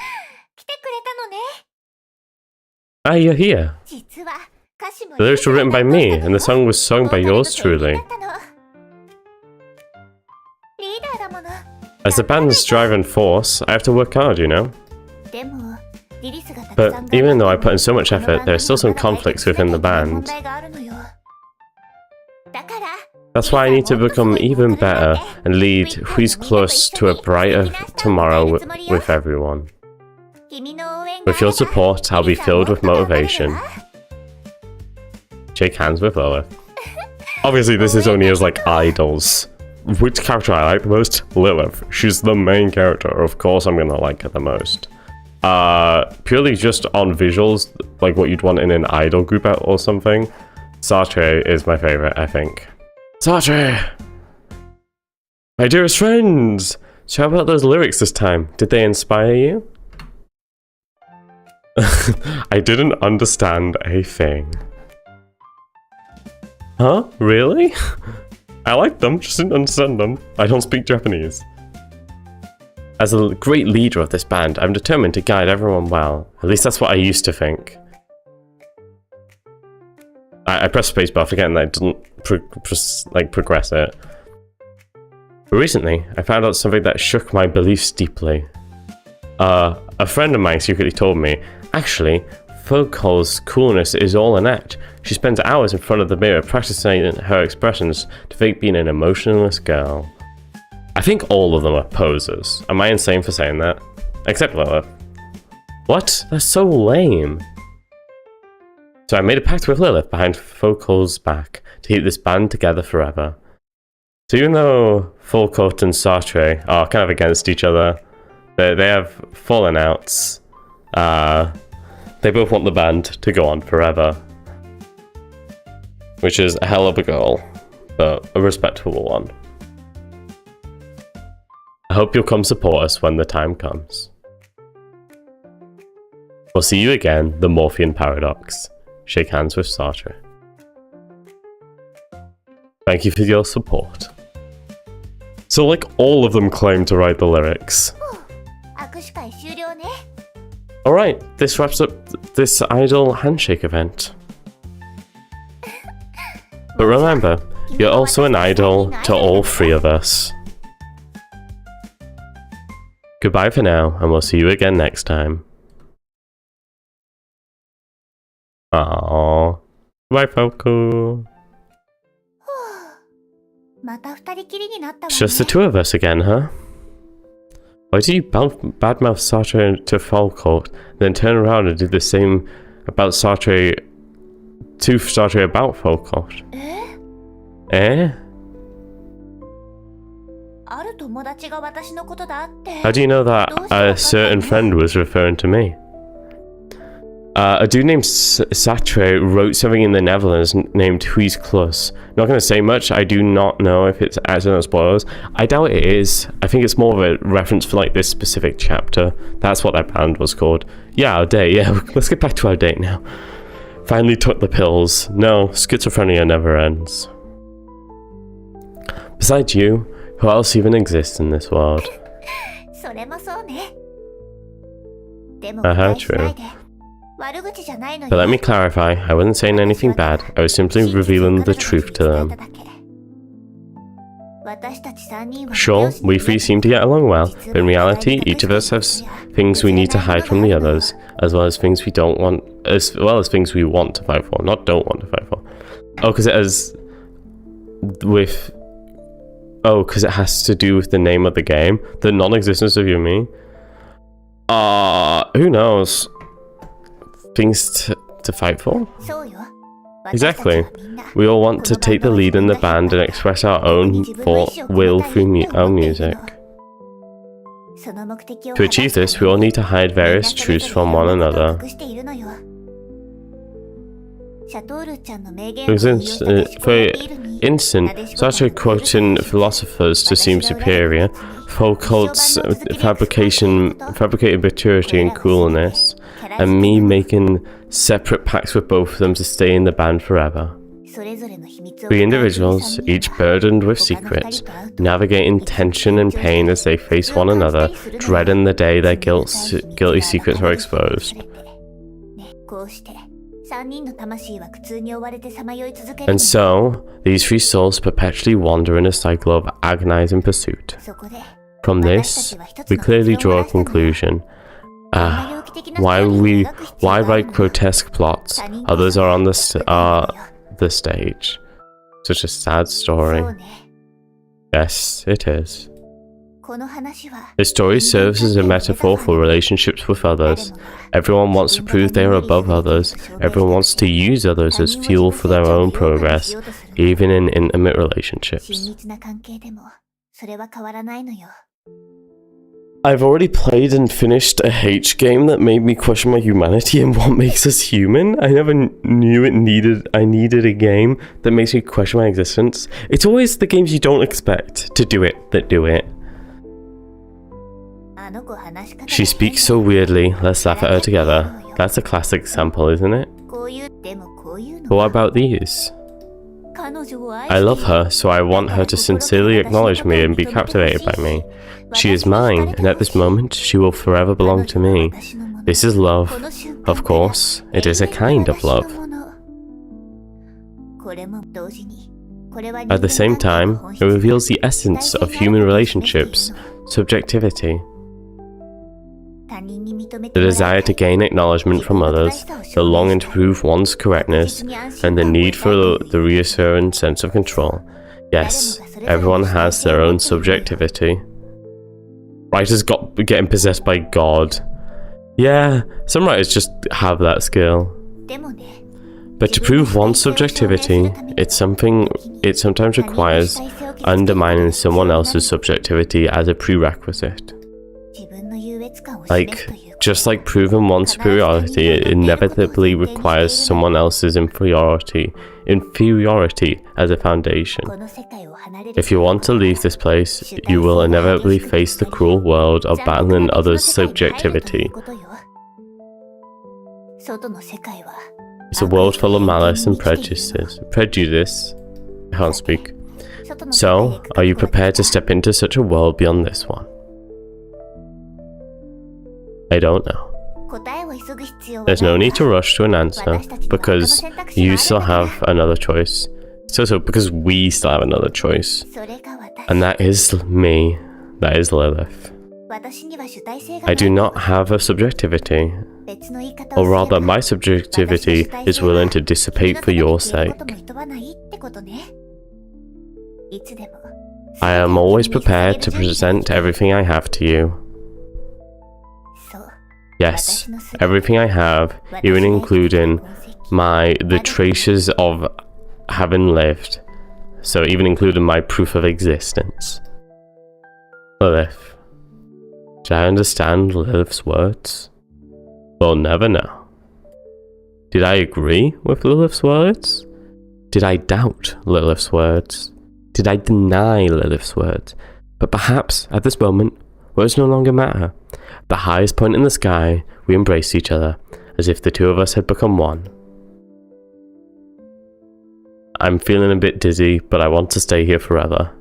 Speaker 1: Ah, you're here. The lyrics were written by me, and the song was sung by yours truly. As the band's driving force, I have to work hard, you know? But even though I put in so much effort, there are still some conflicts within the band. That's why I need to become even better and lead Who's Close to a brighter tomorrow with everyone. With your support, I'll be filled with motivation. Shake hands with Lilith. Obviously, this is only as like idols. Which character I like the most? Lilith. She's the main character. Of course I'm gonna like her the most. Purely just on visuals, like what you'd want in an idol group or something. Sartre is my favorite, I think. Sartre! My dearest friends! So how about those lyrics this time? Did they inspire you? I didn't understand a thing. Huh? Really? I like them, just didn't understand them. I don't speak Japanese. As a great leader of this band, I'm determined to guide everyone well. At least that's what I used to think. I pressed spacebar forgetting that it doesn't progress it. But recently, I found out something that shook my beliefs deeply. A friend of mine secretly told me, actually, Focol's coolness is all an act. She spends hours in front of the mirror practicing her expressions to fake being an emotionless girl. I think all of them are posers. Am I insane for saying that? Except Lilith. What? That's so lame. So I made a pact with Lilith behind Focol's back to keep this band together forever. So even though Focult and Sartre are kind of against each other, they have fallen outs. They both want the band to go on forever. Which is a hell of a goal, but a respectable one. I hope you'll come support us when the time comes. We'll see you again, the Morphean Paradox. Shake hands with Sartre. Thank you for your support. So like all of them claim to write the lyrics. Alright, this wraps up this idol handshake event. But remember, you're also an idol to all three of us. Goodbye for now, and we'll see you again next time. Aww. Bye, Foco. It's just the two of us again, huh? Why did you badmouth Sartre to Falcourt, then turn around and do the same about Sartre to Sartre about Falcourt? Eh? How do you know that a certain friend was referring to me? A dude named Sartre wrote something in the Netherlands named Huis Klus. Not going to say much. I do not know if it's accidental spoilers. I doubt it is. I think it's more of a reference for like this specific chapter. That's what that band was called. Yeah, our date. Yeah, let's get back to our date now. Finally took the pills. No, schizophrenia never ends. Besides you, who else even exists in this world? True. But let me clarify, I wasn't saying anything bad, I was simply revealing the truth to them. Sure, we three seem to get along well, but in reality, each of us has things we need to hide from the others, as well as things we don't want, as well as things we want to fight for, not don't want to fight for. Oh, because it has with... Oh, because it has to do with the name of the game? The non-existence of you and me? Who knows? Things to fight for? Exactly. We all want to take the lead in the band and express our own will through our music. To achieve this, we all need to hide various truths from one another. For instance, Sartre quoting philosophers to seem superior, Foucault's fabricated maturity and coolness, and me making separate pacts with both of them to stay in the band forever. Three individuals, each burdened with secrets, navigating tension and pain as they face one another, dreading the day their guilty secrets are exposed. And so, these three souls perpetually wander in a cycle of agonizing pursuit. From this, we clearly draw a conclusion. Why write grotesque plots? Others are on the stage. Such a sad story. Yes, it is. This story serves as a metaphor for relationships with others. Everyone wants to prove they are above others. Everyone wants to use others as fuel for their own progress, even in intimate relationships. I've already played and finished a H game that made me question my humanity and what makes us human. I never knew I needed a game that makes me question my existence. It's always the games you don't expect to do it that do it. She speaks so weirdly, let's laugh at her together. That's a classic example, isn't it? But what about these? I love her, so I want her to sincerely acknowledge me and be captivated by me. She is mine, and at this moment, she will forever belong to me. This is love. Of course, it is a kind of love. At the same time, it reveals the essence of human relationships, subjectivity. The desire to gain acknowledgement from others, the longing to prove one's correctness, and the need for the reassuring sense of control. Yes, everyone has their own subjectivity. Writers getting possessed by God. Yeah, some writers just have that skill. But to prove one's subjectivity, it sometimes requires undermining someone else's subjectivity as a prerequisite. Just like proving one's superiority, it inevitably requires someone else's inferiority as a foundation. If you want to leave this place, you will inevitably face the cruel world of battling others' subjectivity. It's a world full of malice and prejudice. I can't speak. So, are you prepared to step into such a world beyond this one? I don't know. There's no need to rush to an answer, because you still have another choice. Because we still have another choice. And that is me. That is Lilith. I do not have a subjectivity. Or rather, my subjectivity is willing to dissipate for your sake. I am always prepared to present everything I have to you. Yes, everything I have, even including the traces of having lived. So even including my proof of existence. Lilith. Did I understand Lilith's words? We'll never know. Did I agree with Lilith's words? Did I doubt Lilith's words? Did I deny Lilith's words? But perhaps, at this moment, words no longer matter. At the highest point in the sky, we embraced each other, as if the two of us had become one. I'm feeling a bit dizzy, but I want to stay here forever.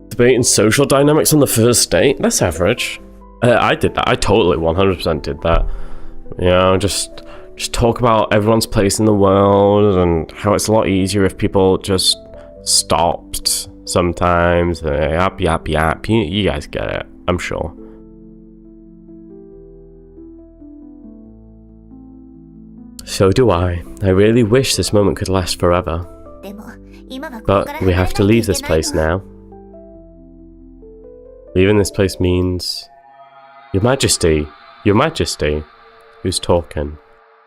Speaker 1: Debating social dynamics on the first date? That's average. I did that. I totally 100% did that. You know, just talk about everyone's place in the world and how it's a lot easier if people just stopped sometimes. Yap, yap, yap. You guys get it, I'm sure. So do I. I really wish this moment could last forever. But we have to leave this place now. Leaving this place means... Your Majesty. Your Majesty. Who's talking?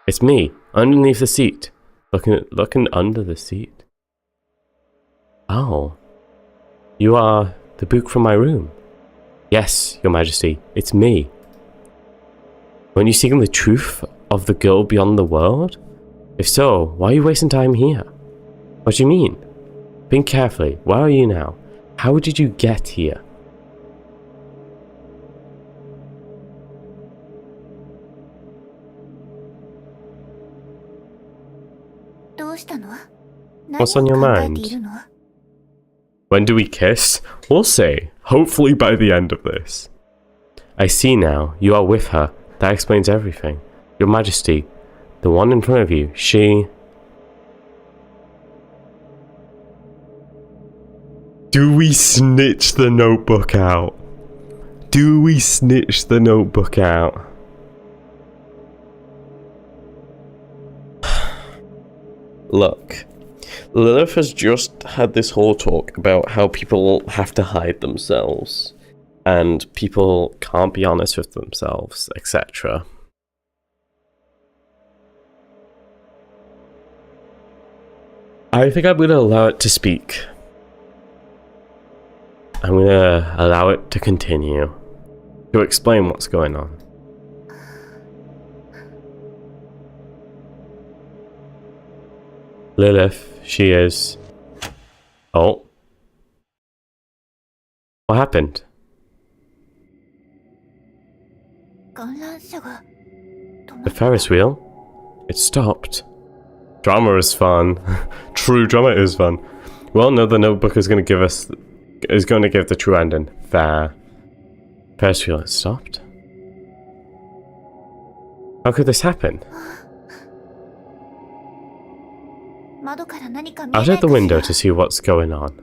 Speaker 1: It's me, underneath the seat. Looking under the seat. Oh. You are the book from my room. Yes, Your Majesty, it's me. Weren't you seeking the truth of the girl beyond the world? If so, why are you wasting time here? What do you mean? Think carefully. Where are you now? How did you get here? What's on your mind? When do we kiss? We'll see. Hopefully by the end of this. I see now. You are with her. That explains everything. Your Majesty, the one in front of you, she... Do we snitch the notebook out? Do we snitch the notebook out? Look, Lilith has just had this whole talk about how people have to hide themselves and people can't be honest with themselves, etc. I think I'm going to allow it to speak. I'm going to allow it to continue, to explain what's going on. Lilith, she is... Oh. What happened? The Ferris wheel? It stopped. Drama is fun. True drama is fun. Well, no, the notebook is going to give us... is going to give the true ending. Fair. Ferris wheel, it stopped? How could this happen? Out at the window to see what's going on.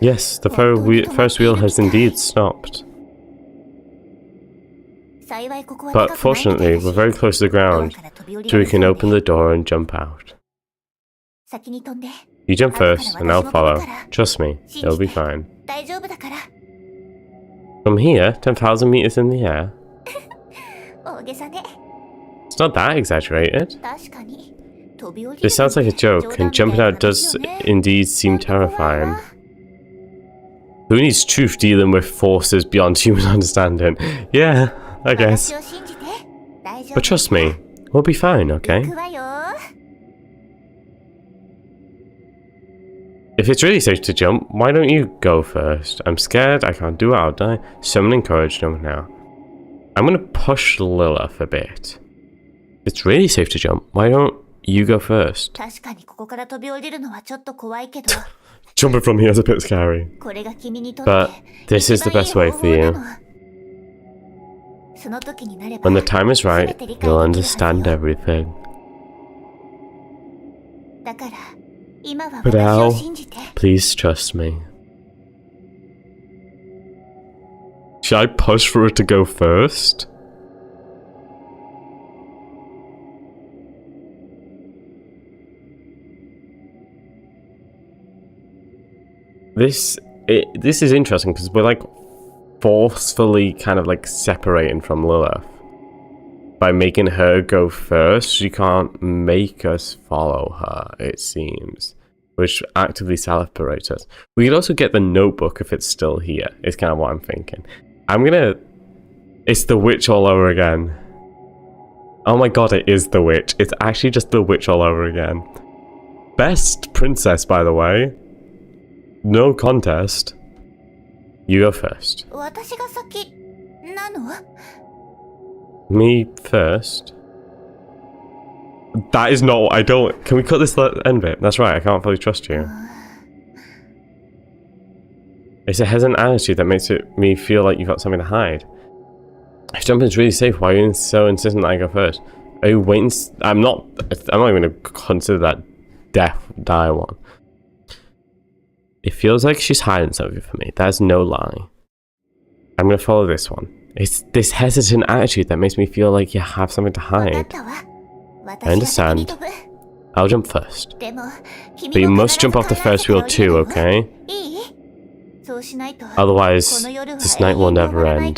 Speaker 1: Yes, the Ferris wheel has indeed stopped. But fortunately, we're very close to the ground, so we can open the door and jump out. You jump first, and I'll follow. Trust me, it'll be fine. From here, 10,000 meters in the air? It's not that exaggerated. This sounds like a joke, and jumping out does indeed seem terrifying. Who needs truth dealing with forces beyond human understanding? Yeah, I guess. But trust me, we'll be fine, okay? If it's really safe to jump, why don't you go first? I'm scared, I can't do it, I'll die. Summon courage now. I'm gonna push Lilith a bit. If it's really safe to jump, why don't you go first? Jumping from here is a bit scary. But this is the best way for you. When the time is right, you'll understand everything. For now, please trust me. Should I push for it to go first? This is interesting because we're like forcefully kind of like separating from Lilith. By making her go first, she can't make us follow her, it seems. Which actively separates us. We could also get the notebook if it's still here, is kind of what I'm thinking. It's the witch all over again. Oh my god, it is the witch. It's actually just the witch all over again. Best princess, by the way. No contest. You go first. Me first? That is not what I don't... Can we cut this end bit? That's right, I can't fully trust you. It's a hesitant attitude that makes me feel like you've got something to hide. If jumping's really safe, why are you so insistent that I go first? Are you waiting? I'm not even going to consider that die one. It feels like she's hiding something from me. That's no lie. I'm going to follow this one. It's this hesitant attitude that makes me feel like you have something to hide. I understand. I'll jump first. But you must jump off the first wheel too, okay? Otherwise, this night will never end.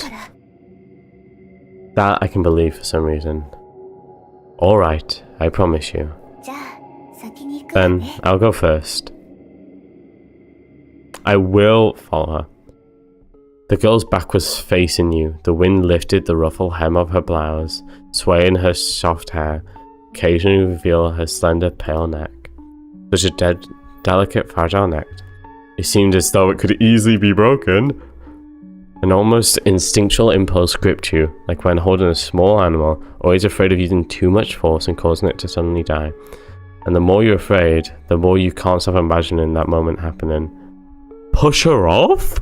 Speaker 1: That I can believe for some reason. Alright, I promise you. Then, I'll go first. I will follow her. The girl's back was facing you. The wind lifted the ruffled hem of her blouse, swaying her soft hair, occasionally reveal her slender, pale neck. Such a delicate, fragile neck. It seemed as though it could easily be broken. An almost instinctual impulse gripped you, like when holding a small animal, always afraid of using too much force and causing it to suddenly die. And the more you're afraid, the more you can't stop imagining that moment happening. Push her off?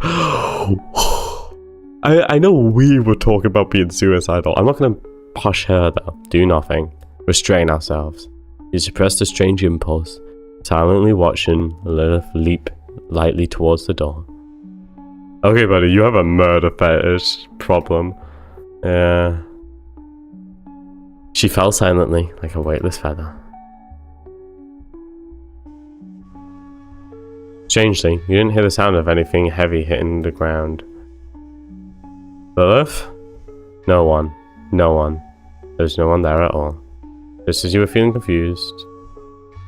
Speaker 1: I know we were talking about being suicidal. I'm not going to push her though. Do nothing. Restrain ourselves. You suppressed a strange impulse, silently watching Lilith leap lightly towards the door. Okay, buddy, you have a murder fetish problem. Yeah. She fell silently, like a weightless feather. Strangely, you didn't hear the sound of anything heavy hitting the ground. Lilith? No one. No one. There's no one there at all. Just as you were feeling confused,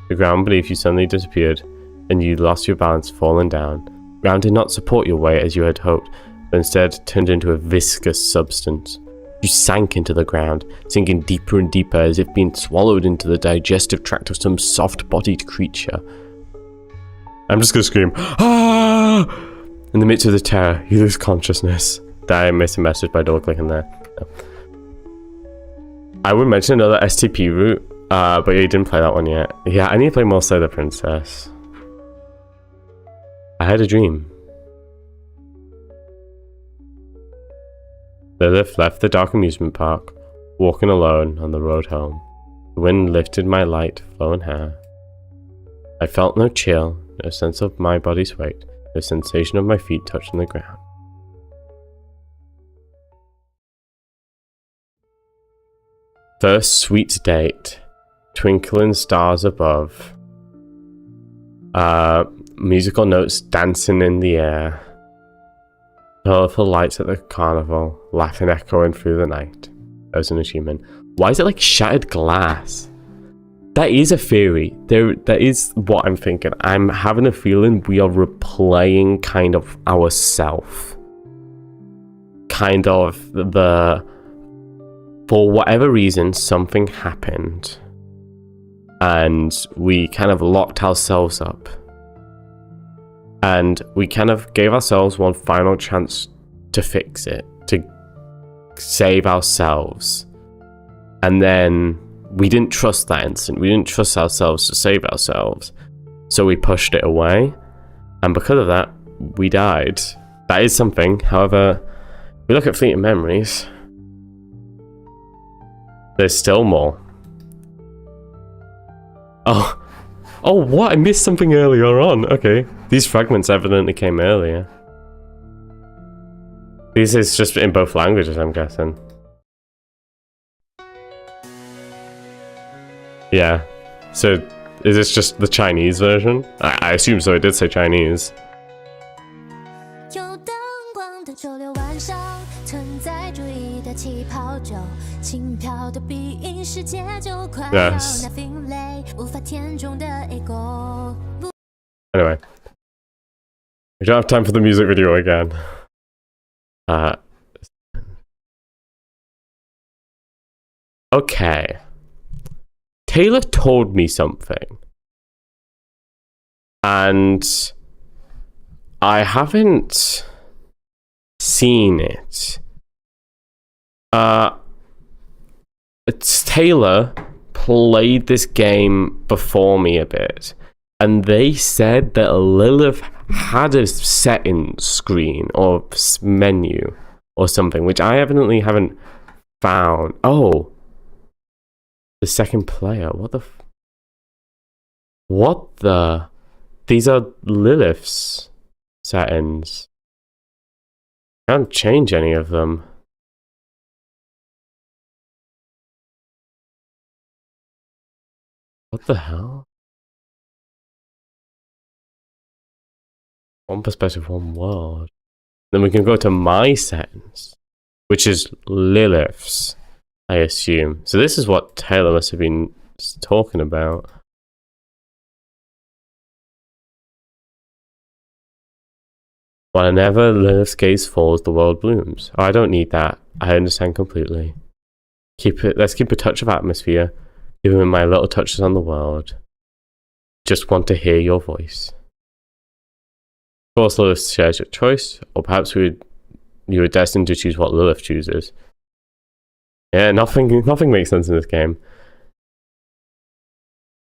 Speaker 1: the ground beneath you suddenly disappeared, and you lost your balance falling down. The ground did not support your weight as you had hoped, but instead turned into a viscous substance. You sank into the ground, sinking deeper and deeper as if being swallowed into the digestive tract of some soft-bodied creature. I'm just gonna scream, ah! In the midst of the terror, you lose consciousness. Did I miss a message by double-clicking there? No. I would mention another STP route, but you didn't play that one yet. Yeah, I need to play more Slay the Princess. I had a dream. Lilith left the dark amusement park, walking alone on the road home. The wind lifted my light, flowing hair. I felt no chill, no sense of my body's weight, no sensation of my feet touching the ground. First sweet date. Twinkling stars above. Musical notes dancing in the air. Colorful lights at the carnival, laughing echoing through the night. That was an achievement. Why is it like shattered glass? That is a theory. That is what I'm thinking. I'm having a feeling we are replaying kind of ourself. Kind of for whatever reason, something happened. And we kind of locked ourselves up. And we kind of gave ourselves one final chance to fix it. To save ourselves. And then we didn't trust that instant. We didn't trust ourselves to save ourselves. So we pushed it away. And because of that, we died. That is something. However, if we look at fleeting memories, there's still more. Oh, Oh, what? I missed something earlier on. Okay. These fragments evidently came earlier. This is just in both languages, I'm guessing. Yeah. So, is this just the Chinese version? I assume so. It did say Chinese. Yes. Anyway. We don't have time for the music video again. Okay. Taylor told me something. And I haven't seen it. Taylor played this game before me a bit, and they said that Lilith had a settings screen or menu or something, which I evidently haven't found. Oh, the second player. What the? These are Lilith's settings. Can't change any of them. What the hell? One perspective, one world. Then we can go to my settings, which is Lilith's, I assume. So this is what Taylor must have been talking about. Whenever Lilith's gaze falls, the world blooms. Oh, I don't need that. I understand completely. Let's keep a touch of atmosphere. Give me my little touches on the world. Just want to hear your voice. Of course, Lilith shares your choice, or perhaps you were destined to choose what Lilith chooses. Yeah, nothing makes sense in this game.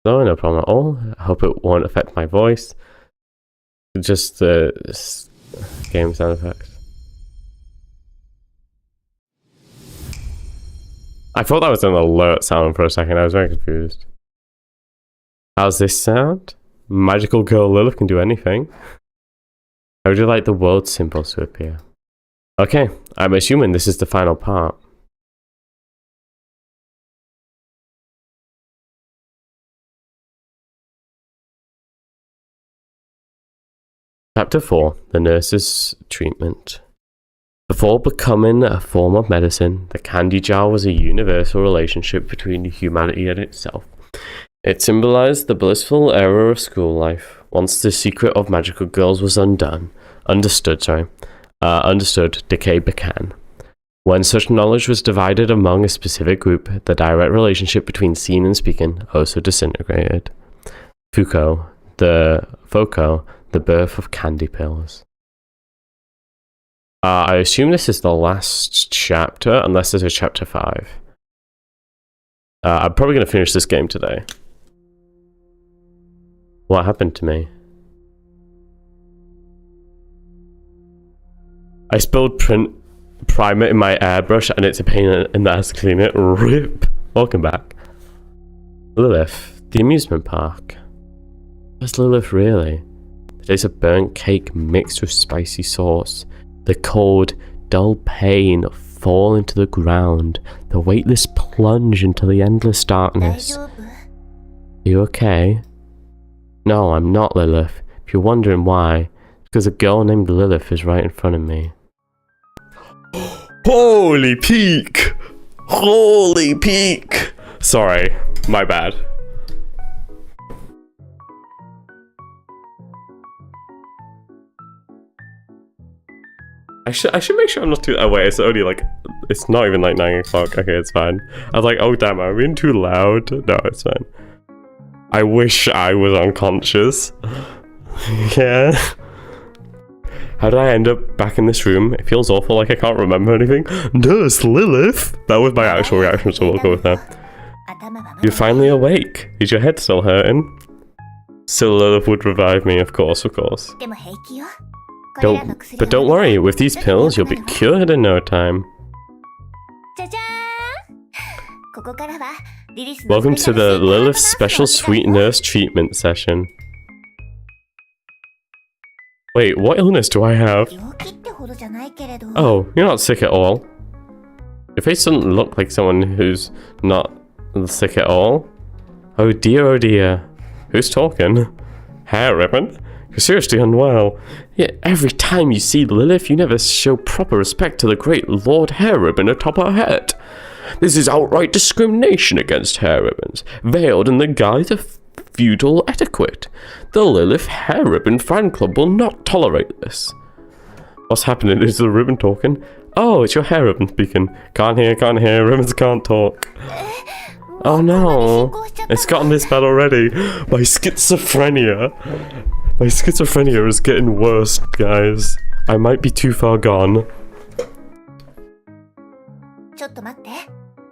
Speaker 1: No problem at all. I hope it won't affect my voice. Just game sound effects. I thought that was an alert sound for a second. I was very confused. How's this sound? Magical girl Lilith can do anything. How would you like the world symbols to appear? Okay, I'm assuming this is the final part. Chapter 4, The Nurse's Treatment. Before becoming a form of medicine, the candy jar was a universal relationship between humanity and itself. It symbolized the blissful era of school life, once the secret of magical girls was understood, decay began. When such knowledge was divided among a specific group, the direct relationship between seeing and speaking also disintegrated. Foucault, the birth of candy pills. I assume this is the last chapter, unless there's a chapter 5. I'm probably going to finish this game today. What happened to me? I spilled primer in my airbrush and it's a pain in the ass to clean it. RIP. Welcome back. Lilith, the amusement park. Where's Lilith really? The taste of burnt cake mixed with spicy sauce. The cold, dull pain fall into the ground. The weightless plunge into the endless darkness. Are you okay? No, I'm not Lilith. If you're wondering why, it's because a girl named Lilith is right in front of me. Holy peak! Holy peak! Sorry, my bad. I should make sure I'm not too. Oh wait, it's only like, it's not even like 9 o'clock. Okay, it's fine. I was like, oh damn, am I being too loud? No, it's fine. I wish I was unconscious. Yeah. How did I end up back in this room? It feels awful, like I can't remember anything. Nurse Lilith! That was my actual reaction, so we'll go with that. You're finally awake. Is your head still hurting? So Lilith would revive me, of course, of course. But don't worry, with these pills, you'll be cured in no time. Welcome to the Lilith Special Sweet Nurse Treatment Session. Wait, what illness do I have? Oh, you're not sick at all. Your face doesn't look like someone who's not sick at all. Oh dear, oh dear. Who's talking? Hair ribbon? You're seriously unwell. Yet every time you see Lilith, you never show proper respect to the great Lord Hair Ribbon atop her head. This is outright discrimination against hair ribbons, veiled in the guise of feudal etiquette. The Lilith Hair Ribbon fan club will not tolerate this. What's happening? Is the ribbon talking? Oh, it's your hair ribbon speaking. Can't hear, ribbons can't talk. Oh no, it's gotten this bad already. My schizophrenia is getting worse, guys. I might be too far gone.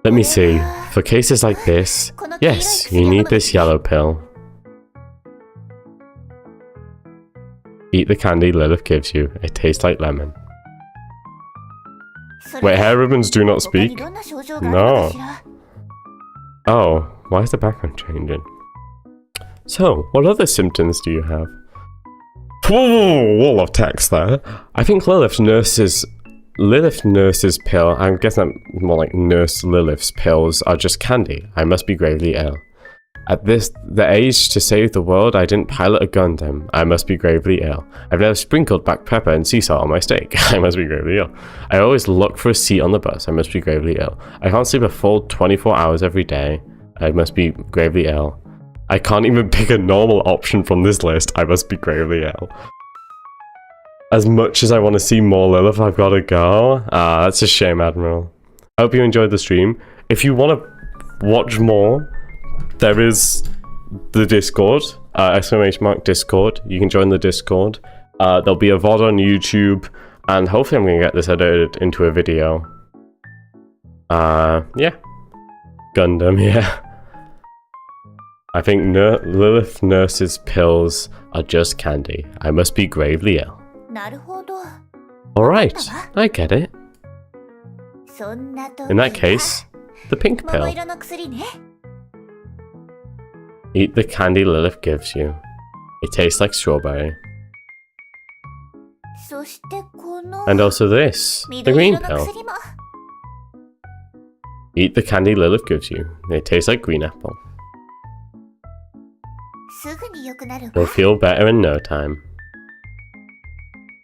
Speaker 1: Let me see. For cases like this, yes, you need this yellow pill. Eat the candy Lilith gives you. It tastes like lemon. Wait, hair ribbons do not speak? No. Oh, why is the background changing? So, what other symptoms do you have? Whoa, wall of text there. I think Lilith Nurse's pill, I guess I'm more like Nurse Lilith's pills, are just candy. I must be gravely ill. At the age to save the world, I didn't pilot a Gundam. I must be gravely ill. I've never sprinkled black pepper and sea salt on my steak. I must be gravely ill. I always look for a seat on the bus. I must be gravely ill. I can't sleep a full 24 hours every day. I must be gravely ill. I can't even pick a normal option from this list. I must be gravely ill. As much as I want to see more Lilith, I've got to go. That's a shame, Admiral. I hope you enjoyed the stream. If you want to watch more, there is the Discord, !Discord. You can join the Discord. There'll be a VOD on YouTube, and hopefully I'm going to get this edited into a video. Yeah. Gundam, yeah. I think Lilith Nurse's pills are just candy. I must be gravely ill. Alright, I get it. In that case, the pink pill. Eat the candy Lilith gives you. It tastes like strawberry. And also this, the green pill. Eat the candy Lilith gives you. It tastes like green apple. You'll feel better in no time.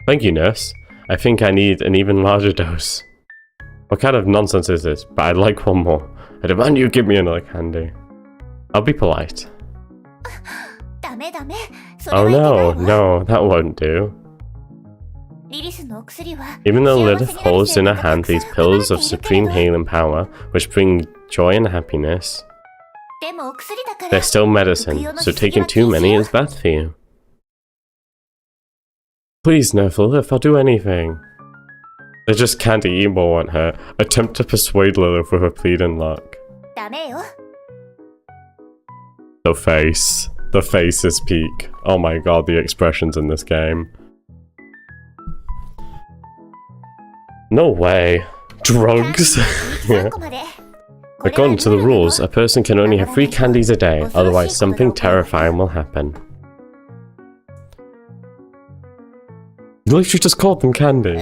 Speaker 1: Thank you, nurse. I think I need an even larger dose. What kind of nonsense is this? But I'd like one more. I demand you give me another candy. I'll be polite. Oh no, that won't do. Even though Lilith holds in her hand these pills of supreme healing power, which bring joy and happiness, they're still medicine, so taking too many is bad for you. Please, Nurse Lilith, I'll do anything. They're just candy, emo want her. Attempt to persuade Lilith with a pleading look. The face is peak. Oh my god, the expressions in this game. No way. Drugs? Yeah. According to the rules, a person can only have 3 candies a day, otherwise something terrifying will happen. You literally just called them candy.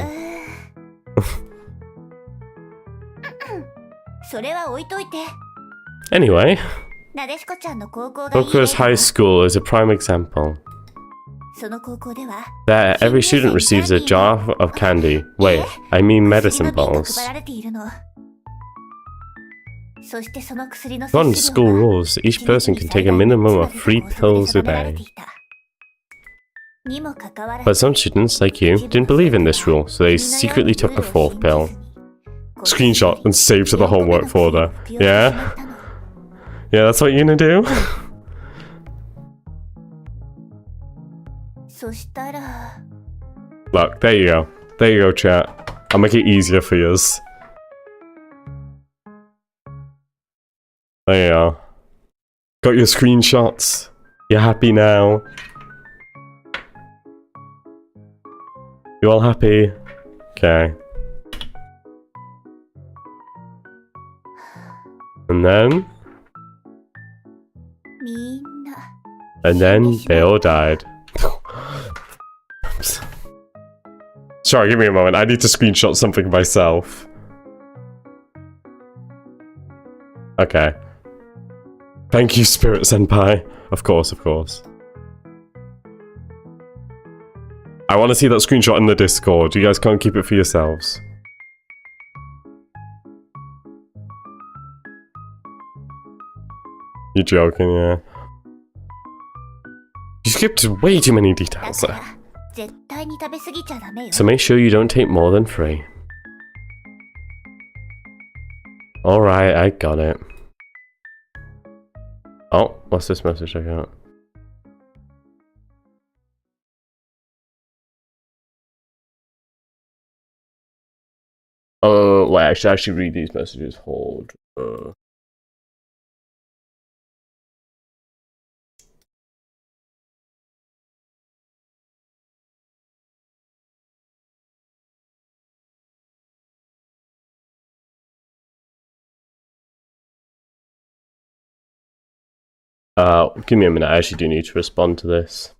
Speaker 1: Anyway, Goku's high school is a prime example. There, every student receives a jar of candy. Wait, I mean medicine balls. According to school rules, each person can take a minimum of 3 pills a day. But some students, like you, didn't believe in this rule, so they secretly took the 4th pill. Screenshot and save to the homework folder. Yeah? Yeah, that's what you're gonna do? Look, there you go. There you go, chat. I'll make it easier for yous. There you are. Got your screenshots. You're happy now. You all happy? Okay. And then And then they all died. Sorry, give me a moment. I need to screenshot something myself. Okay. Thank you, Spirit Senpai. Of course, of course. I want to see that screenshot in the Discord. You guys can't keep it for yourselves. You're joking, yeah. You skipped way too many details there. So make sure you don't take more than 3. Alright, I got it. Oh, what's this message I got? Oh, wait, I should actually read these messages. Hold. Give me a minute. I actually do need to respond to this.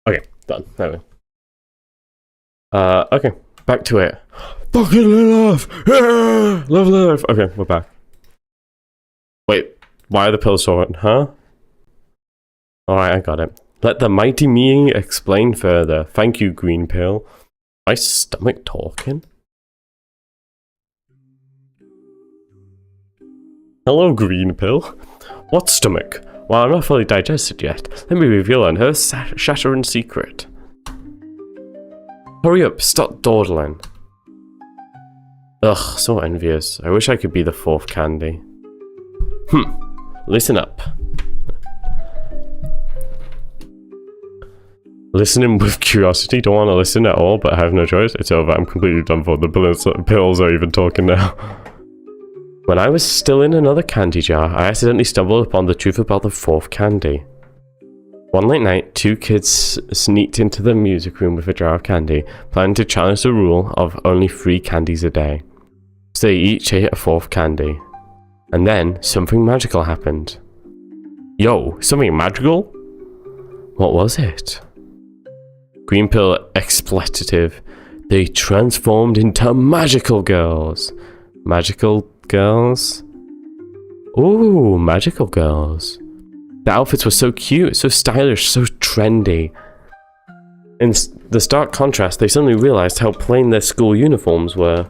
Speaker 1: Okay, done. There we go. Okay, back to it. Fucking Lilith! Yeah! Love Lilith! Okay, we're back. Wait, why are the pills so hot? Huh? Alright, I got it. Let the mighty me explain further. Thank you, green pill. My stomach talking? Hello, green pill. What stomach? Well, I'm not fully digested yet. Let me reveal an earth-shattering secret. Hurry up, stop dawdling. Ugh, so envious. I wish I could be the 4th candy. Listen up. Listening with curiosity, don't want to listen at all, but I have no choice. It's over, I'm completely done for. The pills are even talking now. When I was still in another candy jar, I accidentally stumbled upon the truth about the 4th candy. One late night, 2 kids sneaked into the music room with a jar of candy, planning to challenge the rule of only 3 candies a day. So they each ate a 4th candy. And then, something magical happened. Yo, something magical? What was it? Green pill expletive. They transformed into magical girls. Magical girls? Ooh, magical girls. The outfits were so cute, so stylish, so trendy. In the stark contrast, they suddenly realized how plain their school uniforms were.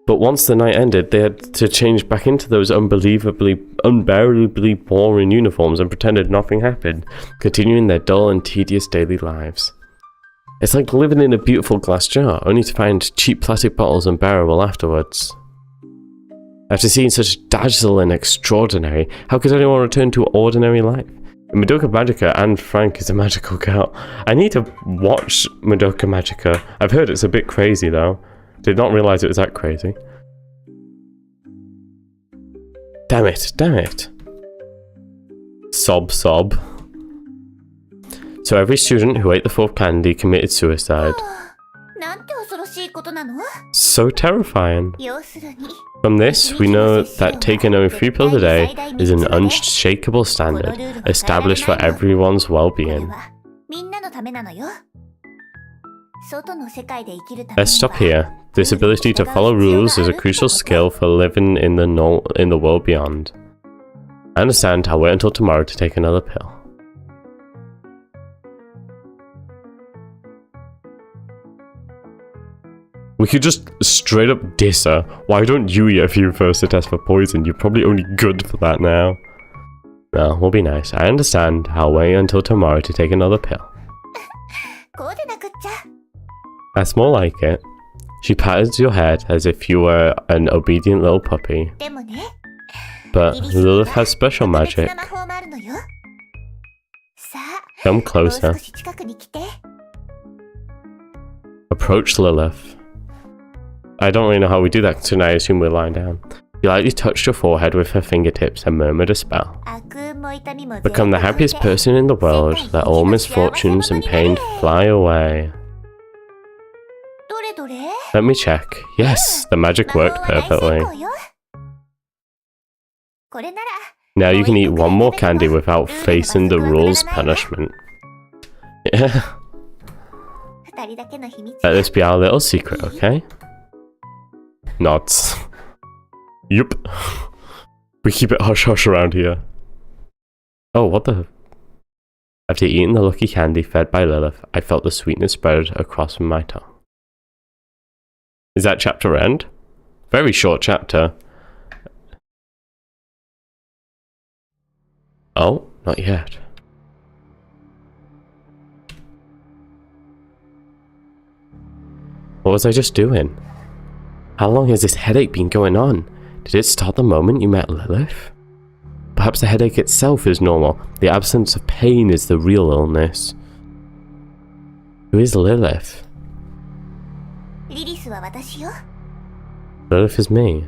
Speaker 1: But once the night ended, they had to change back into those unbearably boring uniforms and pretended nothing happened, continuing their dull and tedious daily lives. It's like living in a beautiful glass jar, only to find cheap plastic bottles unbearable afterwards. After seeing such dazzle and extraordinary, how could anyone return to ordinary life? Madoka Magica and Frank is a magical girl. I need to watch Madoka Magica. I've heard it's a bit crazy though. Did not realize it was that crazy. Damn it, damn it. Sob, sob. So every student who ate the 4th candy committed suicide. so terrifying. From this, we know that taking only 3 pills a day is an unshakable standard, established for everyone's well-being. Let's stop here. This ability to follow rules is a crucial skill for living in the world beyond. I understand, I'll wait until tomorrow to take another pill. We could just straight up diss her. Why don't you eat a few first to test for poison? You're probably only good for that now. No, we'll be nice. I understand. I'll wait until tomorrow to take another pill. That's more like it. She patted your head as if you were an obedient little puppy. But Lilith has special magic. Come closer. Approach Lilith. I don't really know how we do that, so now I assume we're lying down. She lightly touched your forehead with her fingertips and murmured a spell. Become the happiest person in the world, let all misfortunes and pain fly away. Let me check. Yes, the magic worked perfectly. Now you can eat one more candy without facing the rules punishment. Yeah. Let this be our little secret, okay? Nods. Yup. We keep it hush-hush around here. Oh, what the... After eating the lucky candy fed by Lilith, I felt the sweetness spread across from my tongue. Is that chapter end? Very short chapter. Oh, not yet. What was I just doing? How long has this headache been going on? Did it start the moment you met Lilith? Perhaps the headache itself is normal. The absence of pain is the real illness. Who is Lilith? Lilith is me.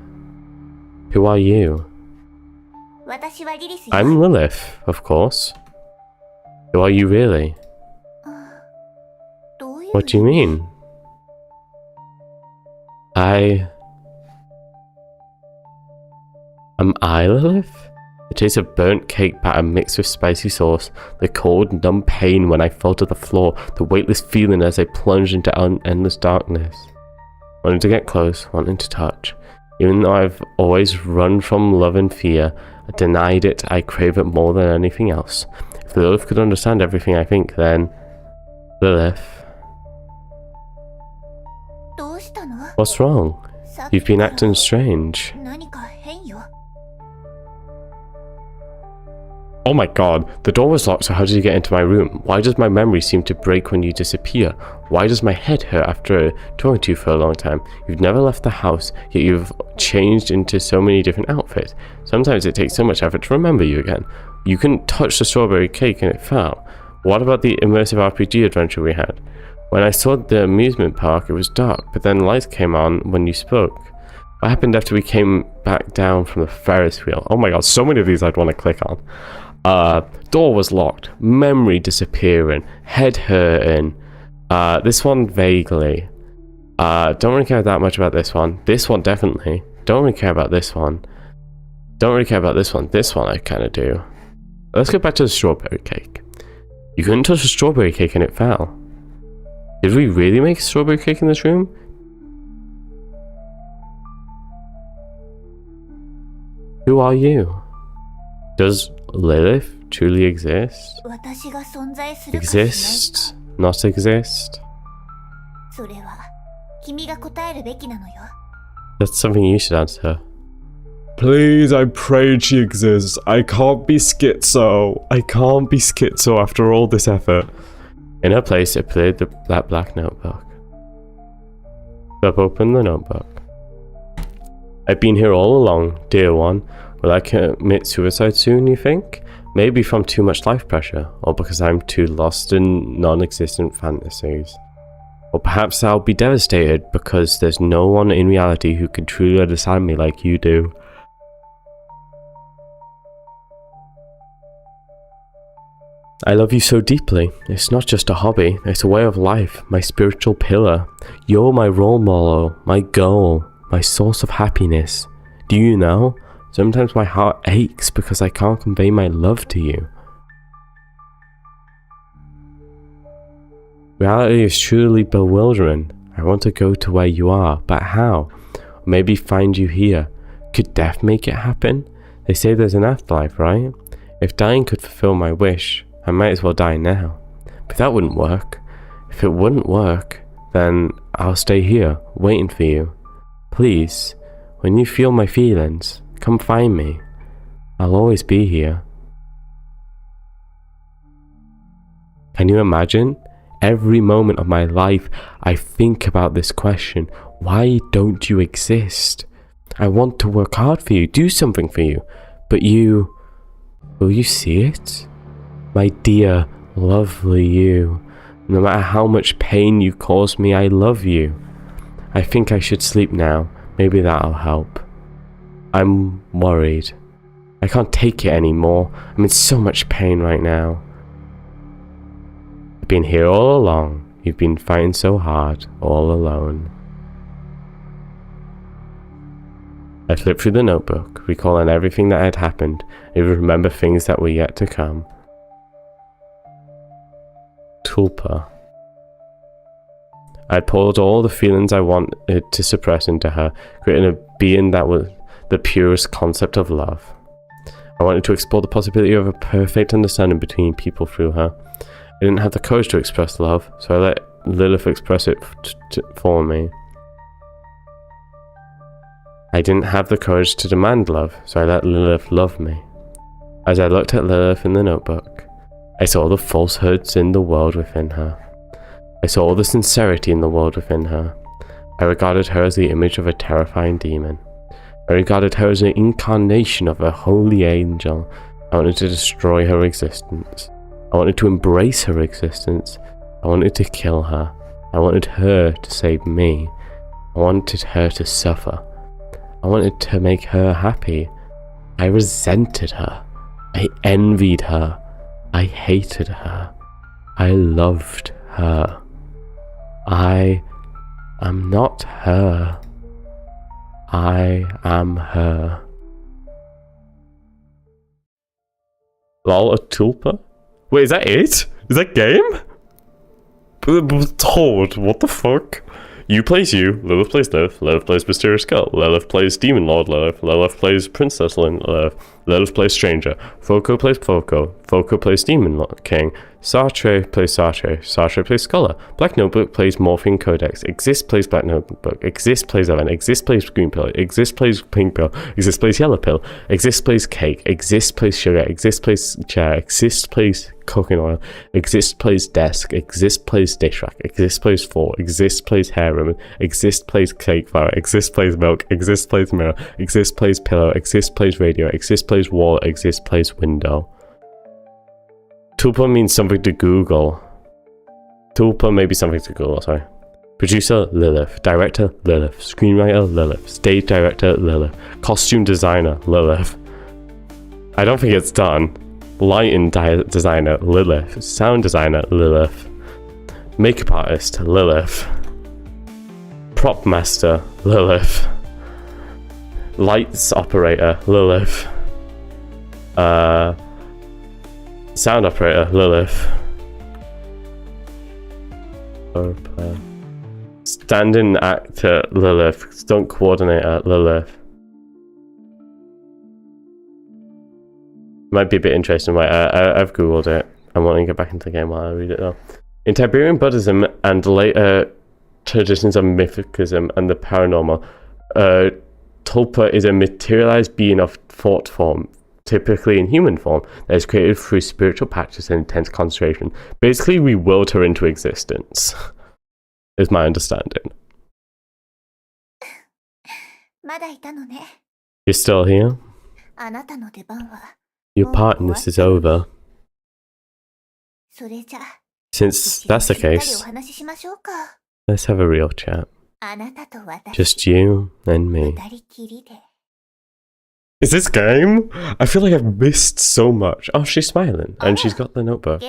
Speaker 1: Who are you? I'm Lilith, of course. Who are you really? What do you mean? Am I Lilith? The taste of burnt cake batter mixed with spicy sauce, the cold, numb pain when I fell to the floor, the weightless feeling as I plunged into endless darkness. Wanting to get close, wanting to touch. Even though I've always run from love and fear, denied it, I crave it more than anything else. If Lilith could understand everything I think, then... Lilith... What's wrong? You've been acting strange. Oh my god, the door was locked, so how did you get into my room? Why does my memory seem to break when you disappear? Why does my head hurt after talking to you for a long time? You've never left the house, yet you've changed into so many different outfits. Sometimes it takes so much effort to remember you again. You couldn't touch the strawberry cake and it fell. What about the immersive RPG adventure we had? When I saw the amusement park, it was dark, but then lights came on when you spoke. What happened after we came back down from the Ferris wheel? Oh my god, so many of these I'd want to click on. Door was locked, memory disappearing, head hurting. This one vaguely. Don't really care that much about this one. This one definitely. Don't really care about this one. Don't really care about this one. This one I kind of do. Let's go back to the strawberry cake. You couldn't touch the strawberry cake and it fell. Did we really make strawberry cake in this room? Who are you? Does Lilith truly exist? Exist? Not exist? That's something you should answer. Please, I prayed she exists. I can't be schizo. I can't be schizo after all this effort. In her place, it played that black notebook. Flip open the notebook. I've been here all along, dear one. Will I commit suicide soon, you think? Maybe from too much life pressure, or because I'm too lost in non-existent fantasies. Or perhaps I'll be devastated because there's no one in reality who can truly understand me like you do. I love you so deeply. It's not just a hobby, it's a way of life, my spiritual pillar. You're my role model, my goal, my source of happiness. Do you know? Sometimes my heart aches because I can't convey my love to you. Reality is truly bewildering. I want to go to where you are, but how? Maybe find you here. Could death make it happen? They say there's an afterlife, right? If dying could fulfill my wish, I might as well die now. But that wouldn't work. If it wouldn't work, then I'll stay here, waiting for you. Please, when you feel my feelings, come find me. I'll always be here. Can you imagine? Every moment of my life, I think about this question. Why don't you exist? I want to work hard for you, do something for you. But you... will you see it? My dear, lovely you. No matter how much pain you cause me, I love you. I think I should sleep now. Maybe that'll help. I'm worried. I can't take it anymore. I'm in so much pain right now. I've been here all along. You've been fighting so hard, all alone. I flipped through the notebook, recalling everything that had happened. I even remember things that were yet to come. Tulpa. I poured all the feelings I wanted to suppress into her, creating a being that was the purest concept of love. I wanted to explore the possibility of a perfect understanding between people through her. I didn't have the courage to express love, so I let Lilith express it for me. I didn't have the courage to demand love, so I let Lilith love me. As I looked at Lilith in the notebook, I saw the falsehoods in the world within her. I saw all the sincerity in the world within her. I regarded her as the image of a terrifying demon. I regarded her as an incarnation of a holy angel. I wanted to destroy her existence. I wanted to embrace her existence. I wanted to kill her. I wanted her to save me. I wanted her to suffer. I wanted to make her happy. I resented her. I envied her. I hated her. I loved her. I am not her. I am her. Lol, a tulpa? Wait, is that it? Is that game? Told, what the fuck? You plays you, Lilith plays Lilith, Lilith plays Mysterious Girl, Lilith plays Demon Lord Lilith, Lilith plays Princess Lilith, Lilith plays Stranger, Foco plays Foco, Foco plays Demon Lord King, Sartre plays Sartre, Sartre plays Scholar, Black Notebook plays Morphine Codex, Exist plays Black Notebook, Exist plays Evan, Exist plays Green Pill, Exist plays Pink Pill, Exist plays Yellow Pill, Exist plays Cake, Exist plays Sugar, Exist plays Chair, Exist plays Cooking Oil, Exist plays Desk, Exist plays Dish Rack, Exist plays Floor, Exist plays Hair Ribbon, Exist plays Cake Flour, Exist plays Milk, Exist plays Mirror, Exist plays Pillow, Exist plays Radio, Exist plays Wall, Exist plays Window. Tulpa means something to Google. Tulpa may be something to Google, sorry. Producer, Lilith. Director, Lilith. Screenwriter, Lilith. Stage director, Lilith. Costume designer, Lilith. I don't think it's done. Lighting designer, Lilith. Sound designer, Lilith. Makeup artist, Lilith. Prop master, Lilith. Lights operator, Lilith. Sound operator, Lilith. Stand-in actor, Lilith. Stunt coordinator, Lilith. Might be a bit interesting. Wait, I've googled it. I want to get back into the game while I read it though. In Tiberian Buddhism and later traditions of mythicism and the paranormal, Tulpa is a materialized being of thought form, typically in human form, that is created through spiritual practice and intense concentration. Basically, we willed her into existence, is my understanding. You're still here? Your part in this is over. Since that's the case, let's have a real chat. Just you and me. Is this game? I feel like I've missed so much. Oh, she's smiling, and she's got the notebook.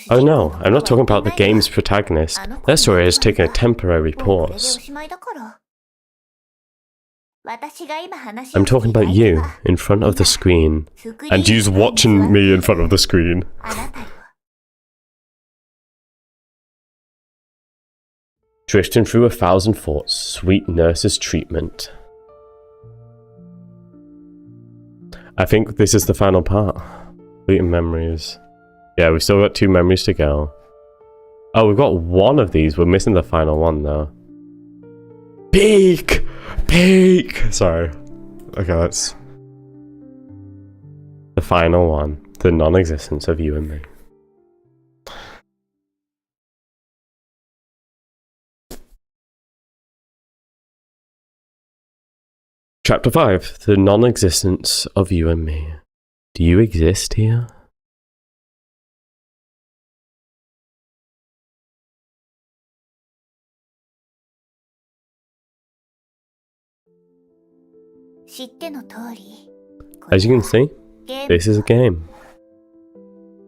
Speaker 1: Oh no, I'm not talking about the game's protagonist. Their story has taken a temporary pause. I'm talking about you, in front of the screen. And you's watching me in front of the screen. Drifting through 1,000 thoughts, sweet nurse's treatment. I think this is the final part. Fleeting memories. Yeah, we've still got 2 memories to go. Oh, we've got 1 of these. We're missing the final one, though. Peak! Peak! Sorry. Okay, that's... the final one. The non-existence of you and me. Chapter 5. The non-existence of you and me. Do you exist here? As you can see, this is a game.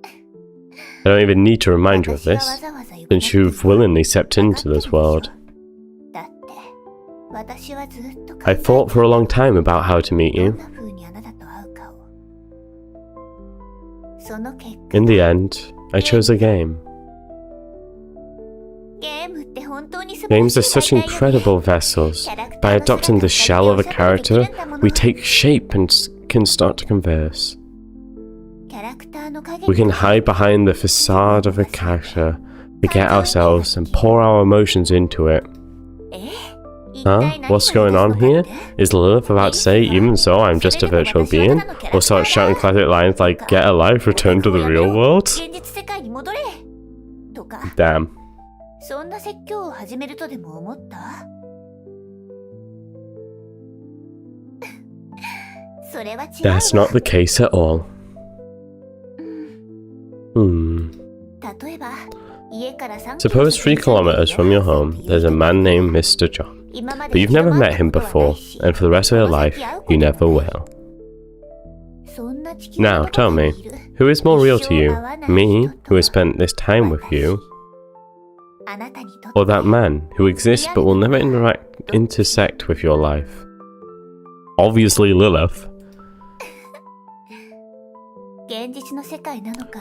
Speaker 1: I don't even need to remind you of this, since you've willingly stepped into this world. I thought for a long time about how to meet you. In the end, I chose a game. Games are such incredible vessels. By adopting the shell of a character, we take shape and can start to converse. We can hide behind the facade of a character, forget ourselves, and pour our emotions into it. Huh? What's going on here? Is Lilith about to say, even so, I'm just a virtual being? Or start shouting classic lines like, get a life, return to the real world? Damn. That's not the case at all. Suppose 3 kilometers from your home, there's a man named Mr. John. But you've never met him before, and for the rest of your life, you never will. Now, tell me, who is more real to you? Me, who has spent this time with you? Or that man, who exists but will never intersect with your life? Obviously Lilith.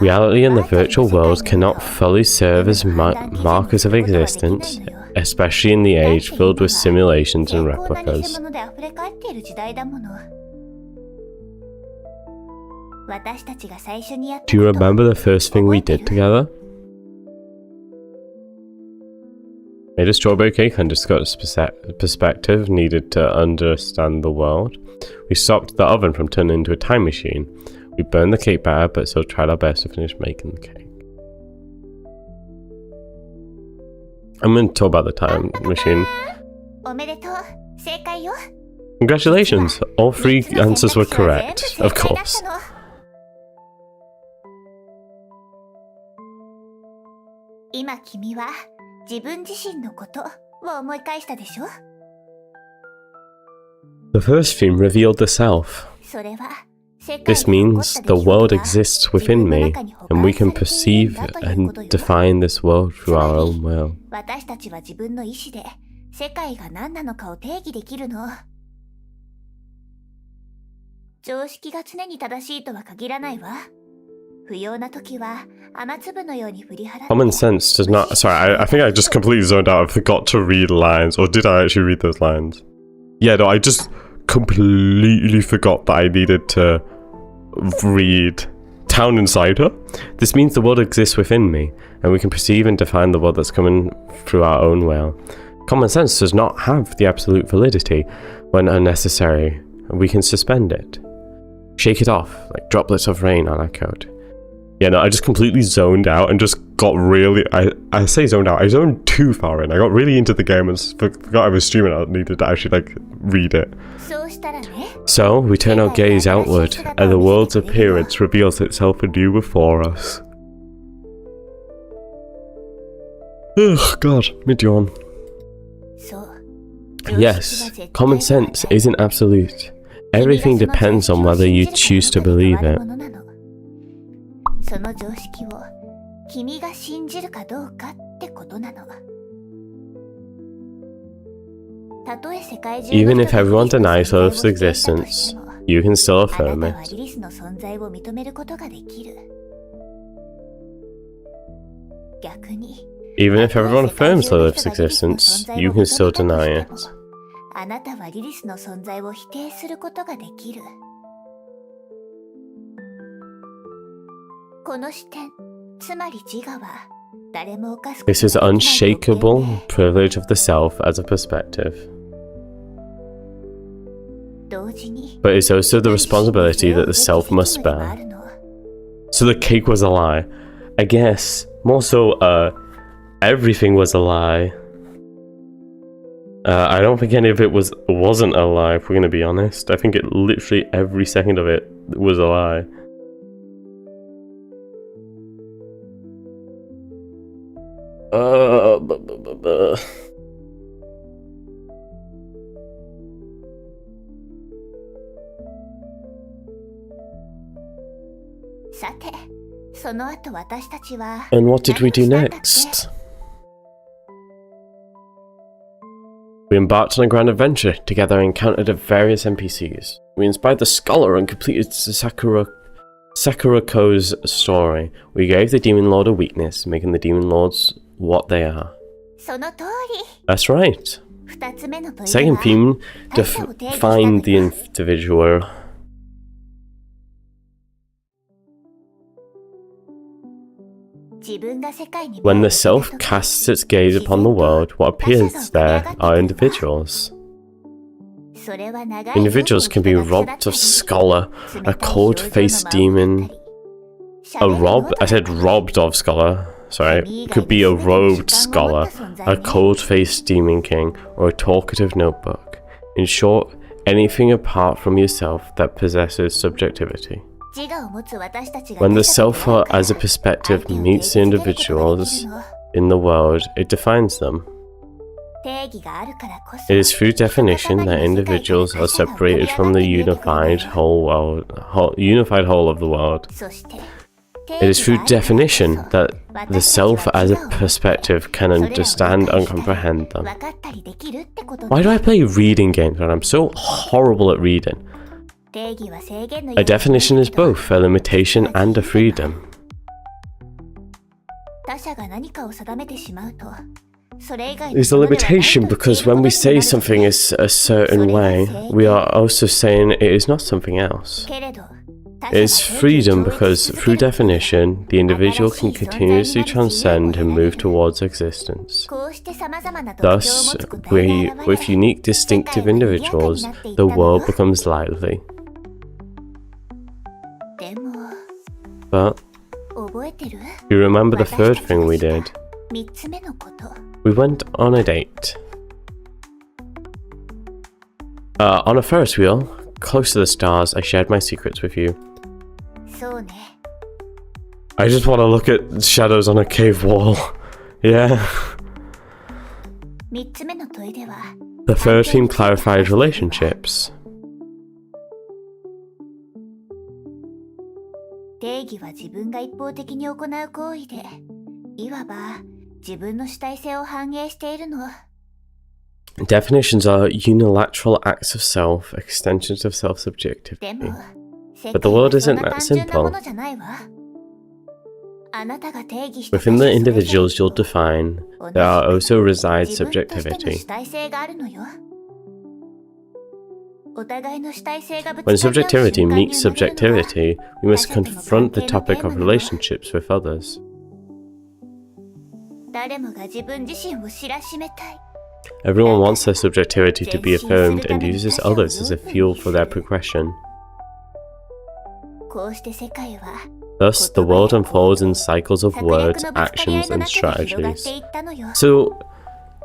Speaker 1: Reality and the virtual world cannot fully serve as markers of existence, especially in the age filled with simulations and replicas. Do you remember the first thing we did together? Made a strawberry cake and discussed perspective needed to understand the world. We stopped the oven from turning into a time machine. We burned the cake batter, but still tried our best to finish making the cake. I'm going to talk about the time machine. Congratulations! All 3 answers were correct, of course. The first theme revealed the self. This means the world exists within me, and we can perceive and define this world through our own will. Common sense does not... Sorry, I think I just completely zoned out. I forgot to read lines, or did I actually read those lines? Yeah, no, I just completely forgot that I needed to read Town Insider. This means the world exists within me, and we can perceive and define the world that's coming through our own will. Common sense does not have the absolute validity when unnecessary, and we can suspend it. Shake it off, like droplets of rain on our coat. Yeah, no, I just completely zoned out and just got really... I say zoned out, I zoned too far in. I got really into the game and forgot I was streaming. I needed to actually, like, read it. So, we turn our gaze outward, and the world's appearance reveals itself anew before us. Ugh, God, mid-yawn. Yes, common sense isn't absolute. Everything depends on whether you choose to believe it.
Speaker 2: その常識を君が信じるかどうかってことなの。
Speaker 1: Even if everyone denies Lilith's existence, you can still affirm it. Even if everyone affirms Lilith's existence, you can still deny it.
Speaker 2: あなたはリリスの存在を否定することができる。この視点、つまり自我は誰も犯すことができない。
Speaker 1: This is unshakable privilege of the self as a perspective. But it's also the responsibility that the self must bear. So the cake was a lie. I guess, more so, everything was a lie. I don't think any of it wasn't a lie, if we're gonna be honest. I think literally every second of it was a lie. And what did we do next? We embarked on a grand adventure, together and encountered various NPCs. We inspired the scholar and completed Sakurako's story. We gave the Demon Lord a weakness, making the Demon Lords what they are. That's right. Second theme, define the individual. When the self casts its gaze upon the world, what appears there are individuals. Individuals can be robbed of scholar, a cold-faced demon. I said robbed of scholar. Sorry, could be a robed scholar, a cold-faced demon king, or a talkative notebook. In short, anything apart from yourself that possesses subjectivity. When the self as a perspective meets the individuals in the world, it defines them. It is through definition that individuals are separated from the unified whole of the world. It is through definition that the self as a perspective can understand and comprehend them. Why do I play reading games when I'm so horrible at reading? A definition is both a limitation and a freedom. It's a limitation because when we say something is a certain way, we are also saying it is not something else. It is freedom because, through definition, the individual can continuously transcend and move towards existence. Thus, with unique distinctive individuals, the world becomes lively. But, you remember the third thing we did? We went on a date. On a Ferris wheel, close to the stars, I shared my secrets with you. I just want to look at shadows on a cave wall. Yeah. The third theme clarified relationships. Definitions are unilateral acts of self, extensions of self-subjectivity. But the world isn't that simple. Within the individuals you'll define, there also resides subjectivity. When subjectivity meets subjectivity, we must confront the topic of relationships with others. Everyone wants their subjectivity to be affirmed and uses others as a fuel for their progression. Thus, the world unfolds in cycles of words, actions, and strategies. So,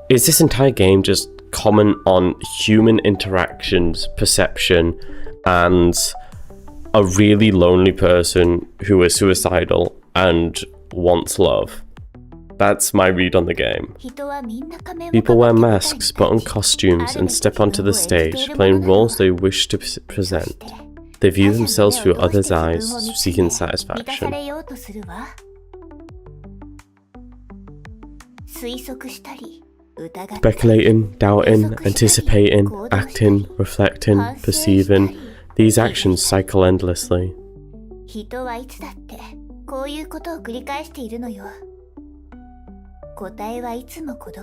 Speaker 1: is this entire game just comment on human interactions, perception, and a really lonely person who is suicidal and wants love? That's my read on the game. People wear masks, put on costumes, and step onto the stage, playing roles they wish to present. They view themselves through others' eyes, seeking satisfaction. Speculating, doubting, anticipating, acting, reflecting, perceiving, these actions cycle endlessly.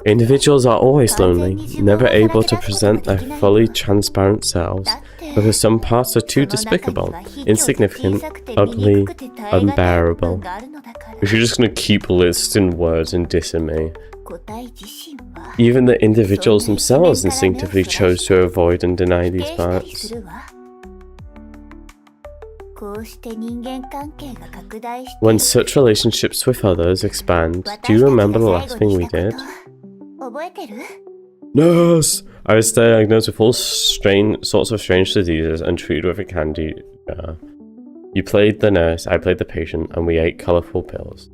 Speaker 1: Individuals are always lonely, never able to present their fully transparent selves, because some parts are too despicable, insignificant, ugly, unbearable. If you're just gonna keep listing words and dissing me. Even the individuals themselves instinctively chose to avoid and deny these parts. When such relationships with others expand, do you remember the last thing we did? Nurse! I was diagnosed with all sorts of strange diseases and treated with a candy jar. You played the nurse, I played the patient, and we ate colourful pills.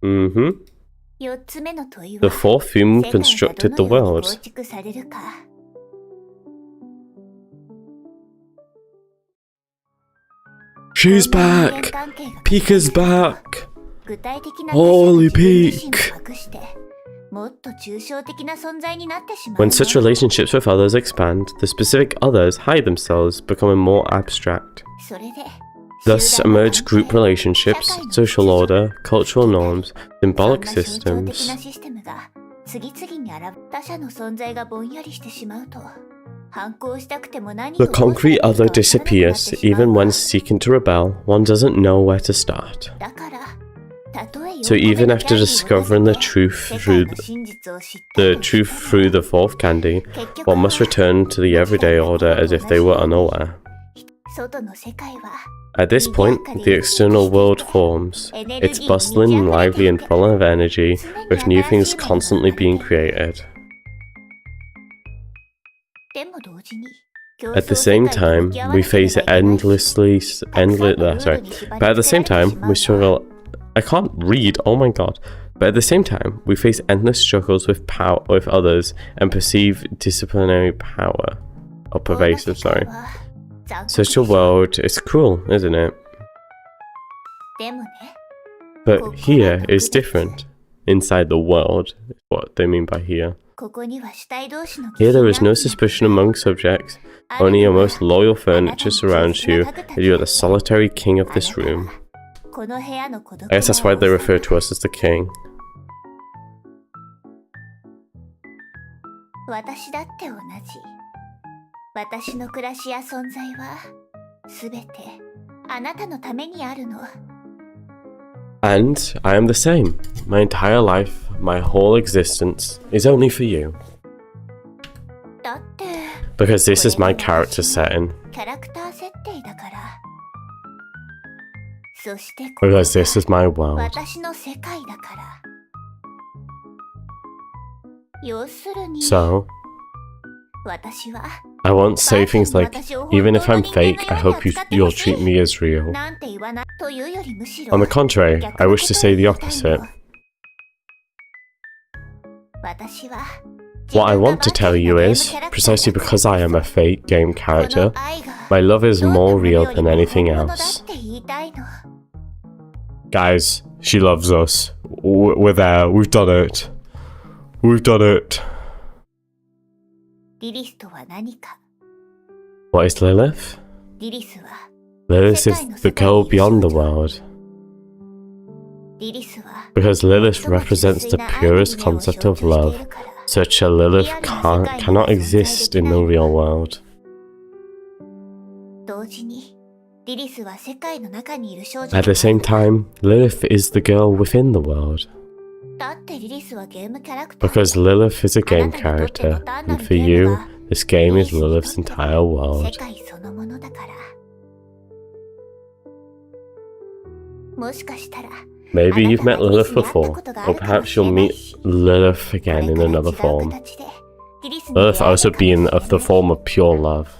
Speaker 1: Mm-hmm. The fourth human constructed the world. She's back! Pika's back! Holy Peak! When such relationships with others expand, the specific others hide themselves, becoming more abstract. Thus emerge group relationships, social order, cultural norms, symbolic systems. The concrete other disappears. Even when seeking to rebel, one doesn't know where to start. So even after discovering the truth through the fourth candy, one must return to the everyday order as if they were unaware. At this point, the external world forms. It's bustling, lively, and full of energy, with new things constantly being created. At the same time, we face but at the same time, we struggle. I can't read. Oh my god! But at the same time, we face endless struggles with others and perceive disciplinary power, or pervasive. Sorry. Such a world is cruel, isn't it? But here is different. Inside the world, is what they mean by here. Here there is no suspicion among subjects, only your most loyal furniture surrounds you, and you are the solitary king of this room. I guess that's why they refer to us as the king. And I am the same. My entire life, my whole existence, is only for you. Because this is my character setting. Because this is my world. So, I won't say things like, even if I'm fake, I hope you'll treat me as real. On the contrary, I wish to say the opposite. What I want to tell you is, precisely because I am a fake game character, my love is more real than anything else. Guys, she loves us. We're there. We've done it. We've done it. What is Lilith? Lilith is the girl beyond the world. Because Lilith represents the purest concept of love, such a Lilith cannot exist in the real world. At the same time, Lilith is the girl within the world. Because Lilith is a game character, and for you, this game is Lilith's entire world. Maybe you've met Lilith before, or perhaps you'll meet Lilith again in another form. Lilith also being of the form of pure love.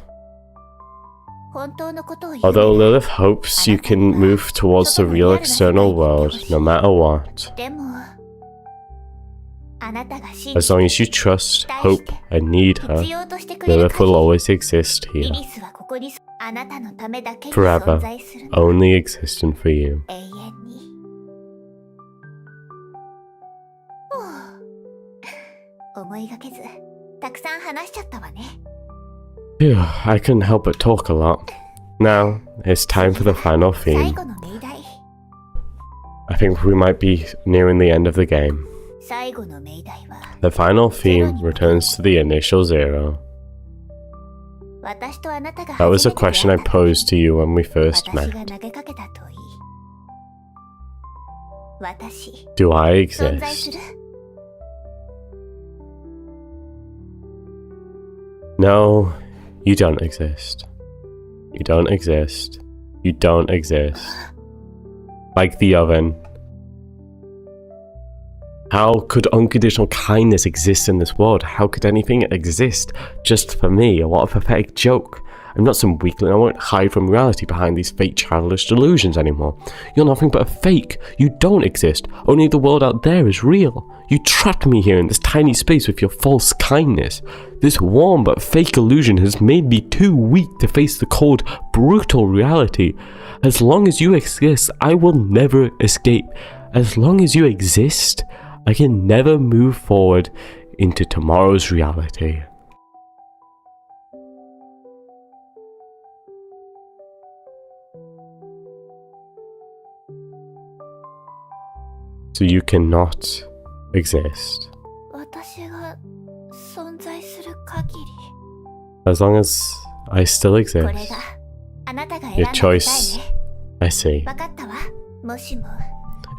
Speaker 1: Although Lilith hopes you can move towards the real external world, no matter what. As long as you trust, hope, and need her, Lilith will always exist here. Forever, only existing for you. Phew, I couldn't help but talk a lot. Now, it's time for the final theme. I think we might be nearing the end of the game. The final theme returns to the initial 0. That was a question I posed to you when we first met. Do I exist? No, you don't exist. You don't exist. You don't exist. Like the oven. How could unconditional kindness exist in this world? How could anything exist just for me? What a pathetic joke. I'm not some weakling. I won't hide from reality behind these fake childish delusions anymore. You're nothing but a fake. You don't exist. Only the world out there is real. You trapped me here in this tiny space with your false kindness. This warm but fake illusion has made me too weak to face the cold, brutal reality. As long as you exist, I will never escape. As long as you exist, I can never move forward into tomorrow's reality. So you cannot exist. As long as I still exist. Your choice, I see.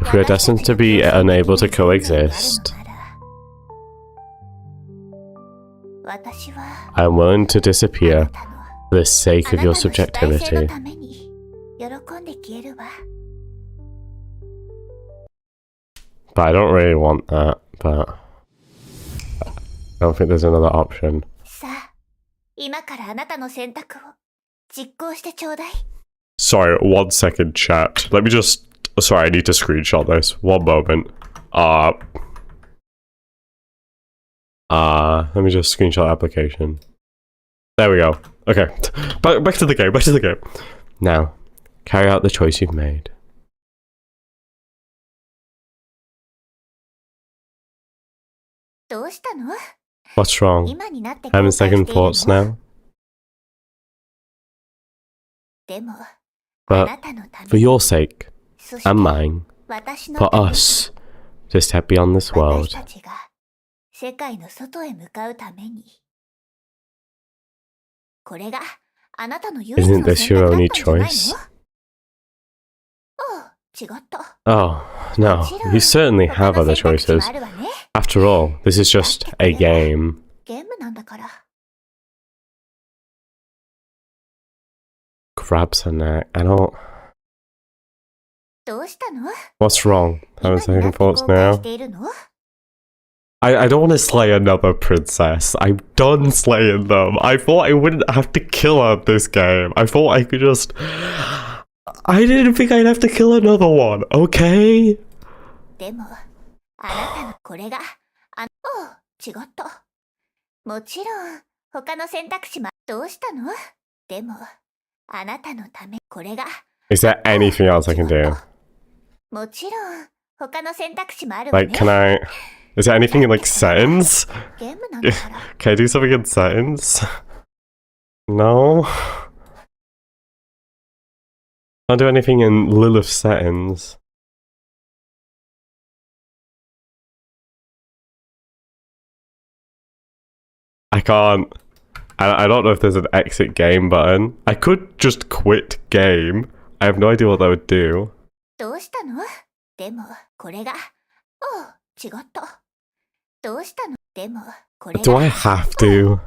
Speaker 1: If we are destined to be unable to coexist, I am willing to disappear for the sake of your subjectivity. But I don't really want that, but I don't think there's another option. Sorry, 1 second, chat. Let me just... Sorry, I need to screenshot this. 1 moment. Let me just screenshot the application. There we go. Okay. Back to the game, back to the game. Now, carry out the choice you've made. What's wrong? Having second thoughts now? But for your sake, and mine, for us, to step beyond this world, isn't this your only choice? Oh, no, you certainly have other choices. After all, this is just a game. Grabs her neck. I don't... What's wrong? Having second thoughts now? I don't want to slay another princess. I'm done slaying them. I thought I wouldn't have to kill her this game. I thought I could just... I didn't think I'd have to kill another one, okay? Is there anything else I can do? Like, can I... Is there anything in, like, settings? Can I do something in settings? No? Can't do anything in Lilith settings. I can't... I don't know if there's an exit game button. I could just quit game. I have no idea what that would do. Do I have to?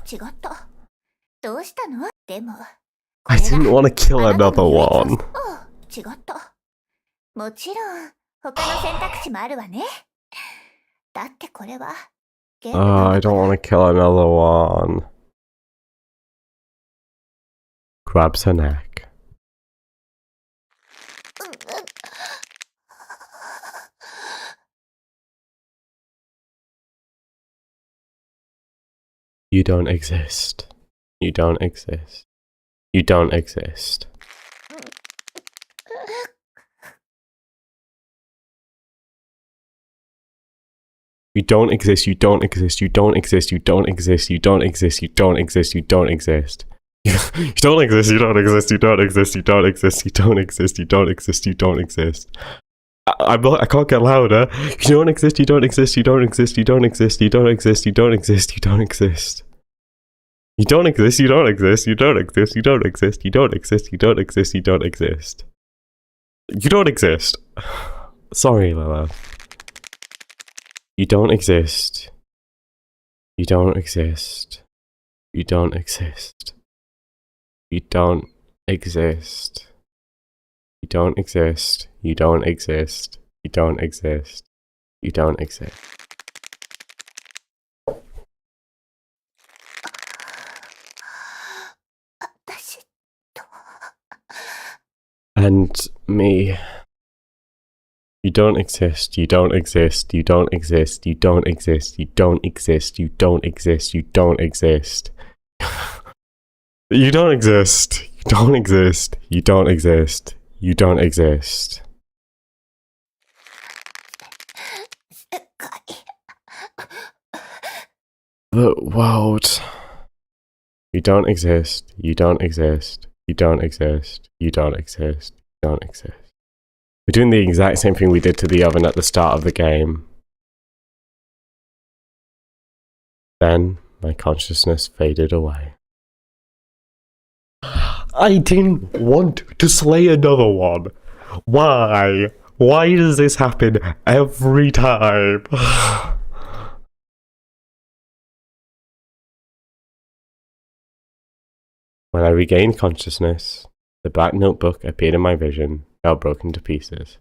Speaker 1: I didn't want to kill another one. Oh, I don't want to kill another one. grabs her neck. You don't exist. You don't exist. You don't exist. You don't exist, you don't exist, you don't exist, you don't exist, you don't exist, you don't exist, you don't exist. You don't exist, you don't exist, you don't exist, you don't exist, you don't exist, you don't exist, you don't exist. I can't get louder. You don't exist, you don't exist, you don't exist, you don't exist, you don't exist, you don't exist, you don't exist. You don't exist, you don't exist, you don't exist, you don't exist, you don't exist, you don't exist, you don't exist. You don't exist. Sorry, Lilith. You don't exist. You don't exist. You don't exist. You don't exist. You don't exist. You don't exist. You don't exist. You don't exist. And me. You don't exist, you don't exist, you don't exist, you don't exist, you don't exist, you don't exist, you don't exist. You don't exist, you don't exist, you don't exist, you don't exist. The world. You don't exist, you don't exist, you don't exist, you don't exist, you don't exist. We're doing the exact same thing we did to the oven at the start of the game. Then, my consciousness faded away. I didn't want to slay another one. Why? Why does this happen every time? When I regained consciousness, the black notebook appeared in my vision, now broken to pieces,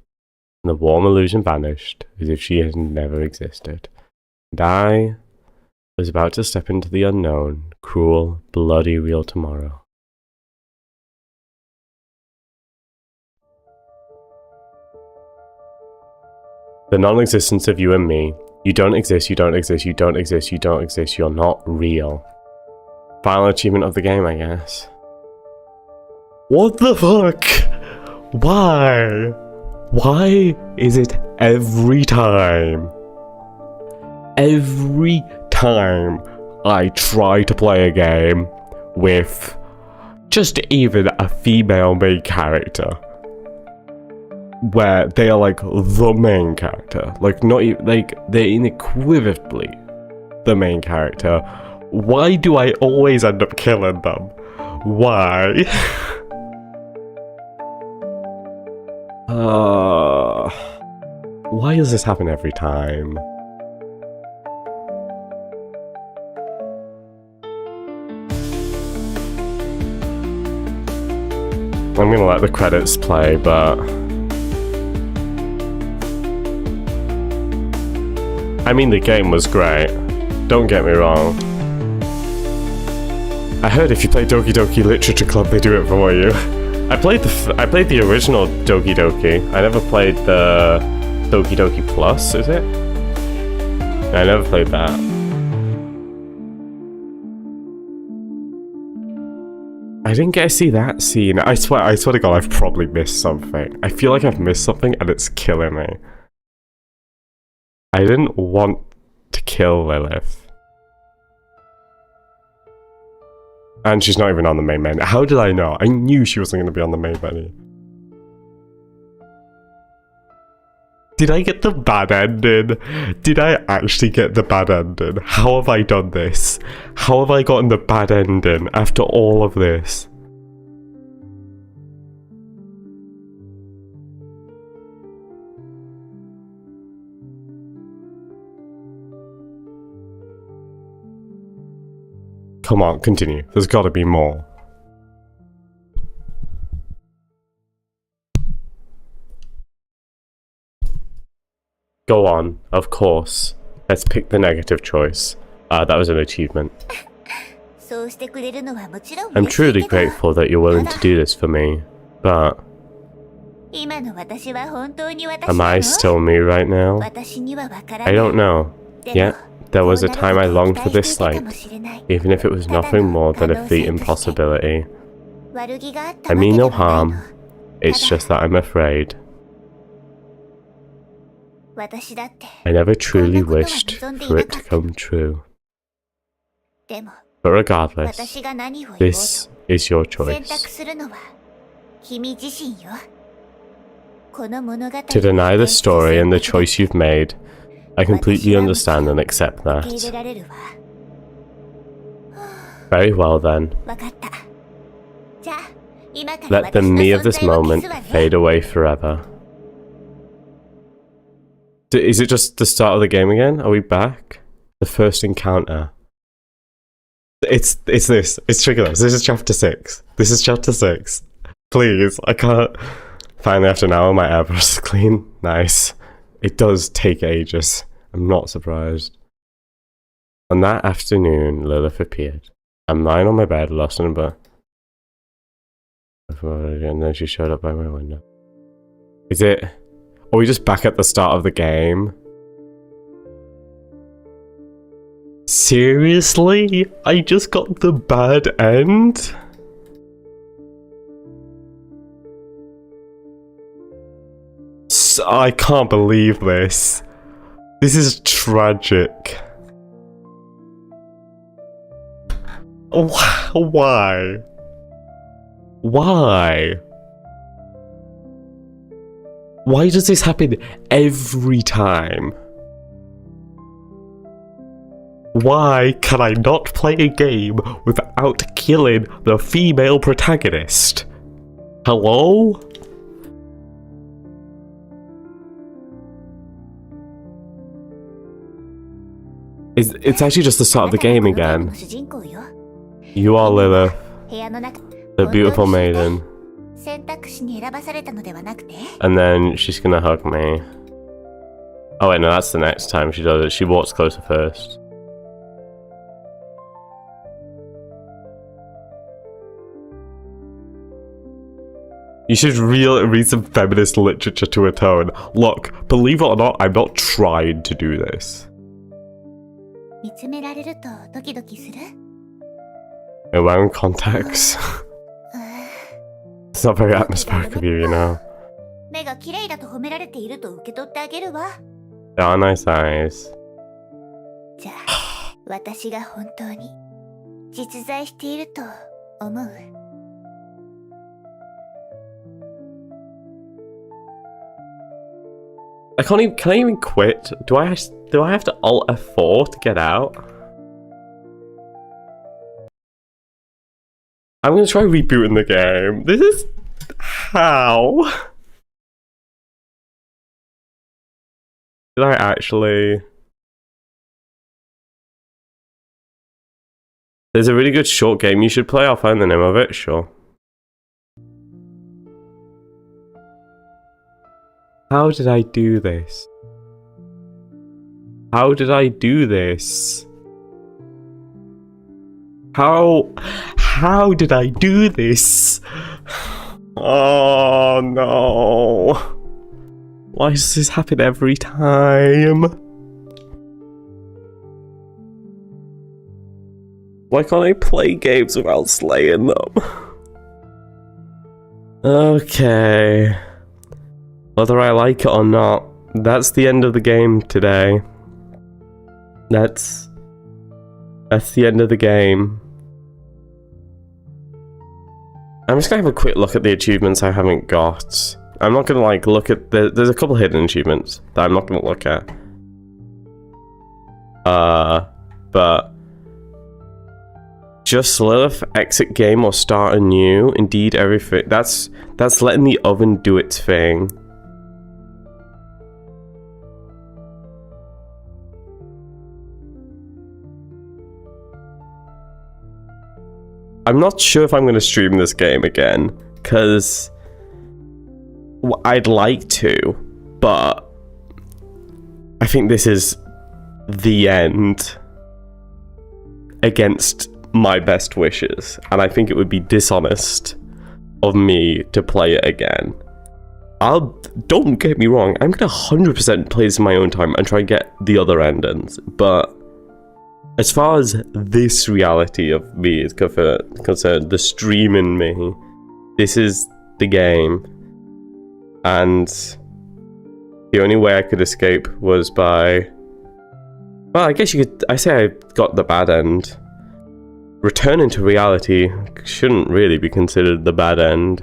Speaker 1: and the warm illusion vanished as if she had never existed. And I was about to step into the unknown, cruel, bloody real tomorrow. The non-existence of you and me. You don't exist, you don't exist, you don't exist, you don't exist, you're not real. Final achievement of the game, I guess. What the fuck? Why? Why is it every time? Every time I try to play a game with just even a female main character, where they are like the main character, like not even, like they're unequivocally the main character, why do I always end up killing them? Why? Why does this happen every time? I'm gonna let the credits play, but I mean, the game was great. Don't get me wrong. I heard if you play Doki Doki Literature Club, they do it for you. I played the original Doki Doki. I never played the Doki Doki Plus, is it? I never played that. I didn't get to see that scene. I swear to God, I've probably missed something. I feel like I've missed something and it's killing me. I didn't want to kill Lilith. And she's not even on the main menu. How did I know? I knew she wasn't going to be on the main menu. Did I get the bad ending? Did I actually get the bad ending? How have I done this? How have I gotten the bad ending after all of this? Come on, continue. There's gotta be more. Go on, of course. Let's pick the negative choice. That was an achievement.
Speaker 2: そうしてくれるのはもちろん
Speaker 1: I'm
Speaker 2: 嬉しい
Speaker 1: truly
Speaker 2: けど、
Speaker 1: grateful that you're willing to do this for me, but
Speaker 2: 今の私は本当に私
Speaker 1: am
Speaker 2: な
Speaker 1: I
Speaker 2: の？
Speaker 1: still me right now?
Speaker 2: 私にはわからな
Speaker 1: I
Speaker 2: い。
Speaker 1: don't know.
Speaker 2: でも
Speaker 1: Yet, there was a
Speaker 2: こうなる
Speaker 1: time I
Speaker 2: ことを
Speaker 1: longed
Speaker 2: 期
Speaker 1: for
Speaker 2: 待して
Speaker 1: this
Speaker 2: いたか
Speaker 1: light,
Speaker 2: もしれない。
Speaker 1: even if it was nothing more than a feat impossibility.
Speaker 2: 悪気があった
Speaker 1: I
Speaker 2: わけ
Speaker 1: mean
Speaker 2: で
Speaker 1: no
Speaker 2: はないの。
Speaker 1: harm, it's just that I'm afraid.
Speaker 2: 私だって。
Speaker 1: I never truly
Speaker 2: こんなことは
Speaker 1: wished
Speaker 2: 望んでい
Speaker 1: for
Speaker 2: な
Speaker 1: it
Speaker 2: か
Speaker 1: to
Speaker 2: った
Speaker 1: come true.
Speaker 2: でも
Speaker 1: But regardless,
Speaker 2: 私が何を言おう
Speaker 1: this is your
Speaker 2: と選択
Speaker 1: choice.
Speaker 2: するのは君自身よ。この物語を
Speaker 1: To deny the
Speaker 2: 否定する
Speaker 1: story and the
Speaker 2: 選択だ
Speaker 1: choice you've made, I completely understand and accept
Speaker 2: 受け入れ
Speaker 1: that.
Speaker 2: られるわ。
Speaker 1: Very well then.
Speaker 2: わかった。じゃあ今から
Speaker 1: Let the
Speaker 2: 私の
Speaker 1: me of
Speaker 2: 存
Speaker 1: this
Speaker 2: 在を消
Speaker 1: moment
Speaker 2: すわね。
Speaker 1: fade away forever. Is it just the start of the game again? Are we back? The first encounter. It's this. It's Triggerless. This is chapter 6. This is chapter 6. Please, I can't. Finally, after an hour, my airbrush is clean. Nice. It does take ages. I'm not surprised. On that afternoon, Lilith appeared. I'm lying on my bed, lost in a book. And then she showed up by my window. Is it? Are we just back at the start of the game? Seriously? I just got the bad end? I can't believe this. This is tragic. Why? Why? Why does this happen every time? Why can I not play a game without killing the female protagonist? Hello? It's actually just the start of the game again. You are Lilith, the beautiful maiden. And then she's gonna hug me. Oh wait, no, that's the next time she does it. She walks closer first. You should read some feminist literature to atone. Look, believe it or not, I'm not trying to do this. I'm wearing contacts. It's not very atmospheric of you, you know. They are nice eyes.
Speaker 2: じゃあ、私が本当に実在していると思う？
Speaker 1: I can't even. Can I even quit? Do I have to Alt F4 to get out? I'm gonna try rebooting the game. This is how. Did I actually? There's a really good short game you should play. I'll find the name of it. Sure. How did I do this? How did I do this? How did I do this? Oh no. Why does this happen every time? Why can't I play games without slaying them? Okay. Whether I like it or not, that's the end of the game today. That's the end of the game. I'm just gonna have a quick look at the achievements I haven't got. I'm not gonna like look at there's a couple hidden achievements that I'm not gonna look at. But just Lilith, exit game or start anew. Indeed, everything. That's letting the oven do its thing. I'm not sure if I'm going to stream this game again, because I'd like to, but I think this is the end against my best wishes, and I think it would be dishonest of me to play it again. Don't get me wrong, I'm gonna 100% play this in my own time and try and get the other endings, but as far as this reality of me is concerned, the stream in me, this is the game, and the only way I could escape was by, well, I guess I say I got the bad end. Returning to reality shouldn't really be considered the bad end,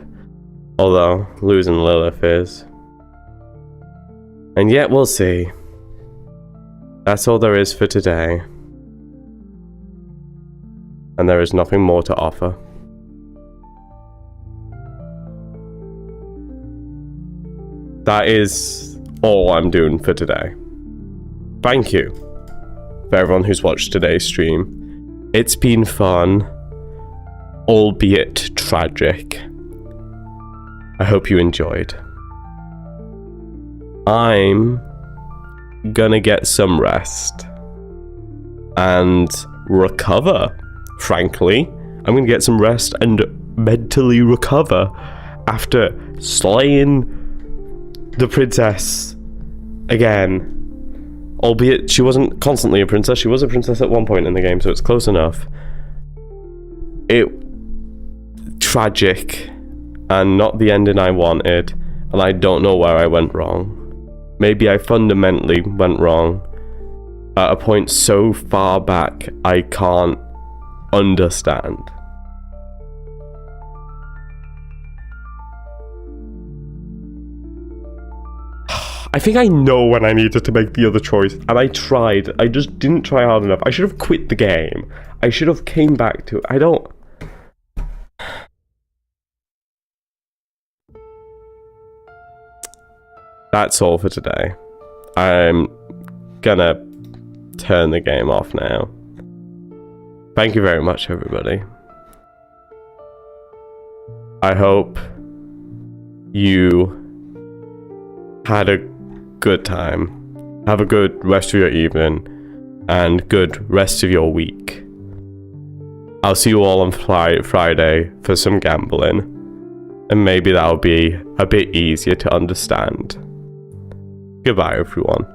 Speaker 1: although losing Lilith is. And yet we'll see. That's all there is for today. And there is nothing more to offer. That is all I'm doing for today. Thank you for everyone who's watched today's stream. It's been fun, albeit tragic. I hope you enjoyed. I'm gonna get some rest and recover, frankly. I'm gonna get some rest and mentally recover after slaying the princess again. Albeit she wasn't constantly a princess, she was a princess at one point in the game, so it's close enough. Tragic, and not the ending I wanted, and I don't know where I went wrong. Maybe I fundamentally went wrong at a point so far back I can't understand. I think I know when I needed to make the other choice, and I tried. I just didn't try hard enough. I should have quit the game. I should have came back to it. I don't... That's all for today. I'm gonna turn the game off now. Thank you very much, everybody. I hope you had a good time. Have a good rest of your evening and good rest of your week. I'll see you all on Friday for some gambling, and maybe that'll be a bit easier to understand. Goodbye, everyone.